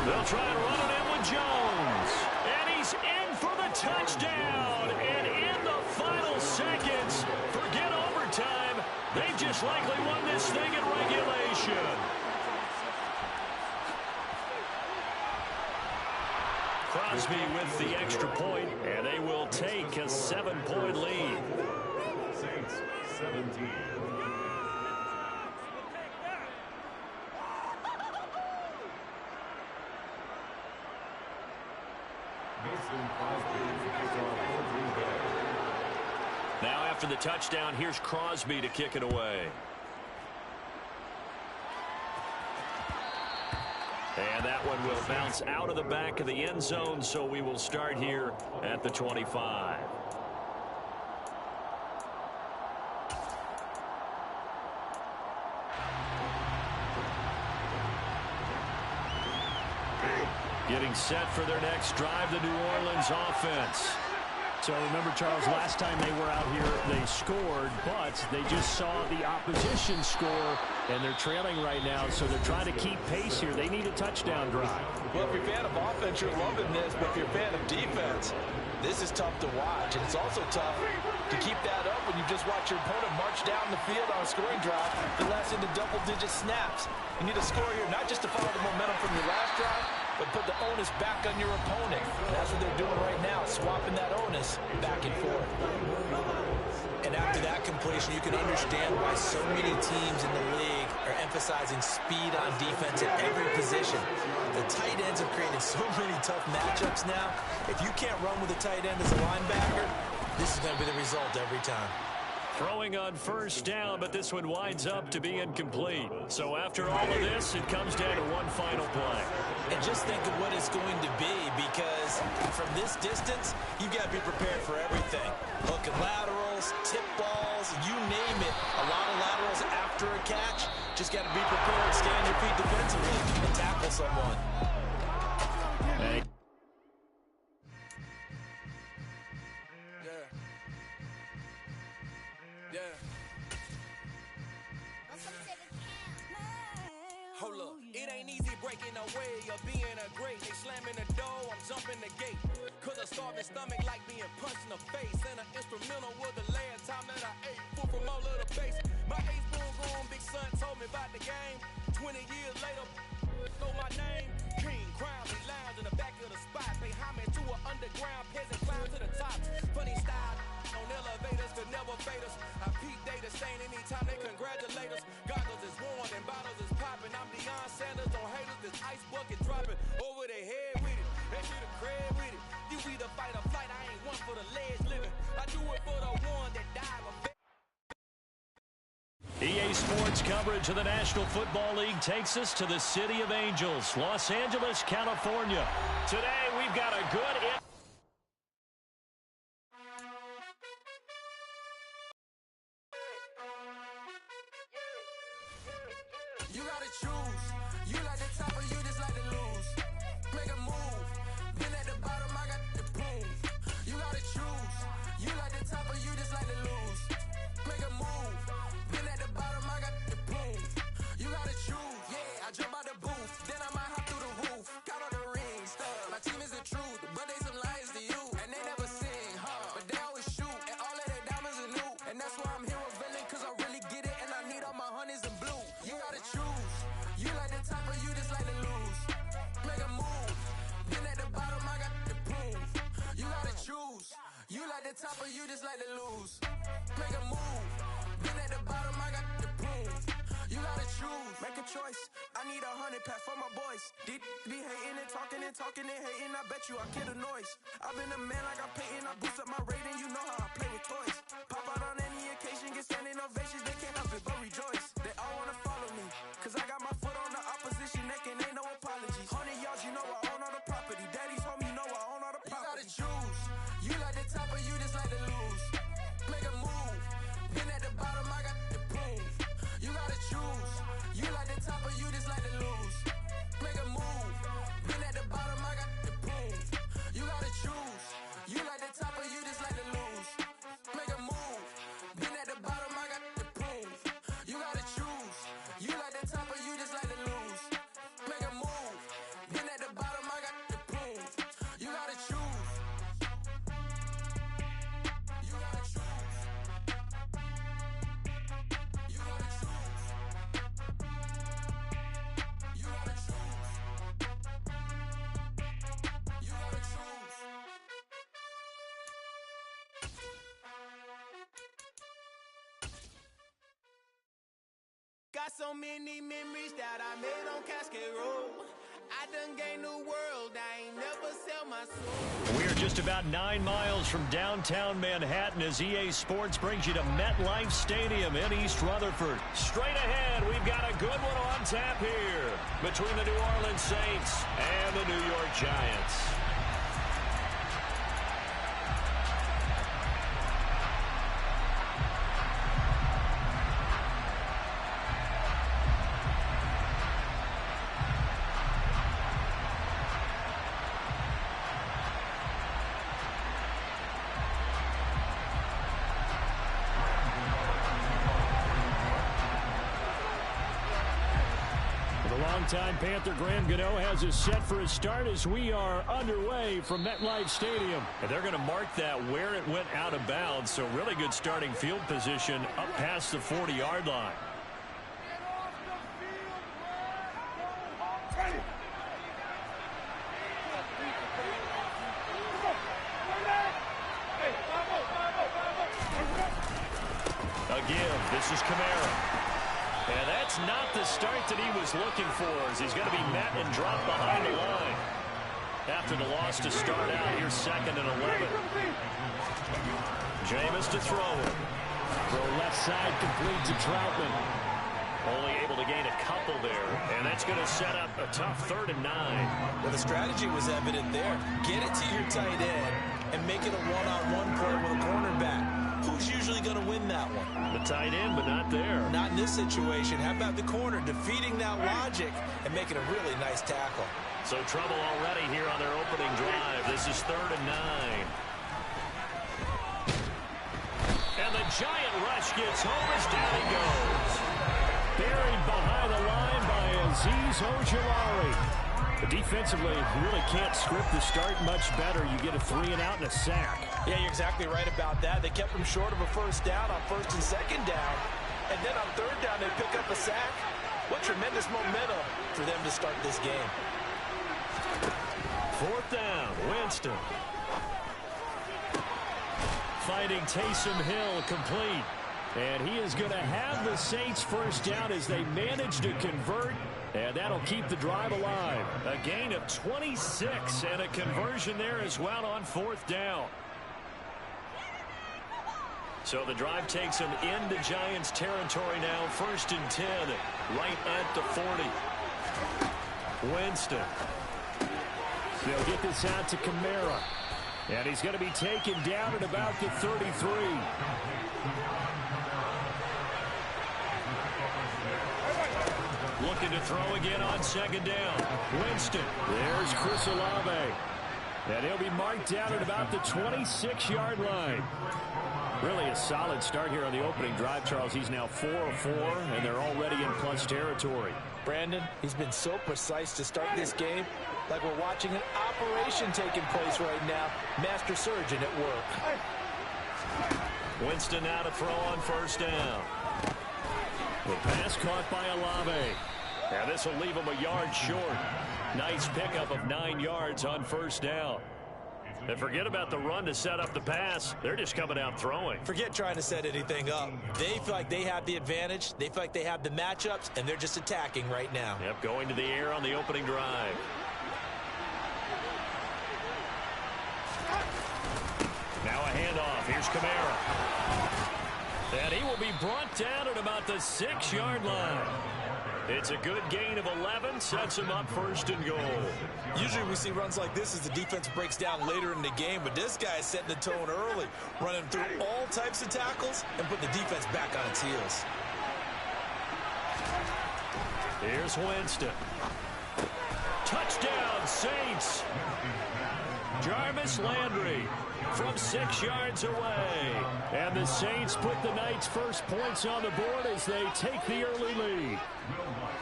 They'll try and run it in with Jones. And he's in for the touchdown. And in the final seconds, forget overtime. They've just likely won this thing in regulation. Crosby with the extra point, and they will take a 7-point lead.
Saints 17.
Now after the touchdown, here's Crosby to kick it away. And that one will bounce out of the back of the end zone, so we will start here at the 25. Getting set for their next drive, the New Orleans offense.
So remember, Charles, last time they were out here, they scored, but they just saw the opposition score, and they're trailing right now, so they're trying to keep pace here. They need a touchdown drive.
Well, if you're a fan of offense, you're loving this, but if you're a fan of defense, this is tough to watch, and it's also tough to keep that up when you just watch your opponent march down the field on a scoring drive that lasts into double-digit snaps. You need a score here, not just to follow the momentum from your last drive, but put the onus back on your opponent. And that's what they're doing right now, swapping that onus back and forth. And after that completion, you can understand why so many teams in the league are emphasizing speed on defense at every position. The tight ends have created so many tough matchups now. If you can't run with a tight end as a linebacker, this is going to be the result every time.
Throwing on first down, but this one winds up to be incomplete. So after all of this, it comes down to one final play.
And just think of what it's going to be, because from this distance, you've got to be prepared for everything. Hook and laterals, tip balls, you name it. A lot of laterals after a catch. Just got to be prepared, stay on your feet defensively, and tackle someone.
Hey.
Hold up, it ain't easy breaking away or being a great. They slamming the door, I'm jumping the gate. Cause a starving stomach like being punched in the face. And an instrumental was the last time that I ate food from all of the base. My ace-spoon grown big son told me about the game. 20 years later, know my name. King, crown, he lounge in the back of the spot. Pay homage to an underground peasant, climb to the top. Funny style on elevators could never fade us. I peep data stain anytime they congratulate us. Goggles is worn and bottles is popping. I'm Deion Sanders on haters, this ice bucket dropping over their head with it. They should have cred with it. You either fight or flight, I ain't one for the ledge living. I do it for the one that died.
EA Sports coverage of the National Football League takes us to the City of Angels, Los Angeles, California. Today, we've got a good...
You gotta choose. You like the top or you just like to lose. Make a move. Been at the bottom, I got the prove. You gotta choose. You like the top or you just like to lose. Make a move. Been at the bottom, I got the prove. You gotta choose. Yeah, I jump out the booth. Then I might hop through the roof. Got all the rings. My team is the truth, but they some liars to you. And they never sing, but they always shoot. And all of their diamonds are new. And that's why I'm here revealing, cause I really get it. And I need all my honeys in blue. You gotta choose. You like the top or you just like to lose. Make a move. Been at the bottom, I got the proof. You gotta choose. You like the top or you just like to lose. Make a move. Been at the bottom, I got the proof. You gotta choose. Make a choice. I need 100 pack for my boys. Deep be hating and talking and hating. I bet you I kill the noise. I've been a man like I'm Peyton. I boost up my rating. You know how I play with toys. Pop out on any occasion, get standing ovations. They can't help it but rejoice. They all wanna follow me, cause I got my foot on the opposition neck and ain't no apologies. 100 yards, you know I own all the property. Daddy's home, you know I own all the property. You gotta choose. You like the top or you just like to lose. Make a move. Been at the bottom, I got the proof. You gotta choose. You like the top or you just like to lose. Make a move. Been at the bottom, I got the proof. You gotta choose. You like the top or you just like to lose. Make a move. Been at the bottom, I got the proof. You gotta choose. You like the top or you just like to lose. Make a move. Been at the bottom, I got the proof. You gotta choose. You gotta choose. You gotta choose. You gotta choose. You gotta choose. Got so many memories that I made on Cascade Road. I done gained the world, I ain't never sell my soul.
We are just about 9 miles from downtown Manhattan as EA Sports brings you to MetLife Stadium in East Rutherford. Straight ahead, we've got a good one on tap here between the New Orleans Saints and the New York Giants. Longtime Panther Graham Gano has us set for a start as we are underway from MetLife Stadium. And they're going to mark that where it went out of bounds, so really good starting field position up past the 40-yard line. This is Kamara. And that's not the start that he was looking for, as he's going to be met and dropped behind the line. After the loss to start out, here's 2nd and 11. Jameis to throw it.
Throw left side, complete to Troutman.
Only able to gain a couple there, and that's going to set up a tough 3rd and 9.
Well, the strategy was evident there. Get it to your tight end and make it a one-on-one play with a cornerback. Who's usually going to win that one?
The tight end, but not there.
Not in this situation. How about the corner defeating that logic and making a really nice tackle?
So trouble already here on their opening drive. This is 3rd and 9. And the giant rush gets home as down he goes.
Buried behind the line by Azeez Ojulari. But defensively, you really can't script the start much better. You get a 3-and-out and a sack.
Yeah, you're exactly right about that. They kept him short of a first down on 1st and 2nd down. And then on 3rd down, they pick up a sack. What tremendous momentum for them to start this game.
4th down, Winston. Finding Taysom Hill complete. And he is going to have the Saints first down as they manage to convert. And that'll keep the drive alive. A gain of 26 and a conversion there as well on 4th down. So the drive takes them into Giants territory now. 1st and 10, right at the 40. Winston.
They'll get this out to Kamara. And he's going to be taken down at about the 33.
Looking to throw again on 2nd down. Winston.
There's Chris Olave. And he'll be marked down at about the 26-yard line. Really a solid start here on the opening drive, Charles. He's now 4 of 4, and they're already in plus territory.
Brandon, he's been so precise to start this game, like we're watching an operation taking place right now. Master surgeon at work.
Winston now to throw on 1st down.
The pass caught by Olave.
And this will leave him a yard short. Nice pickup of 9 yards on 1st down. And forget about the run to set up the pass. They're just coming out throwing.
Forget trying to set anything up. They feel like they have the advantage. They feel like they have the matchups, and they're just attacking right now.
Yep, going to the air on the opening drive. Now a handoff. Here's Kamara. And he will be brought down at about the 6-yard line. It's a good gain of 11, sets him up 1st and goal.
Usually we see runs like this as the defense breaks down later in the game, but this guy is setting the tone early, running through all types of tackles and putting the defense back on its heels.
Here's Winston. Touchdown, Saints. Jarvis Landry from 6 yards away.
And the Saints put the Knights' first points on the board as they take the early lead.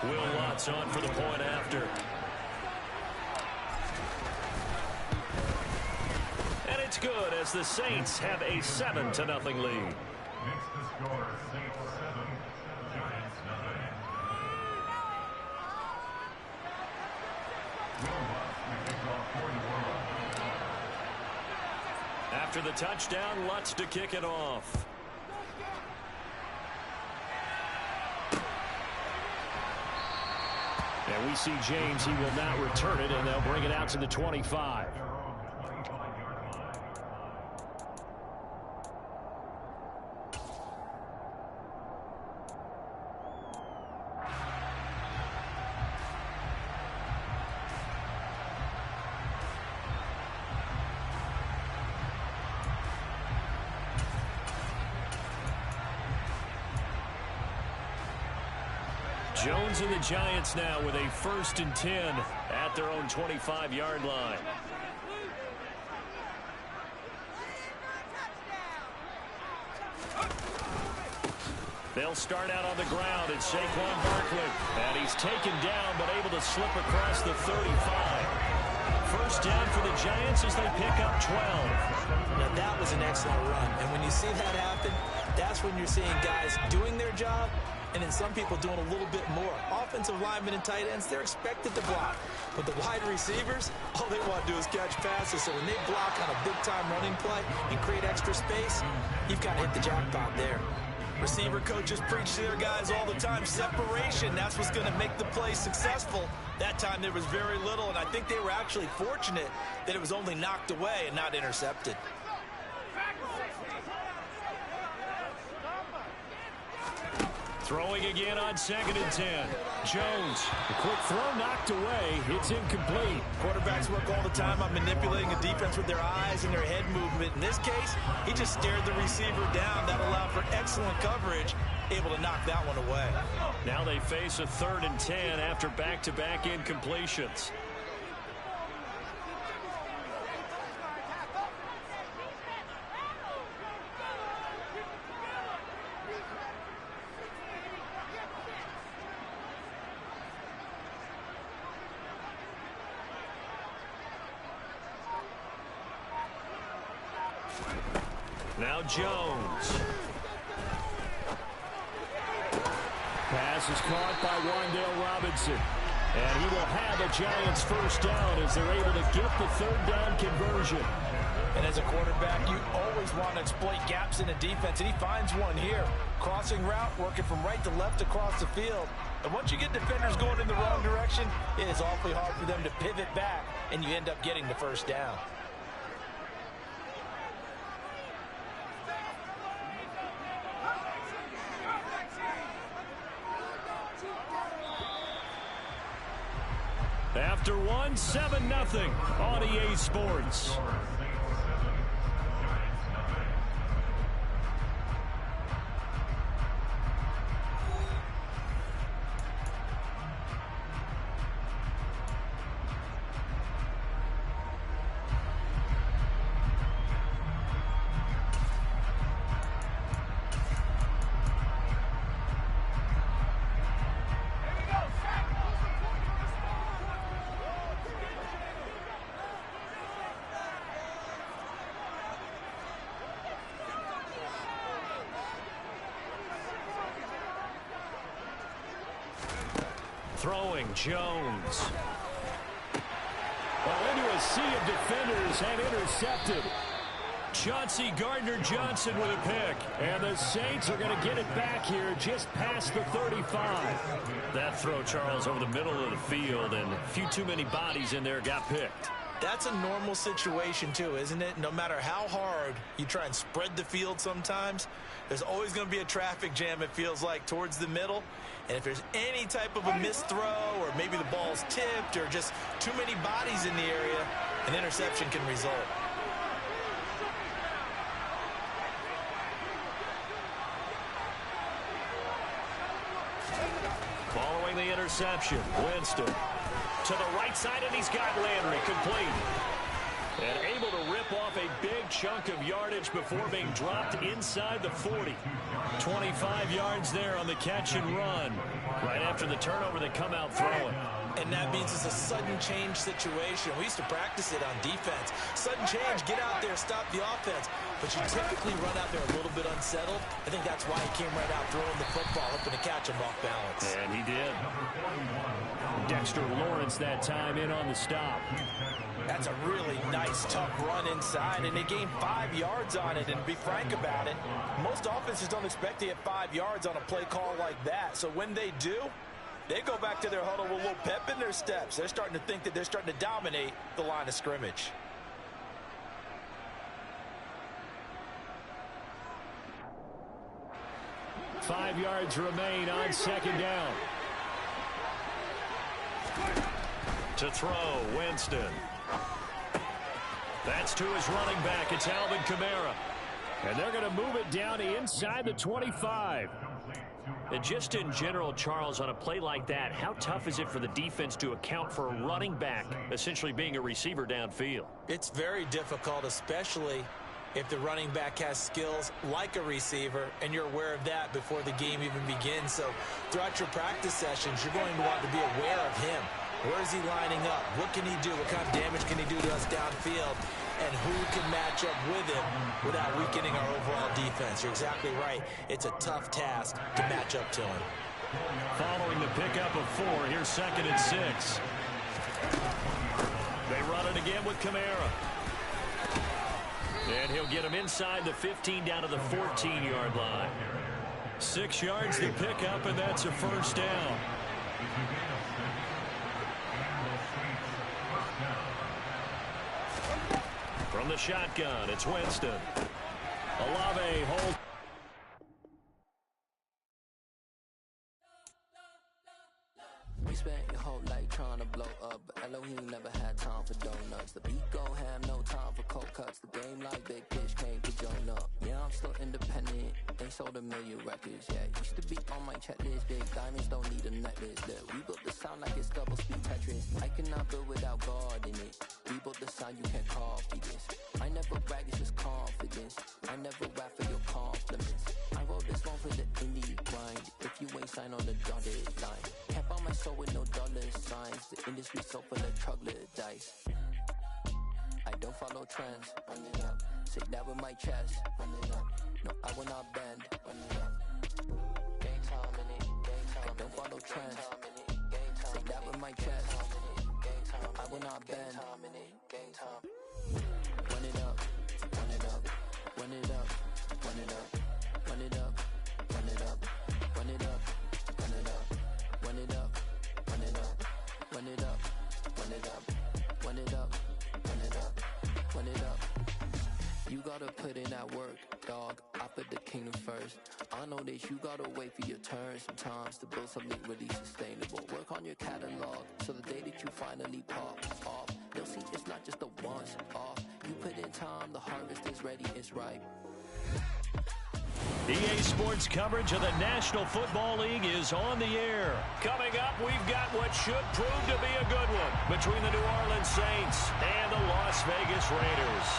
Will Lutz on for the point after. And it's good as the Saints have a 7-0 lead.
Next to score, Saints 7, Giants 9. Will Lutz to kick off for the Warriors.
After the touchdown, Lutz to kick it off.
And we see James. He will not return it, and they'll bring it out to the 25.
Jones and the Giants now with a 1st and 10 at their own 25-yard line. They'll start out on the ground at Saquon Barkley. And he's taken down but able to slip across the 35. 1st down for the Giants as they pick up 12.
Now that was an excellent run. And when you see that happen, that's when you're seeing guys doing their job and then some people doing a little bit more. Offensive linemen and tight ends, they're expected to block. But the wide receivers, all they want to do is catch passes. So when they block on a big-time running play and create extra space, you've got to hit the jackpot there. Receiver coaches preach to their guys all the time. Separation, that's what's going to make the play successful. That time there was very little, and I think they were actually fortunate that it was only knocked away and not intercepted.
Throwing again on 2nd and 10. Jones, the quick throw knocked away. It's incomplete.
Quarterbacks work all the time on manipulating a defense with their eyes and their head movement. In this case, he just stared the receiver down. That allowed for excellent coverage, able to knock that one away.
Now they face a 3rd and 10 after back-to-back incompletions. Now Jones. Pass is caught by Wan'Dale Robinson. And he will have a Giants first down as they're able to get the 3rd down conversion.
And as a quarterback, you always want to exploit gaps in a defense, and he finds one here. Crossing route, working from right to left across the field. And once you get defenders going in the wrong direction, it is awfully hard for them to pivot back, and you end up getting the first down.
After one, 7-0 on EA Sports. Throwing Jones. Well, into a sea of defenders and intercepted. Chauncey Gardner-Johnson with a pick. And the Saints are going to get it back here just past the 35. That throw, Charles, over the middle of the field, and a few too many bodies in there got picked.
That's a normal situation, too, isn't it? No matter how hard you try and spread the field sometimes, there's always going to be a traffic jam, it feels like, towards the middle. And if there's any type of a missed throw, or maybe the ball's tipped, or just too many bodies in the area, an interception can result.
Following the interception, Winston to the right side, and he's got Landry complete. And able to rip off a big chunk of yardage before being dropped inside the 40. 25 yards there on the catch and run. Right after the turnover, they come out throwing.
And that means it's a sudden change situation. We used to practice it on defense. Sudden change, get out there, stop the offense. But you typically run out there a little bit unsettled. I think that's why he came right out throwing the football, up to catch him off balance.
And he did. Dexter Lawrence that time in on the stop.
That's a really nice, tough run inside, and they gained 5 yards on it. And to be frank about it, most offenses don't expect to get 5 yards on a play call like that. So when they do, they go back to their huddle with a little pep in their steps. They're starting to think that they're starting to dominate the line of scrimmage.
Five yards remain on second down. To throw, Winston. That's to his running back. It's Alvin Kamara. And they're going to move it down inside the 25. And just in general, Charles, on a play like that, how tough is it for the defense to account for a running back essentially being a receiver downfield?
It's very difficult, especially if the running back has skills like a receiver, and you're aware of that before the game even begins. So throughout your practice sessions, you're going to want to be aware of him. Where is he lining up? What can he do? What kind of damage can he do to us downfield? And who can match up with him without weakening our overall defense? You're exactly right. It's a tough task to match up to him.
Following the pickup of 4, here's 2nd and 6. They run it again with Kamara. And he'll get him inside the 15 down to the 14-yard line. 6 yards to pick up, and that's a first down. From the shotgun, it's Winston. Olave holds.
We spent your whole life trying to blow up, but Elohim never had time for donuts. The beat go ham, no time for cold cuts. The game like Big Fish came to join up. Yeah, I'm still independent. They sold 1 million records. Yeah, used to be on my checklist. Big diamonds don't need a necklace. Look, we built the sound like it's double speed Tetris. I cannot build without God in it. We built the sound, you can't copy this. I never brag, it's just confidence. I never rap for your compliments. I wrote this one for the indie grind. If you ain't signed on the dotted line, can't buy my soul with no dollar signs. The industry so full of troglodytes. I don't follow trends. Run it up. Say that with my chest. Run it up. No, I will not bend. Run it up. Game time in it. Game time. I don't follow trends. Say that with my chest. No, I will not bend. Game time. Run it up. Run it up. Run it up. Run it up. Run it up. Run it up. Run it up. Run it up. Run it up. Run it up. Run it up. Run it up. Run it up. Run it up. Run it up. You gotta put in that work, dog. I put the kingdom first. I know that you gotta wait for your turn sometimes to build something really sustainable. Work on your catalog so the day that you finally pop off, they'll see it's not just a once off. You put in time, the harvest is ready, it's ripe.
EA Sports coverage of the National Football League is on the air. Coming up, we've got what should prove to be a good one between the New Orleans Saints and the Las Vegas Raiders.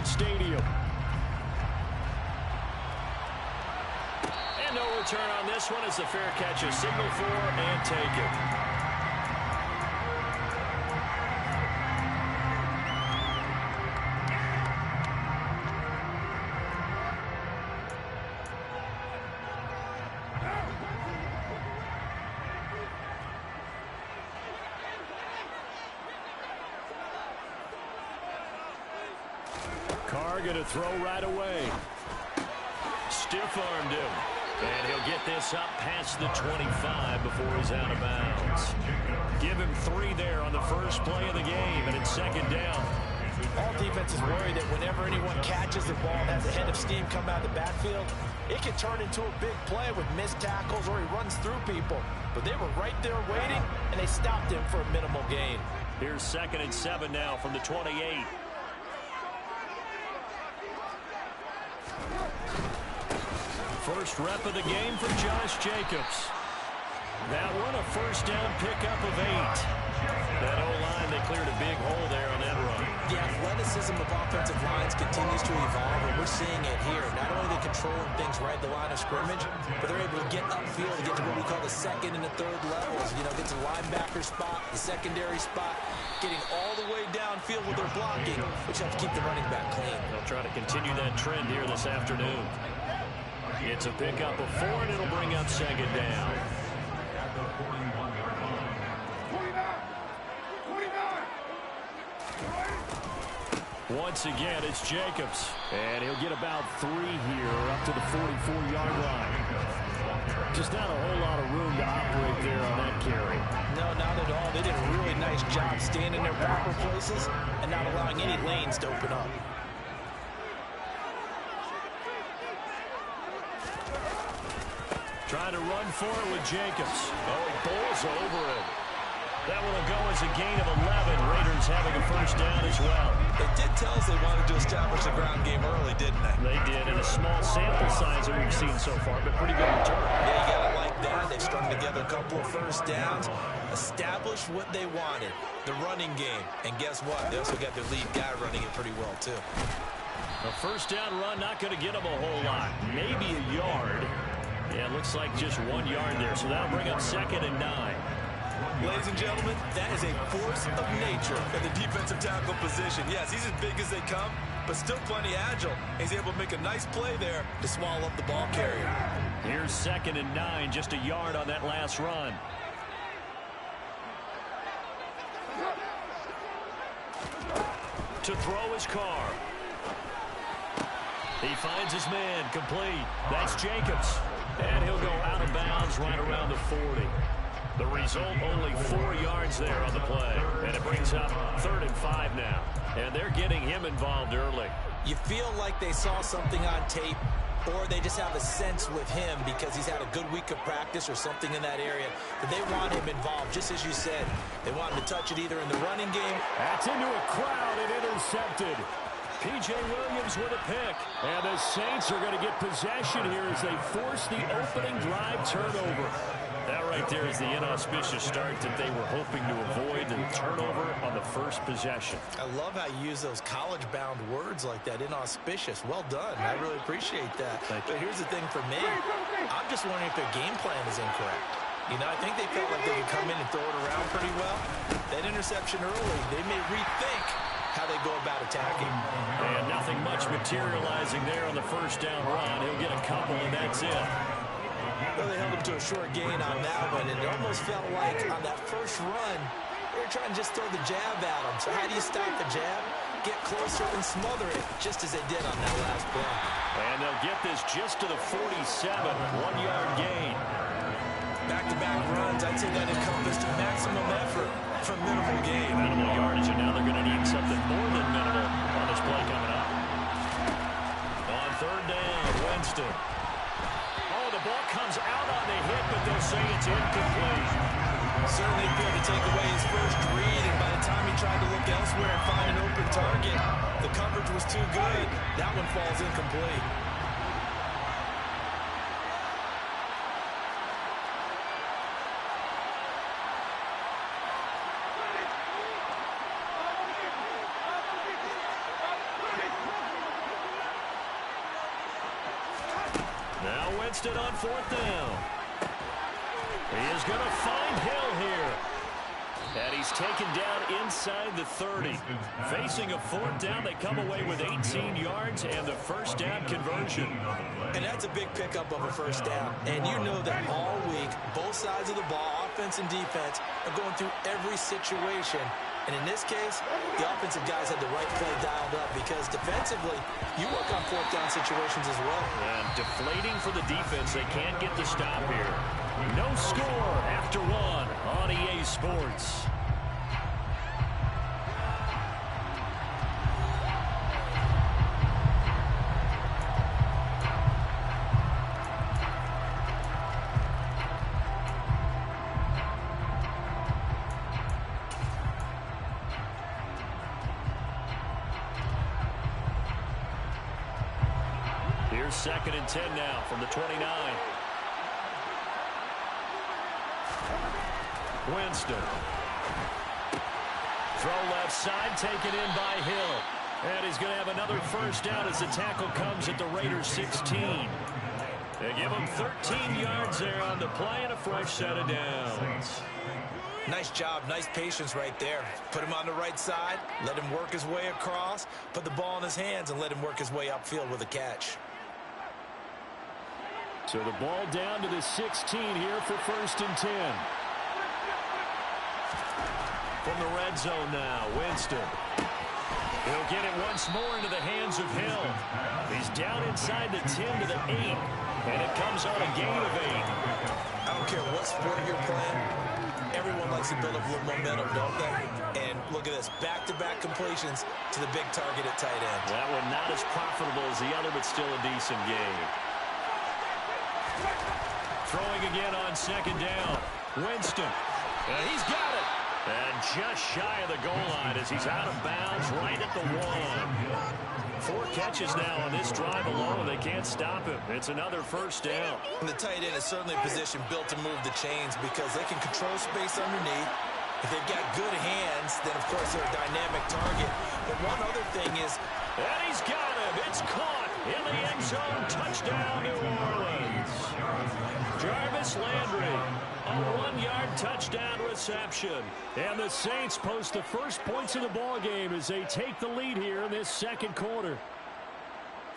Stadium. And no return on this one as the fair catch is signaled for and taken. Going to throw right away. Stiff-armed him. And he'll get this up past the 25 before he's out of bounds. Give him 3 there on the first play of the game, and it's second down.
All defenses worry that whenever anyone catches the ball, has a head of steam come out of the backfield, it can turn into a big play with missed tackles or he runs through people. But they were right there waiting, and they stopped him for a minimal gain.
Here's 2nd and 7 now from the 28. First rep of the game for Josh Jacobs. That one a first down pickup of 8. That O-line, they cleared a big hole there on that run.
The athleticism of offensive lines continues to evolve, and we're seeing it here. Not only are they controlling things right at the line of scrimmage, but they're able to get upfield and get to what we call the 2nd and the 3rd levels. You know, get to the linebacker spot, the secondary spot, getting all the way downfield with their blocking, which helps keep the running back clean.
They'll try to continue that trend here this afternoon. It's a pickup of 4, and it'll bring up 2nd down. Once again, it's Jacobs. And he'll get about 3 here up to the 44-yard line. Just not a whole lot of room to operate there on that carry.
No, not at all. They did a really nice job staying in their proper places and not allowing any lanes to open up.
Trying to run for it with Jacobs. Oh, he bowls over it. That one will go as a gain of 11. Raiders having a first down as well.
They did tell us they wanted to establish the ground game early, didn't they?
They did, in a small sample size that we've seen so far, but pretty good return.
Yeah, you got to like that. They've strung together a couple of first downs, established what they wanted, the running game. And guess what? They also got their lead guy running it pretty well, too.
A first down run not going to get them a whole lot. Maybe a yard. Yeah, it looks like just 1 yard there, so that'll bring up 2nd and 9.
Ladies and gentlemen, that is a force of nature in the defensive tackle position. Yes, he's as big as they come, but still plenty agile. He's able to make a nice play there to swallow up the ball carrier.
Here's 2nd and 9, just a yard on that last run. To throw his car. He finds his man, complete. That's Jacobs. And he'll go out of bounds right around the 40. The result, only 4 yards there on the play. And it brings up 3rd and 5 now. And they're getting him involved early.
You feel like they saw something on tape, or they just have a sense with him because he's had a good week of practice or something in that area that they want him involved, just as you said. They want him to touch it either in the running game.
That's into a crowd and intercepted. P.J. Williams with a pick. And the Saints are going to get possession here as they force the opening drive turnover. That right there is the inauspicious start that they were hoping to avoid, the turnover on the first possession.
I love how you use those college-bound words like that, inauspicious. Well done. I really appreciate that. But here's the thing for me. I'm just wondering if their game plan is incorrect. You know, I think they felt like they could come in and throw it around pretty well. That interception early, they may rethink how they go about attacking.
And nothing much materializing there on the first down run. He'll get a couple, and that's it.
Well, they held him to a short gain on that one, and it almost felt like on that first run, they were trying to just throw the jab at him. So how do you stop the jab? Get closer and smother it, just as they did on that last play.
And they'll get this just to the 47, 1-yard gain.
Back-to-back runs, I'd say that encompassed maximum effort for minimal gain.
Minimal yardage, and now they're going to need something more than minimal on this play coming up. On 3rd down, Winston. Oh, the ball comes out on the hit, but they'll say it's incomplete.
Certainly appeared to take away his first read, and by the time he tried to look elsewhere and find an open target, the coverage was too good. That one falls incomplete.
Winston on 4th down. He is going to find Hill here. And he's taken down inside the 30. Facing a 4th down, they come away with 18 yards and the first down conversion.
And that's a big pickup of a first down. And you know that all week, both sides of the ball, offense and defense, are going through every situation. And in this case, the offensive guys had the right play dialed up because defensively, you work on 4th down situations as well.
And deflating for the defense. They can't get the stop here. No score after 1 on EA Sports. Here's 2nd and 10 now from the 29. Winston. Throw left side, taken in by Hill. And he's going to have another first down as the tackle comes at the Raiders' 16. They give him 13 yards there on the play and a fresh set of downs.
Nice job, nice patience right there. Put him on the right side, let him work his way across, put the ball in his hands, and let him work his way upfield with a catch.
So the ball down to the 16 here for 1st and 10. From the red zone now, Winston. He'll get it once more into the hands of Hill. He's down inside the 10 to the 8. And it comes on a gain of 8.
I don't care what sport you're playing. Everyone likes to build up a little momentum, don't they? And look at this, back-to-back completions to the big target at tight end.
That one not as profitable as the other, but still a decent gain. Throwing again on 2nd down. Winston. And he's got it. And just shy of the goal line as he's out of bounds right at the 1. 4 catches now on this drive alone. They can't stop him. It's another first down.
And the tight end is certainly a position built to move the chains because they can control space underneath. If they've got good hands, then of course they're a dynamic target. But one other thing is...
And he's got him. It's caught. In the end zone, touchdown, New Orleans. Jarvis Landry, a 1-yard touchdown reception. And the Saints post the first points of the ball game as they take the lead here in this second quarter.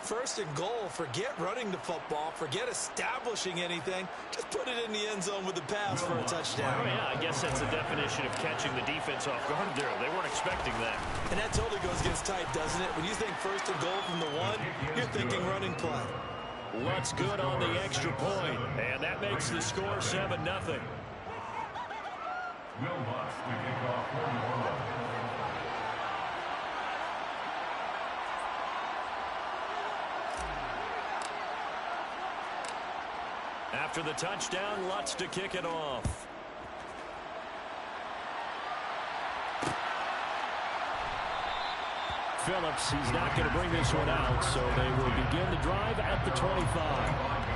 First and goal, forget running the football, forget establishing anything. Just put it in the end zone with the pass for a touchdown.
Oh, yeah, I guess that's the definition of catching the defense off guard there. They weren't expecting that.
And that totally goes against type, doesn't it? When you think first and goal from the 1, you're thinking running play.
Lutz good on the extra point, and that makes the score 7-0.
Will Lutz to kick off for New Orleans.
After the touchdown, Lutz to kick it off. Phillips, he's not going to bring this one out, so they will begin the drive at the 25.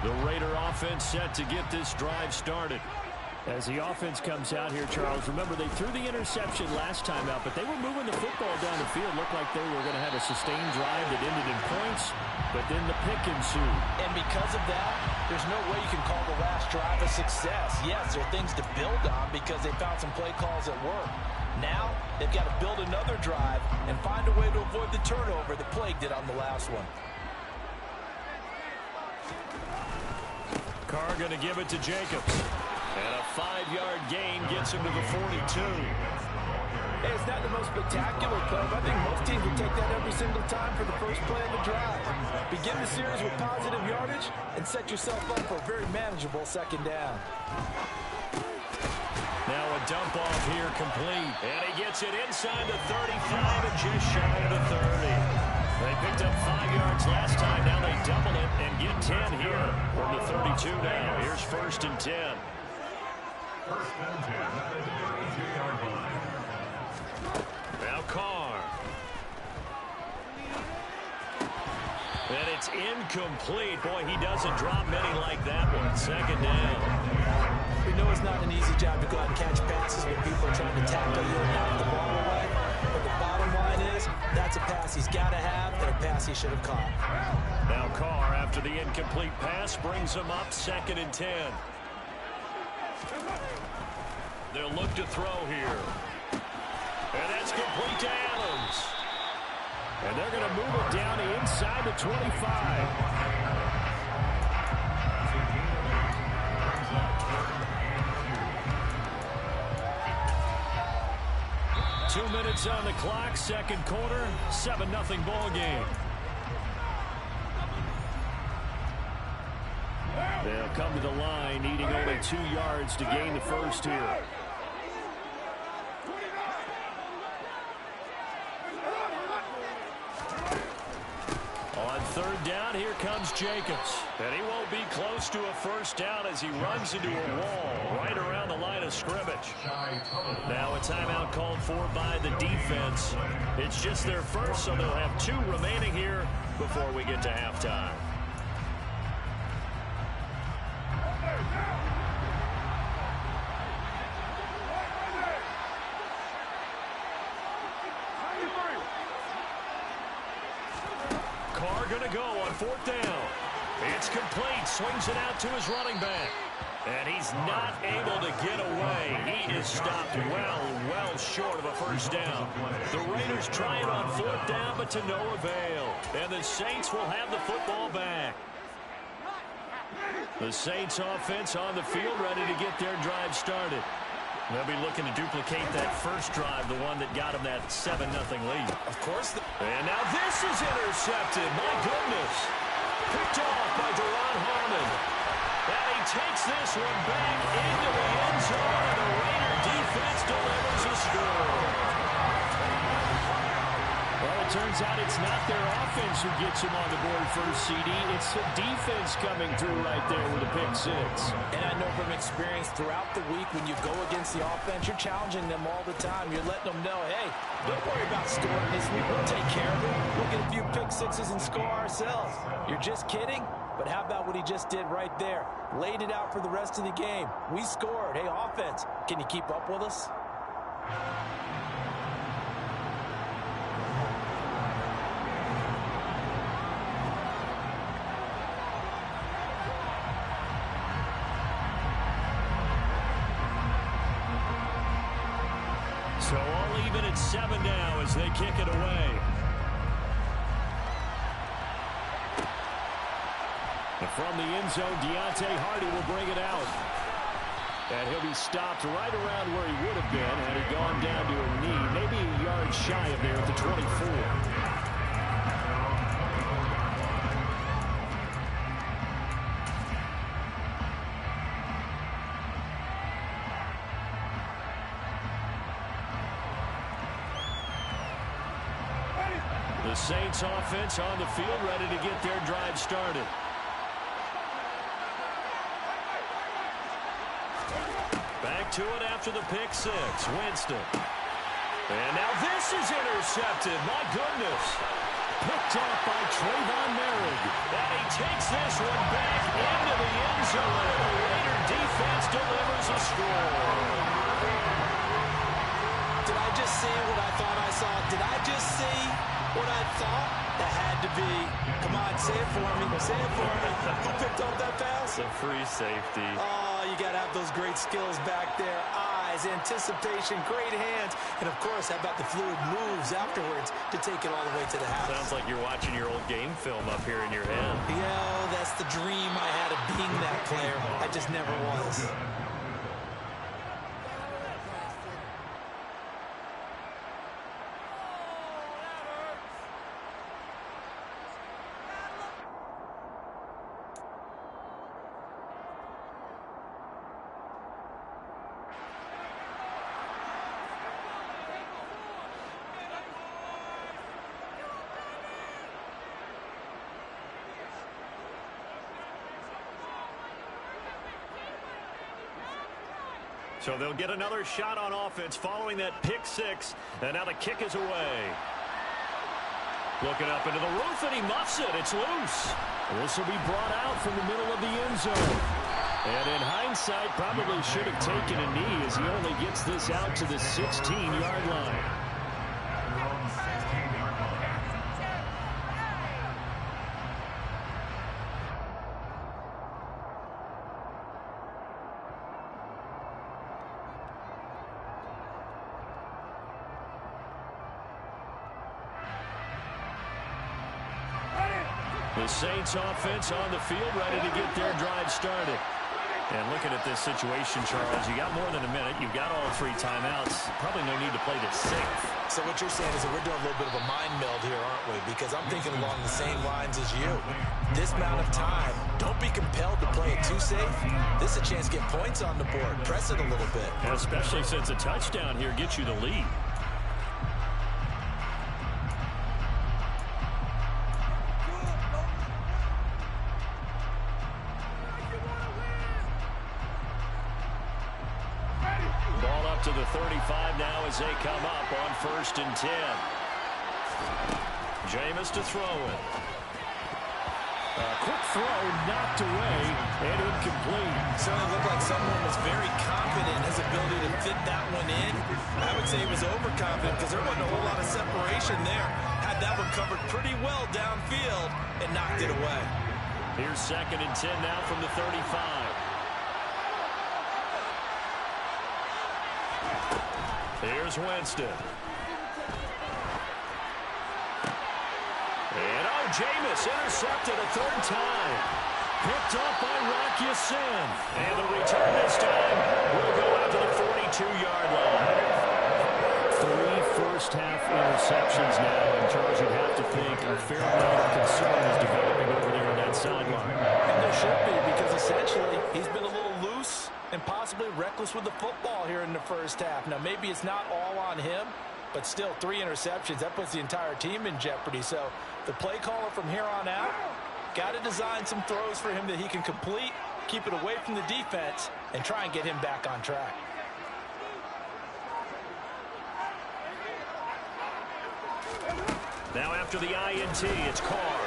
The Raider offense set to get this drive started. As the offense comes out here, Charles, remember they threw the interception last time out, but they were moving the football down the field. Looked like they were going to have a sustained drive that ended in points, but then the pick ensued.
And because of that, there's no way you can call the last drive a success. Yes, there are things to build on because they found some play calls that work. Now, they've got to build another drive and find a way to avoid the turnover that plagued it on the last one.
Carr going to give it to Jacobs. And a 5-yard gain gets him to the 42.
Hey, it's not the most spectacular play, but I think most teams will take that every single time for the first play of the drive. Begin the series with positive yardage and set yourself up for a very manageable second down.
Now a dump off here complete. And he gets it inside the 35 and just shy of the 30. They picked up 5 yards last time. Now they double it and get 10 here from the 32 now. Here's 1st and 10.
1st and 10 at the 32-yard line.
Now Carr. And it's incomplete. Boy, he doesn't drop many like that one. 2nd down.
We know it's not an easy job to go out and catch passes when people are trying to tackle you and knock the ball away. But the bottom line is, that's a pass he's got to have and a pass he should have caught.
Now Carr, after the incomplete pass, brings him up 2nd and 10. They'll look to throw here. And that's complete to Adams. And they're going to move it down to inside the 25. 2 minutes on the clock, 2nd quarter, 7-0 ball game. They'll come to the line, needing only 2 yards to gain the first here. On 3rd down, here comes Jacobs. And he won't be close to a first down as he runs into a wall right around the line of scrimmage. Now a timeout called for by the defense. It's just their first, so they'll have 2 remaining here before we get to halftime. Carr going to go on 4th down. It's complete. Swings it out to his running back. And he's not able to get away. He is stopped well short of a first down. The Raiders try it on 4th down, but to no avail. And the Saints will have the football back. The Saints offense on the field, ready to get their drive started. They'll be looking to duplicate that first drive, the one that got them that 7-0 lead.
Of course.
And now this is intercepted. My goodness. Picked off by Deron Harmon. And he takes this one back into the end zone, and the Raider defense delivers a score. Well, turns out it's not their offense who gets them on the board first, CD. It's the defense coming through right there with a pick six.
And I know from experience throughout the week when you go against the offense, you're challenging them all the time. You're letting them know, hey, don't worry about scoring this week. We'll take care of it. We'll get a few pick sixes and score ourselves. You're just kidding? But how about what he just did right there? Laid it out for the rest of the game. We scored. Hey, offense, can you keep up with us?
So all even at 7 now as they kick it away. And from the end zone, Deontay Hardy will bring it out. And he'll be stopped right around where he would have been had he gone down to a knee, maybe a yard shy of there at the 24. The Saints offense on the field, ready to get their drive started. Back to it after the pick six. Winston. And now this is intercepted. My goodness. Picked off by Trayvon Merrick. And he takes this one back into the end zone. And the Raider defense delivers a score.
Did I just see what I thought I saw? Did I just see what I thought? That had to be. Come on, say it for me. Say it for me. Who picked up that pass?
A free safety.
Oh, you got to have those great skills back there. Eyes, anticipation, great hands. And, of course, how about the fluid moves afterwards to take it all the way to the house?
Sounds like you're watching your old game film up here in your head.
Yo, that's the dream I had of being that player. I just never was.
So they'll get another shot on offense following that pick six. And now the kick is away. Looking up into the roof, and he muffs it. It's loose. This will be brought out from the middle of the end zone. And in hindsight, probably should have taken a knee as he only gets this out to the 16-yard line. The Saints offense on the field, ready to get their drive started. And looking at this situation, Charles, you got more than a minute. You've got all 3 timeouts. Probably no need to play this safe.
So what you're saying is that we're doing a little bit of a mind meld here, aren't we? Because I'm thinking along the same lines as you. This amount of time, don't be compelled to play it too safe. This is a chance to get points on the board. Press it a little bit.
And especially since a touchdown here gets you the lead. To the 35 now as they come up on 1st and 10. Jameis to throw it. A quick throw knocked away and incomplete.
Certainly looked like someone was very confident in his ability to fit that one in. I would say he was overconfident because there wasn't a whole lot of separation there. Had that one covered pretty well downfield and knocked it away.
Here's 2nd and 10 now from the 35. Here's Winston. And Jameis intercepted a 3rd time. Picked up by Rock Ya-Sin. And the return this time will go out to the 42-yard line. 3 first-half interceptions now. And Charles, you'd have to think a fair amount of concern is developing over there on that sideline.
And there should be, because essentially he's been a little loose and possibly reckless with the football here in the first half. Now, maybe it's not all on him, but still 3 interceptions. That puts the entire team in jeopardy. So the play caller from here on out got to design some throws for him that he can complete, keep it away from the defense, and try and get him back on track.
Now after the INT, it's Carr.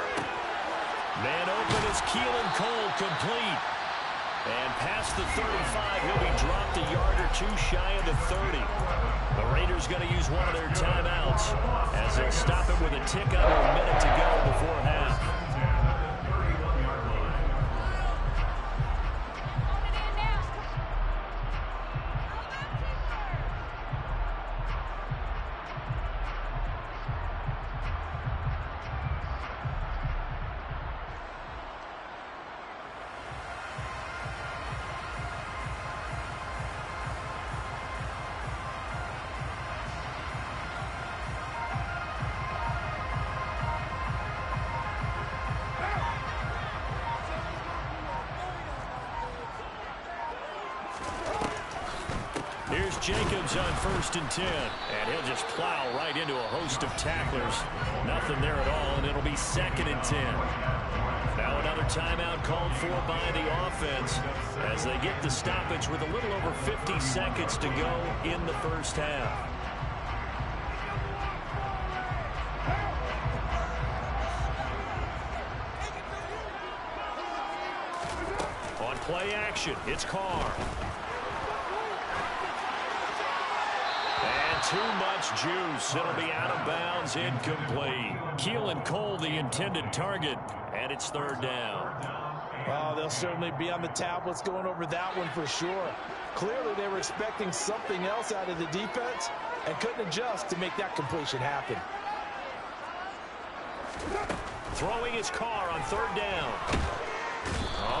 Man open is Keelan Cole, complete. And past the 35, he'll be dropped a yard or two shy of the 30. The Raiders going to use one of their timeouts as they'll stop it with a tick under a minute to go before half. Here's Jacobs on 1st and 10. And he'll just plow right into a host of tacklers. Nothing there at all, and it'll be 2nd and 10. Now another timeout called for by the offense as they get the stoppage with a little over 50 seconds to go in the first half. On play action, it's Carr. Too much juice. It'll be out of bounds, incomplete. Keelan Cole, the intended target, and it's 3rd down.
Oh, they'll certainly be on the tablets going over that one for sure. Clearly, they were expecting something else out of the defense and couldn't adjust to make that completion happen.
Throwing his Carr on 3rd down.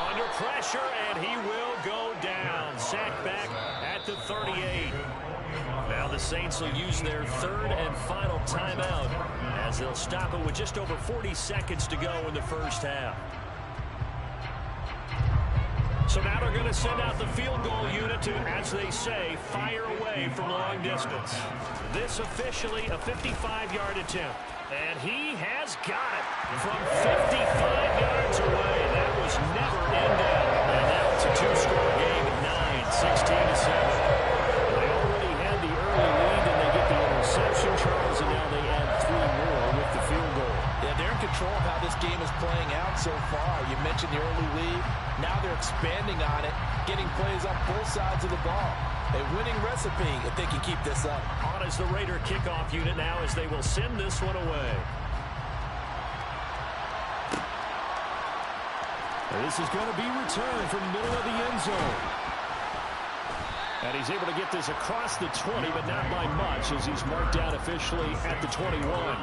Under pressure, and he will go down. Sacked back at the 38. Now the Saints will use their 3rd and final timeout as they'll stop it with just over 40 seconds to go in the first half. So now they're going to send out the field goal unit to, as they say, fire away from long distance. This officially a 55-yard attempt. And he has got it from 55 yards away. That was never in doubt. And now it's a 2-score game at 9, 16-7. Lead, and they get the interception, Charles, and now they add 3 more with the field goal.
Yeah, they're in control of how this game is playing out so far. You mentioned the early lead. Now they're expanding on it, getting plays on both sides of the ball. A winning recipe if they can keep this up.
On is the Raider kickoff unit now as they will send this one away.
This is going to be returned from the middle of the end zone. And he's able to get this across the 20, but not by much, as he's marked out officially at the 21.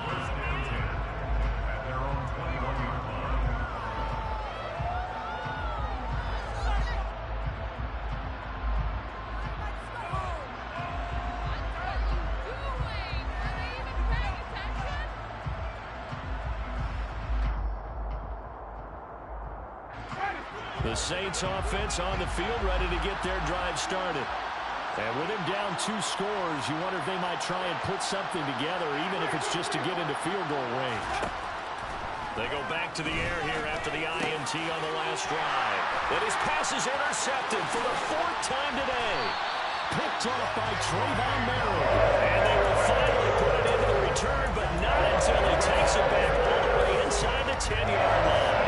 The Saints offense on the field, ready to get their drive started. And with him down 2 scores, you wonder if they might try and put something together, even if it's just to get into field goal range. They go back to the air here after the INT on the last drive. And his pass is intercepted for the 4th time today. Picked off by Trayvon Merrill. And they will finally put it into the return, but not until he takes it back all the way inside the 10-yard line.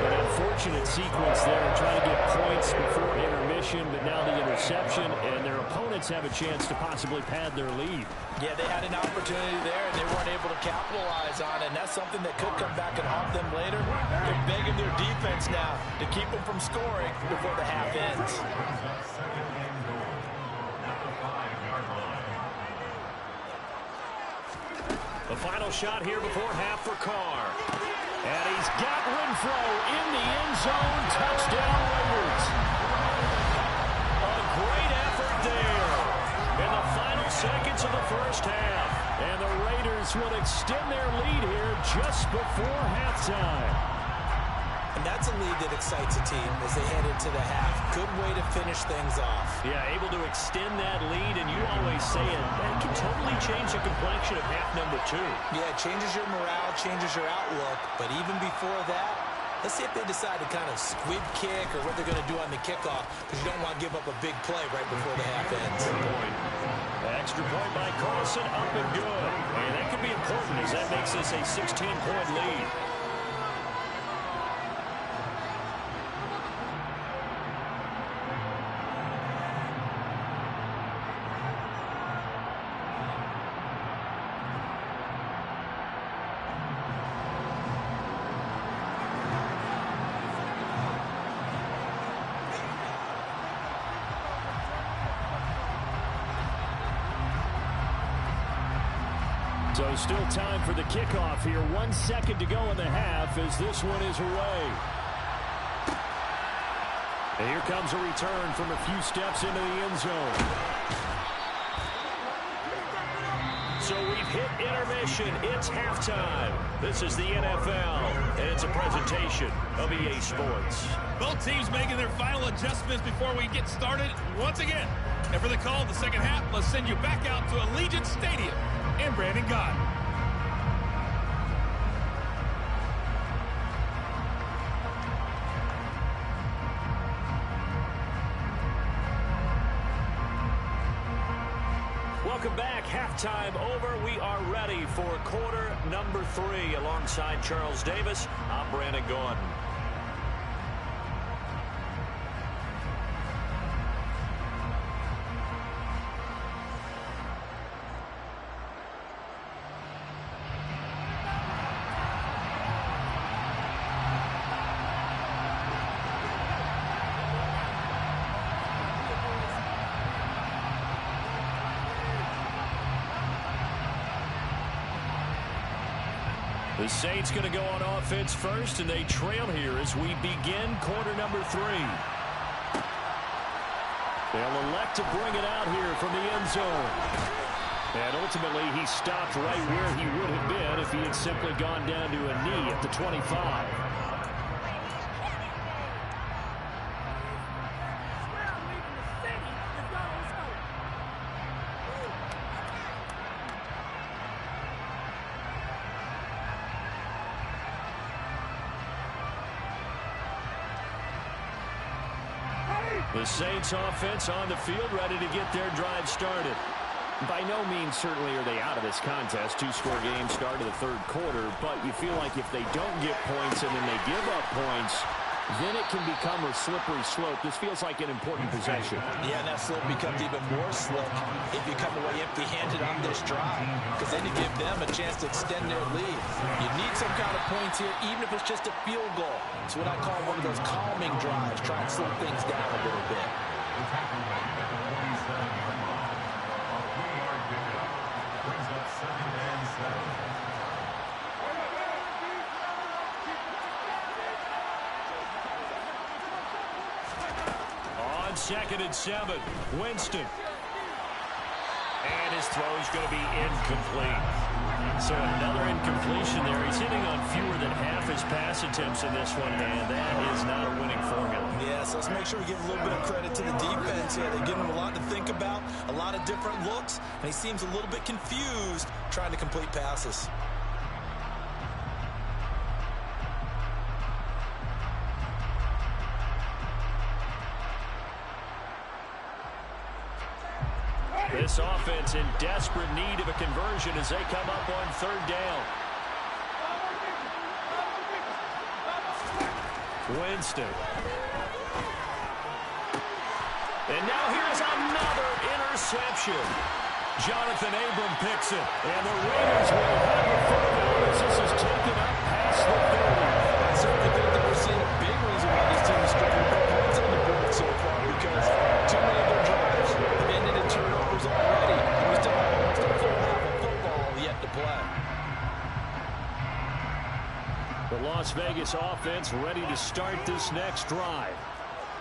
An unfortunate sequence there, trying to get points before intermission, but now the interception, and their opponents have a chance to possibly pad their lead.
Yeah, they had an opportunity there, and they weren't able to capitalize on it, and that's something that could come back and haunt them later. They're begging their defense now to keep them from scoring before the half ends.
The final shot here before half for Carr. And he's got Renfro in the end zone. Touchdown, Raiders. A great effort there in the final seconds of the first half. And the Raiders will extend their lead here just before halftime.
And that's a lead that excites a team as they head into the half. Good way to finish things off.
Yeah, able to extend that lead, and you always say it, that can totally change the complexion of half number 2.
Yeah, it changes your morale, changes your outlook. But even before that, let's see if they decide to kind of squib kick or what they're going to do on the kickoff, because you don't want to give up a big play right before the half ends.
Extra point by Carlson, up and good. And that could be important as that makes this a 16-point lead. So still time for the kickoff here. 1 second to go in the half as this one is away. And here comes a return from a few steps into the end zone. So we've hit intermission. It's halftime. This is the NFL, and it's a presentation of EA Sports.
Both teams making their final adjustments before we get started once again. And for the call of the second half, let's send you back out to Allegiant Stadium in Brandon Gott.
Welcome back. Halftime over. We are ready for quarter number 3. Alongside Charles Davis, I'm Brandon Gordon. The Saints going to go on offense first, and they trail here as we begin quarter number 3. They'll elect to bring it out here from the end zone. And ultimately, he stopped right where he would have been if he had simply gone down to a knee at the 25. The Saints offense on the field, ready to get their drive started. By no means certainly are they out of this contest. 2-score game start of the third quarter, but you feel like if they don't get points and then they give up points, then it can become a slippery slope. This feels like an important possession.
Yeah, and that slope becomes even more slick if you come away empty-handed on this drive, because then you give them a chance to extend their lead. You need some kind of points here, even if it's just a field goal. It's what I call one of those calming drives. Try and slow things down a little bit.
On 2nd and 7, Winston. And his throw is going to be incomplete. So another incompletion there. He's hitting on fewer than half his pass attempts in this one, and that is not a winning formula.
Yeah, so let's make sure we give a little bit of credit to the defense here. They give him a lot to think about, a lot of different looks, and he seems a little bit confused trying to complete passes.
This offense in desperate need of a conversion as they come up on 3rd down. Winston. And now here's another interception. Jonathan Abram picks it. And the Raiders will have a first down as this is taken up past the 30.
I certainly think that we're seeing a big reason why this team is struggling to put points on the board so far, because too many of their drives have ended in turnovers already. And we still have almost a full half of football yet to play.
The Las Vegas offense ready to start this next drive.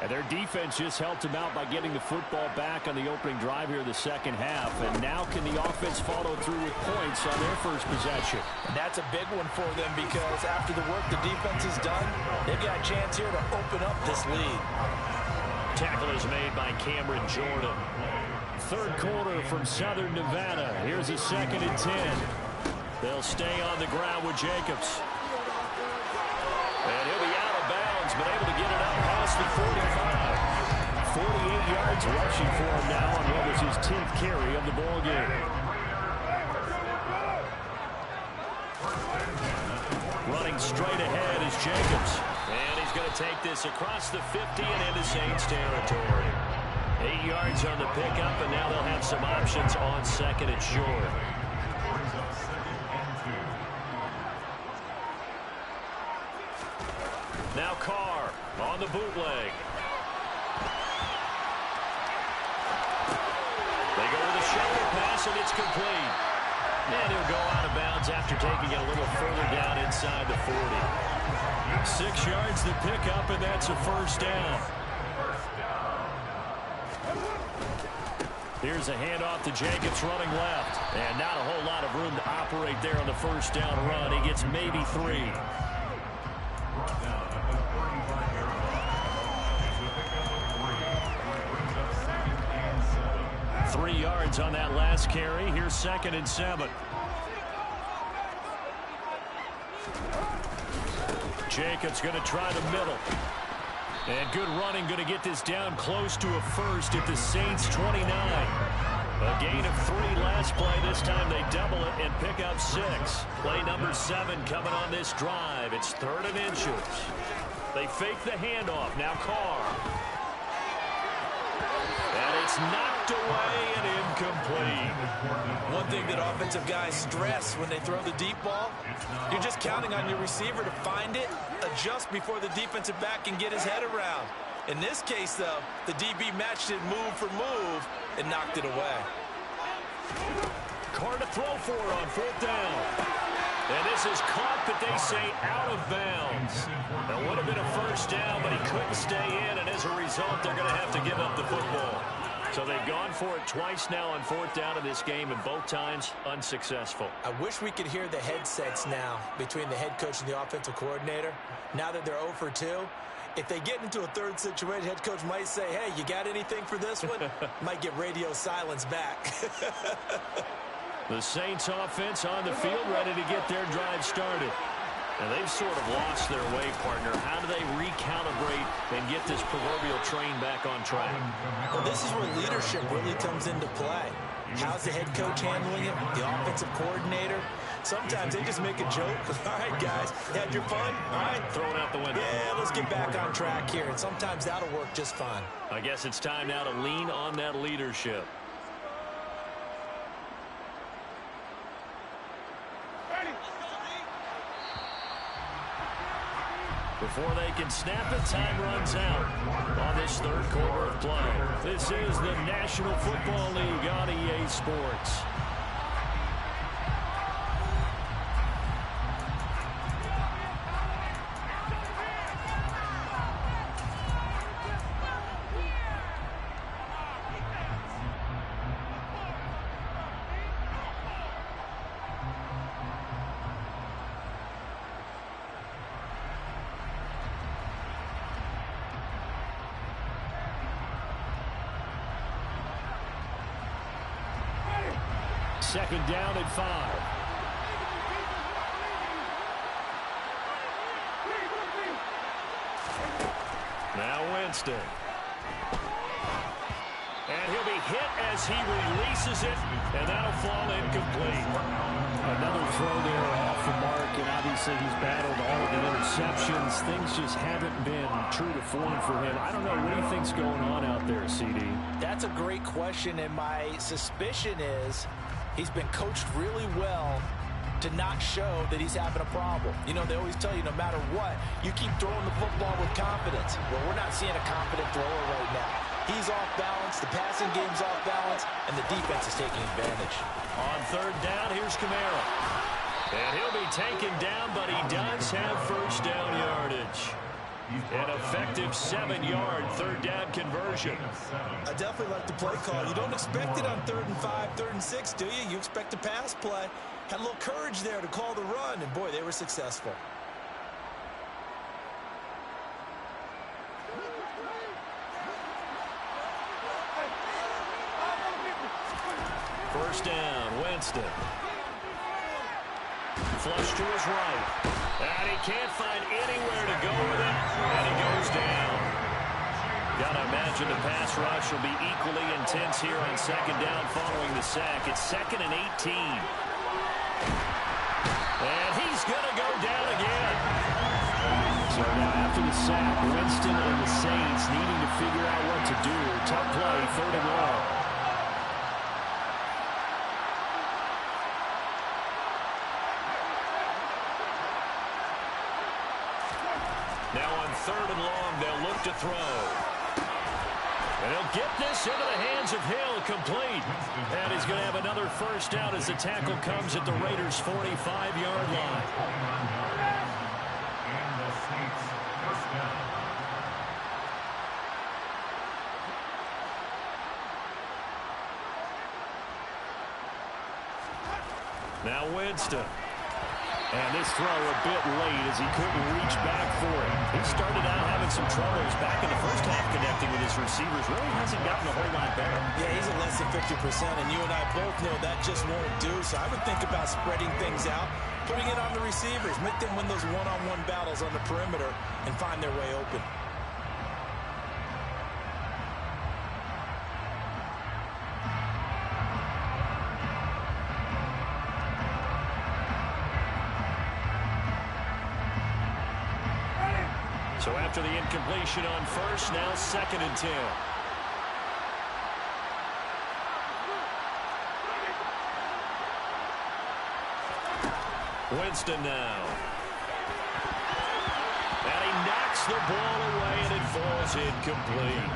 And their defense just helped them out by getting the football back on the opening drive here in the second half. And now can the offense follow through with points on their first possession?
And that's a big one for them because after the work the defense has done, they've got a chance here to open up this lead.
Tackle is made by Cameron Jordan. Third quarter from Southern Nevada. Here's a 2nd and 10. They'll stay on the ground with Jacobs. And he'll be out of bounds, but able to get it up past the 45. 48 yards rushing for him now on what was his 10th carry of the ball game. Running straight ahead is Jacobs. And he's going to take this across the 50 and into Saints territory. 8 yards on the pickup, and now they'll have some options on 2nd and short. Now Carr on the bootleg. They go with a shoulder pass, and it's complete. And he'll go out of bounds after taking it a little further down inside the 40. 6 yards to pick up, and that's a first down. Here's a handoff to Jacobs running left. And not a whole lot of room to operate there on the first down run. He gets maybe 3. 3 yards on that last carry. Here's 2nd and 7. Jacobs going to try the middle. And good running, going to get this down close to a first at the Saints 29. A gain of 3 last play. This time they double it and pick up 6. Play number 7 coming on this drive. It's 3rd and inches. They fake the handoff. Now Carr. And it's knocked away and incomplete.
One thing that offensive guys stress when they throw the deep ball, you're just counting on your receiver to find it, adjust before the defensive back can get his head around. In this case, though, the DB matched it move for move and knocked it away.
Carr to throw for on 4th down. And this is caught, but they say out of bounds. That would have been a first down, but he couldn't stay in, and as a result, they're going to have to give up the football. So they've gone for it twice now on 4th down in this game, and both times unsuccessful.
I wish we could hear the headsets now between the head coach and the offensive coordinator. Now that they're 0 for 2, if they get into a third situation, head coach might say, hey, you got anything for this one? Might get radio silence back.
The Saints offense on the field ready to get their drive started. And they've sort of lost their way, partner. How do they recalibrate and get this proverbial train back on track?
Well, this is where leadership really comes into play. How's the head coach handling it? The offensive coordinator? Sometimes they just make a joke. All right, guys, had your fun? All right.
Throw it out the window.
Yeah, let's get back on track here. And sometimes that'll work just fine.
I guess it's time now to lean on that leadership. Before they can snap it, time runs out on this 3rd quarter of play. This is the National Football League on EA Sports. Second down at 5. Now Winston. And he'll be hit as he releases it, and that'll fall incomplete. Another throw there off the mark, and obviously he's battled all of the interceptions. Things just haven't been true to form for him. I don't know, what do you think's going on out there, CD?
That's a great question, and my suspicion is he's been coached really well to not show that he's having a problem. You know, they always tell you no matter what, you keep throwing the football with confidence. Well, we're not seeing a confident thrower right now. He's off balance, the passing game's off balance, and the defense is taking advantage.
On 3rd down, here's Kamara. And he'll be taken down, but he does have first down yardage. An effective 7-yard third down conversion.
I definitely like the play call. You don't expect it on 3rd and 5, 3rd and 6, do you? You expect a pass play. Had a little courage there to call the run, and boy, they were successful.
First down, Winston. Flush to his right. And he can't find anywhere to go with it. And he goes down. Gotta imagine the pass rush will be equally intense here on 2nd down following the sack. It's 2nd and 18. And he's gonna go down again. So now after the sack, Winston and the Saints needing to figure out what to do. Tough play, 3rd and long. Now on 3rd and long, they'll look to throw. And he'll get this into the hands of Hill, complete. And he's going to have another first down as the tackle comes at the Raiders' 45-yard line.
And the Saints first down.
Now Winston. And this throw a bit late as he couldn't reach back for it. He started out having some troubles back in the first half connecting with his receivers. Really hasn't gotten a whole lot better.
Yeah, he's at less than 50%, and you and I both know that just won't do. So I would think about spreading things out, putting it on the receivers, make them win those one-on-one battles on the perimeter and find their way open.
So after the incompletion on first, now 2nd and 10. Winston now. And he knocks the ball away, and it falls incomplete.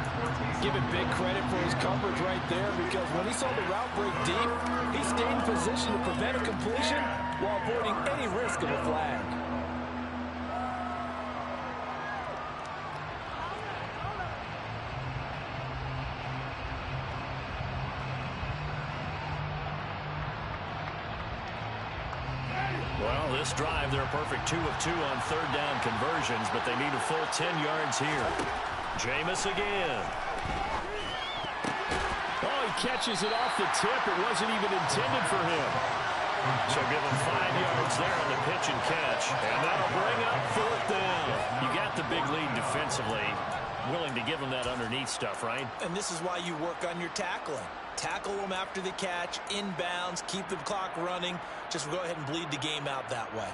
Give it big credit for his coverage right there, because when he saw the route break deep, he stayed in position to prevent a completion while avoiding any risk of a flag.
Well, this drive, they're a perfect 2 of 2 on 3rd down conversions, but they need a full 10 yards here. Jameis again.
Oh, he catches it off the tip. It wasn't even intended for him.
So give him 5 yards there on the pitch and catch. And that'll bring up 4th down. You got the big lead defensively. Willing to give him that underneath stuff, right?
And this is why you work on your tackling. Tackle them after the catch, inbounds, keep the clock running. Just go ahead and bleed the game out that way.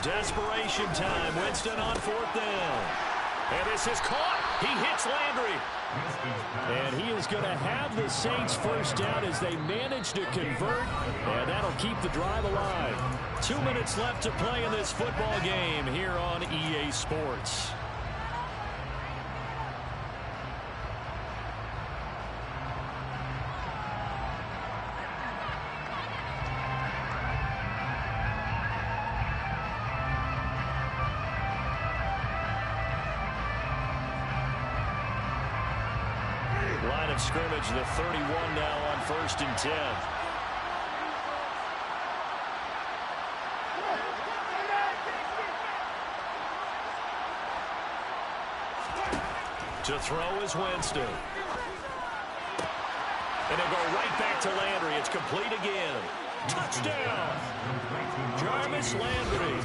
Desperation time. Winston on 4th down. And this is caught. He hits Landry.
And he is going to have the Saints first down as they manage to convert. And that'll keep the drive alive.
2 minutes left to play in this football game here on EA Sports. Line of scrimmage, the 31 now on 1st and 10. To throw is Winston. And it'll go right back to Landry. It's complete again. Touchdown! Jarvis Landry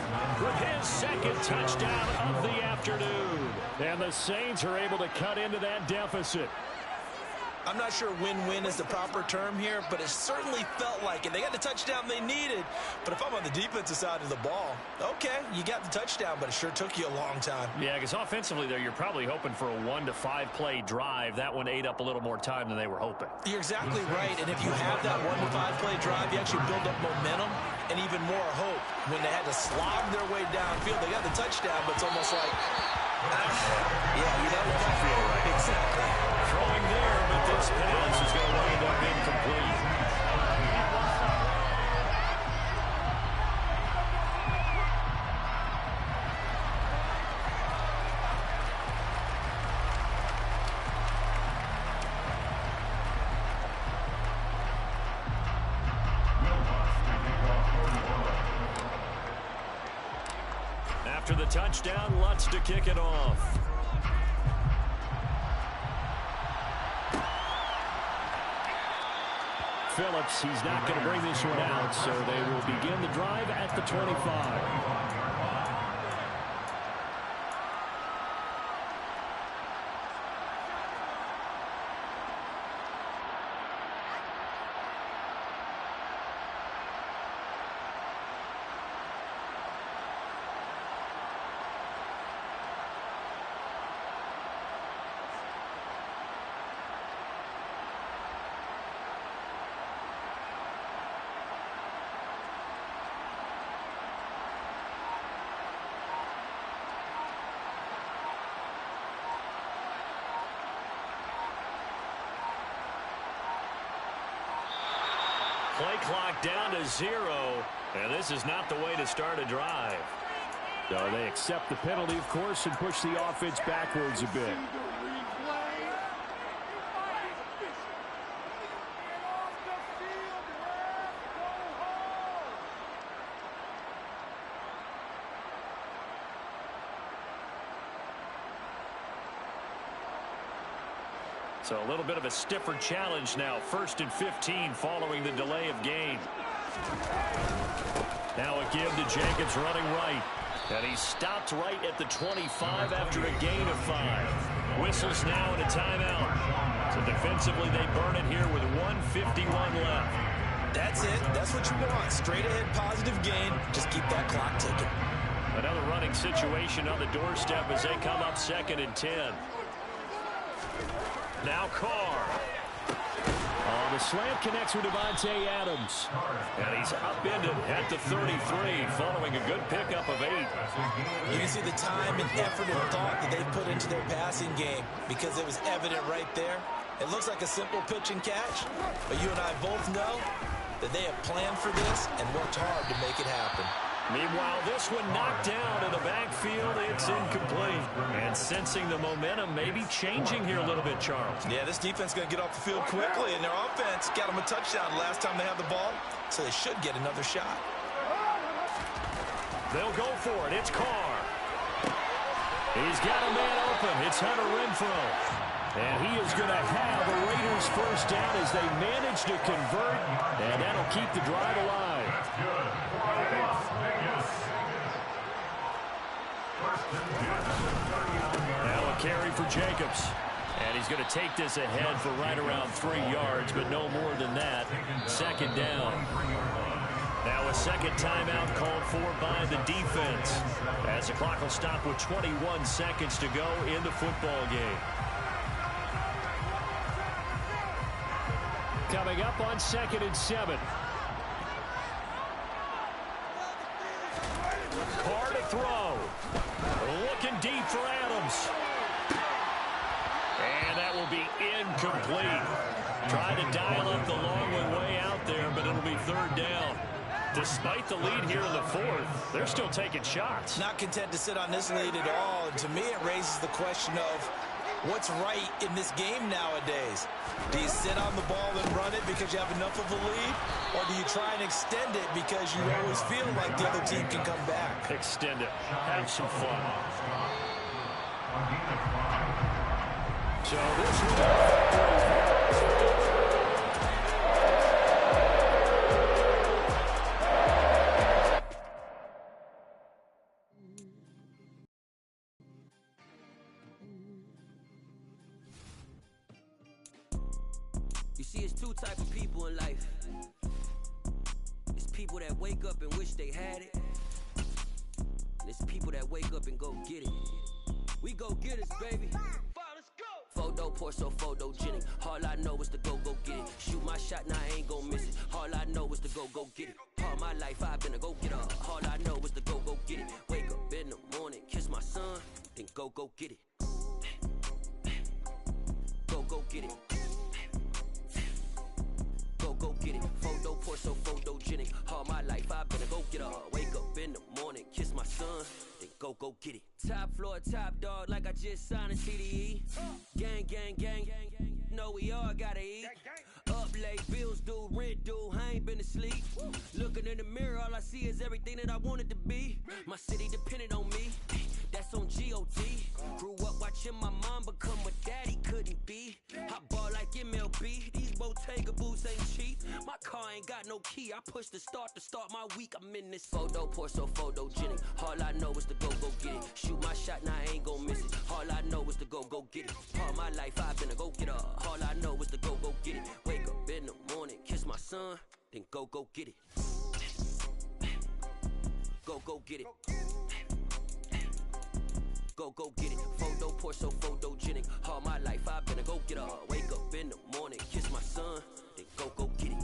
with his 2nd touchdown of the afternoon.
And the Saints are able to cut into that deficit.
I'm not sure win-win is the proper term here, but it certainly felt like it. They got the touchdown they needed, but if I'm on the defensive side of the ball, okay, you got the touchdown, but it sure took you a long time.
Yeah, because offensively there, you're probably hoping for a 1 to 5 play drive. That one ate up a little more time than they were hoping.
You're exactly right, and if you have that 1 to 5 play drive, you actually build up momentum and even more hope. When they had to slog their way downfield, they got the touchdown, but it's almost like, yeah, you know, it doesn't feel right. Exactly.
Throwing there, but this pass is going to wind up incomplete. After the touchdown, Lutz to kick it off. Phillips, he's not going to bring this one out, so they will begin the drive at the 25. Play clock down to 0, and this is not the way to start a drive.
So they accept the penalty, of course, and push the offense backwards a bit.
So a little bit of a stiffer challenge now. 1st and 15 following the delay of game. Now a give to Jacobs running right. And he stopped right at the 25 after a gain of 5. Whistles now and a timeout. So defensively they burn it here with 1:51 left.
That's it. That's what you want. Straight ahead positive gain. Just keep that clock ticking.
Another running situation on the doorstep as they come up 2nd and 10. Now Carr. The slant connects with Devontae Adams. And he's upended at the 33 following a good pickup of 8.
You can see the time and effort and thought that they put into their passing game because it was evident right there. It looks like a simple pitch and catch, but you and I both know that they have planned for this and worked hard to make it happen.
Meanwhile, this one knocked down in the backfield. It's incomplete. And sensing the momentum maybe changing here a little bit, Charles.
Yeah, this defense is going to get off the field quickly, and their offense got them a touchdown last time they had the ball, so they should get another shot.
They'll go for it. It's Carr. He's got a man open. It's Hunter Renfrow. And he is going to have a Raiders first down as they manage to convert, and that'll keep the drive alive. Now a carry for Jacobs. And he's going to take this ahead for right around 3 yards, but no more than that. 2nd down. Now a second timeout called for by the defense, as the clock will stop with 21 seconds to go in the football game. Coming up on 2nd and 7. Carr to throw. Looking deep for Adams. And that will be incomplete. Try to dial up the long one way out there, but it'll be 3rd down. Despite the lead here in the 4th, they're still taking shots.
Not content to sit on this lead at all. And to me, it raises the question of what's right in this game nowadays. Do you sit on the ball and run it because you have enough of a lead? Or do you try and extend it because you always feel like the other team can come back?
Extend it. Have some fun. So this one...
see, it's two type of people in life. It's people that wake up and wish they had it. And it's people that wake up and go get it. We go get it, baby. Photo poor, so photogenic. All I know is to go get it. Shoot my shot, now I ain't gon' miss it. All I know is to go get it. All my life I've been a go-getter. All I know is to go get it. Wake up in the morning, kiss my son, then go get it. Go get it. Go get it. Photo poor, so photogenic. All my life I've been a go-getter. Wake up in the morning, kiss my son, then go get it. Top floor, top dog, like I just signed a CDE. Gang, gang, gang, gang, gang. Know we all gotta eat. Up late, bills due, rent due, I ain't been asleep. Looking in the mirror, all I see is everything that I wanted to be. My city depended on me, that's on G.O.D. Grew up watching my mom become what daddy couldn't be. I ball like MLB, these Bottega boots ain't cheap. My car ain't got no key, I push the start to start my week. I'm in this photo poor, so photogenic. All I know is to go get it. Shoot my shot, now I ain't gon' miss it. All I know is to go get it. All my life I've been a go-getter. All I know is to go get it. Wake up in the morning, kiss my son, then go get it. Go get it. Go get it. Photo poor, so photogenic. All my life I've been a go-getter. Wake up in the morning, kiss my son, then go get it.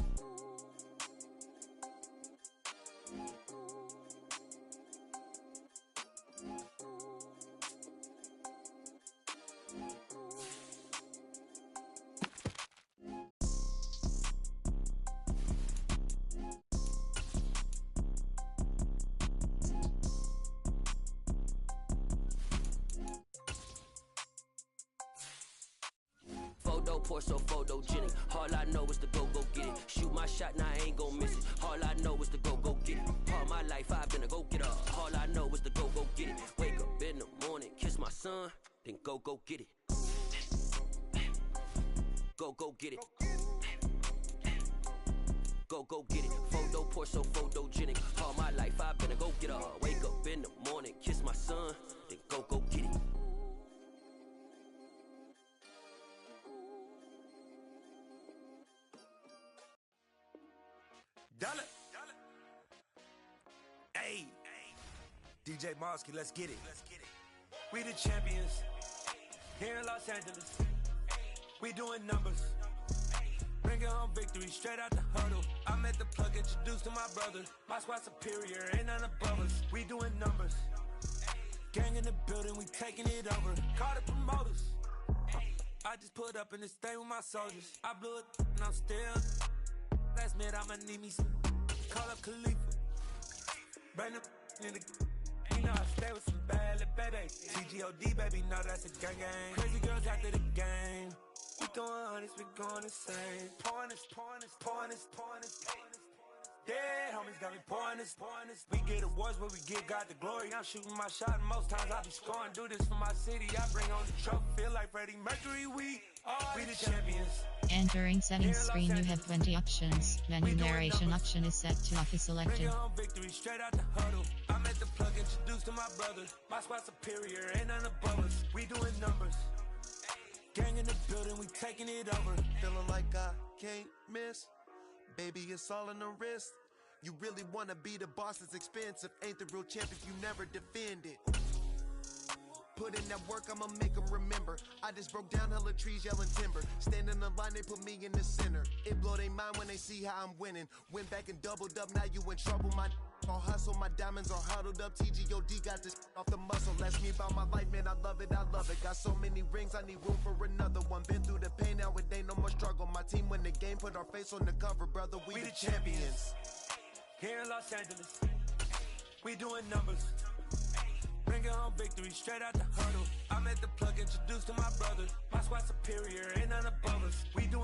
Photo poor, so photogenic. All I know is to go get it. Shoot my shot, now I ain't gon' miss it. All I know is to go get it. All my life I've been a go-getter. All I know is to go get it. Wake up in the morning, kiss my son, then go get it. Go get it. Go get it. Photo poor, so photogenic. All my life I've been a go-getter. Wake up in the morning, kiss my son, then go get it.
Dollar. Hey. DJ Mosky, let's get it. We the champions here in Los Angeles. We doing numbers. Bringing home victory straight out the huddle. I'm at the plug, introduced to my brother. My squad superior, ain't none above us. We doing numbers. Gang in the building, we taking it over. Call the promoters. I just put up in this thing with my soldiers. I blew it and I'm still. Last minute I'ma need me some. Call up Khalifa. Bring them in the. You know I stay with some bad little baby. TGOD baby, no that's a gang gang. Crazy girls after the game. We throwing hundreds, we going insane. Pouring this. Yeah, homies got me pouring this. We get awards where we give God the glory. I'm shooting my shot and most times I be scoring. Do this for my city, I bring on the trophy. Feel like Freddie Mercury, we the champions.
Entering settings screen, you have 20 options. Menu narration option is set to office selected.
Bring home victory straight out the huddle. I'm at the plug, introduced to my brother. My squad superior, ain't none above us. We doing numbers. Gang in the building, we taking it over.
Feeling like I can't miss. Baby, it's all in the wrist. You really wanna be the boss, it's expensive. Ain't the real champ if you never defend it. Put in that work, I'ma make them remember. I just broke down hella trees, yelling timber. Stand in the line, they put me in the center. It blow their mind when they see how I'm winning. Went back and doubled up, now you in trouble. My all hustle, my diamonds are huddled up. TGOD got this off the muscle. That's me about my life, man, I love it. Got so many rings, I need room for another one. Been through the pain, now it ain't no more struggle. My team win the game, put our face on the cover, brother. We the champions.
Here in Los Angeles, we doing numbers. Bringing home victory straight out the huddle. I'm at the plug, introduced to my brother. My squad superior, ain't none above us. We doing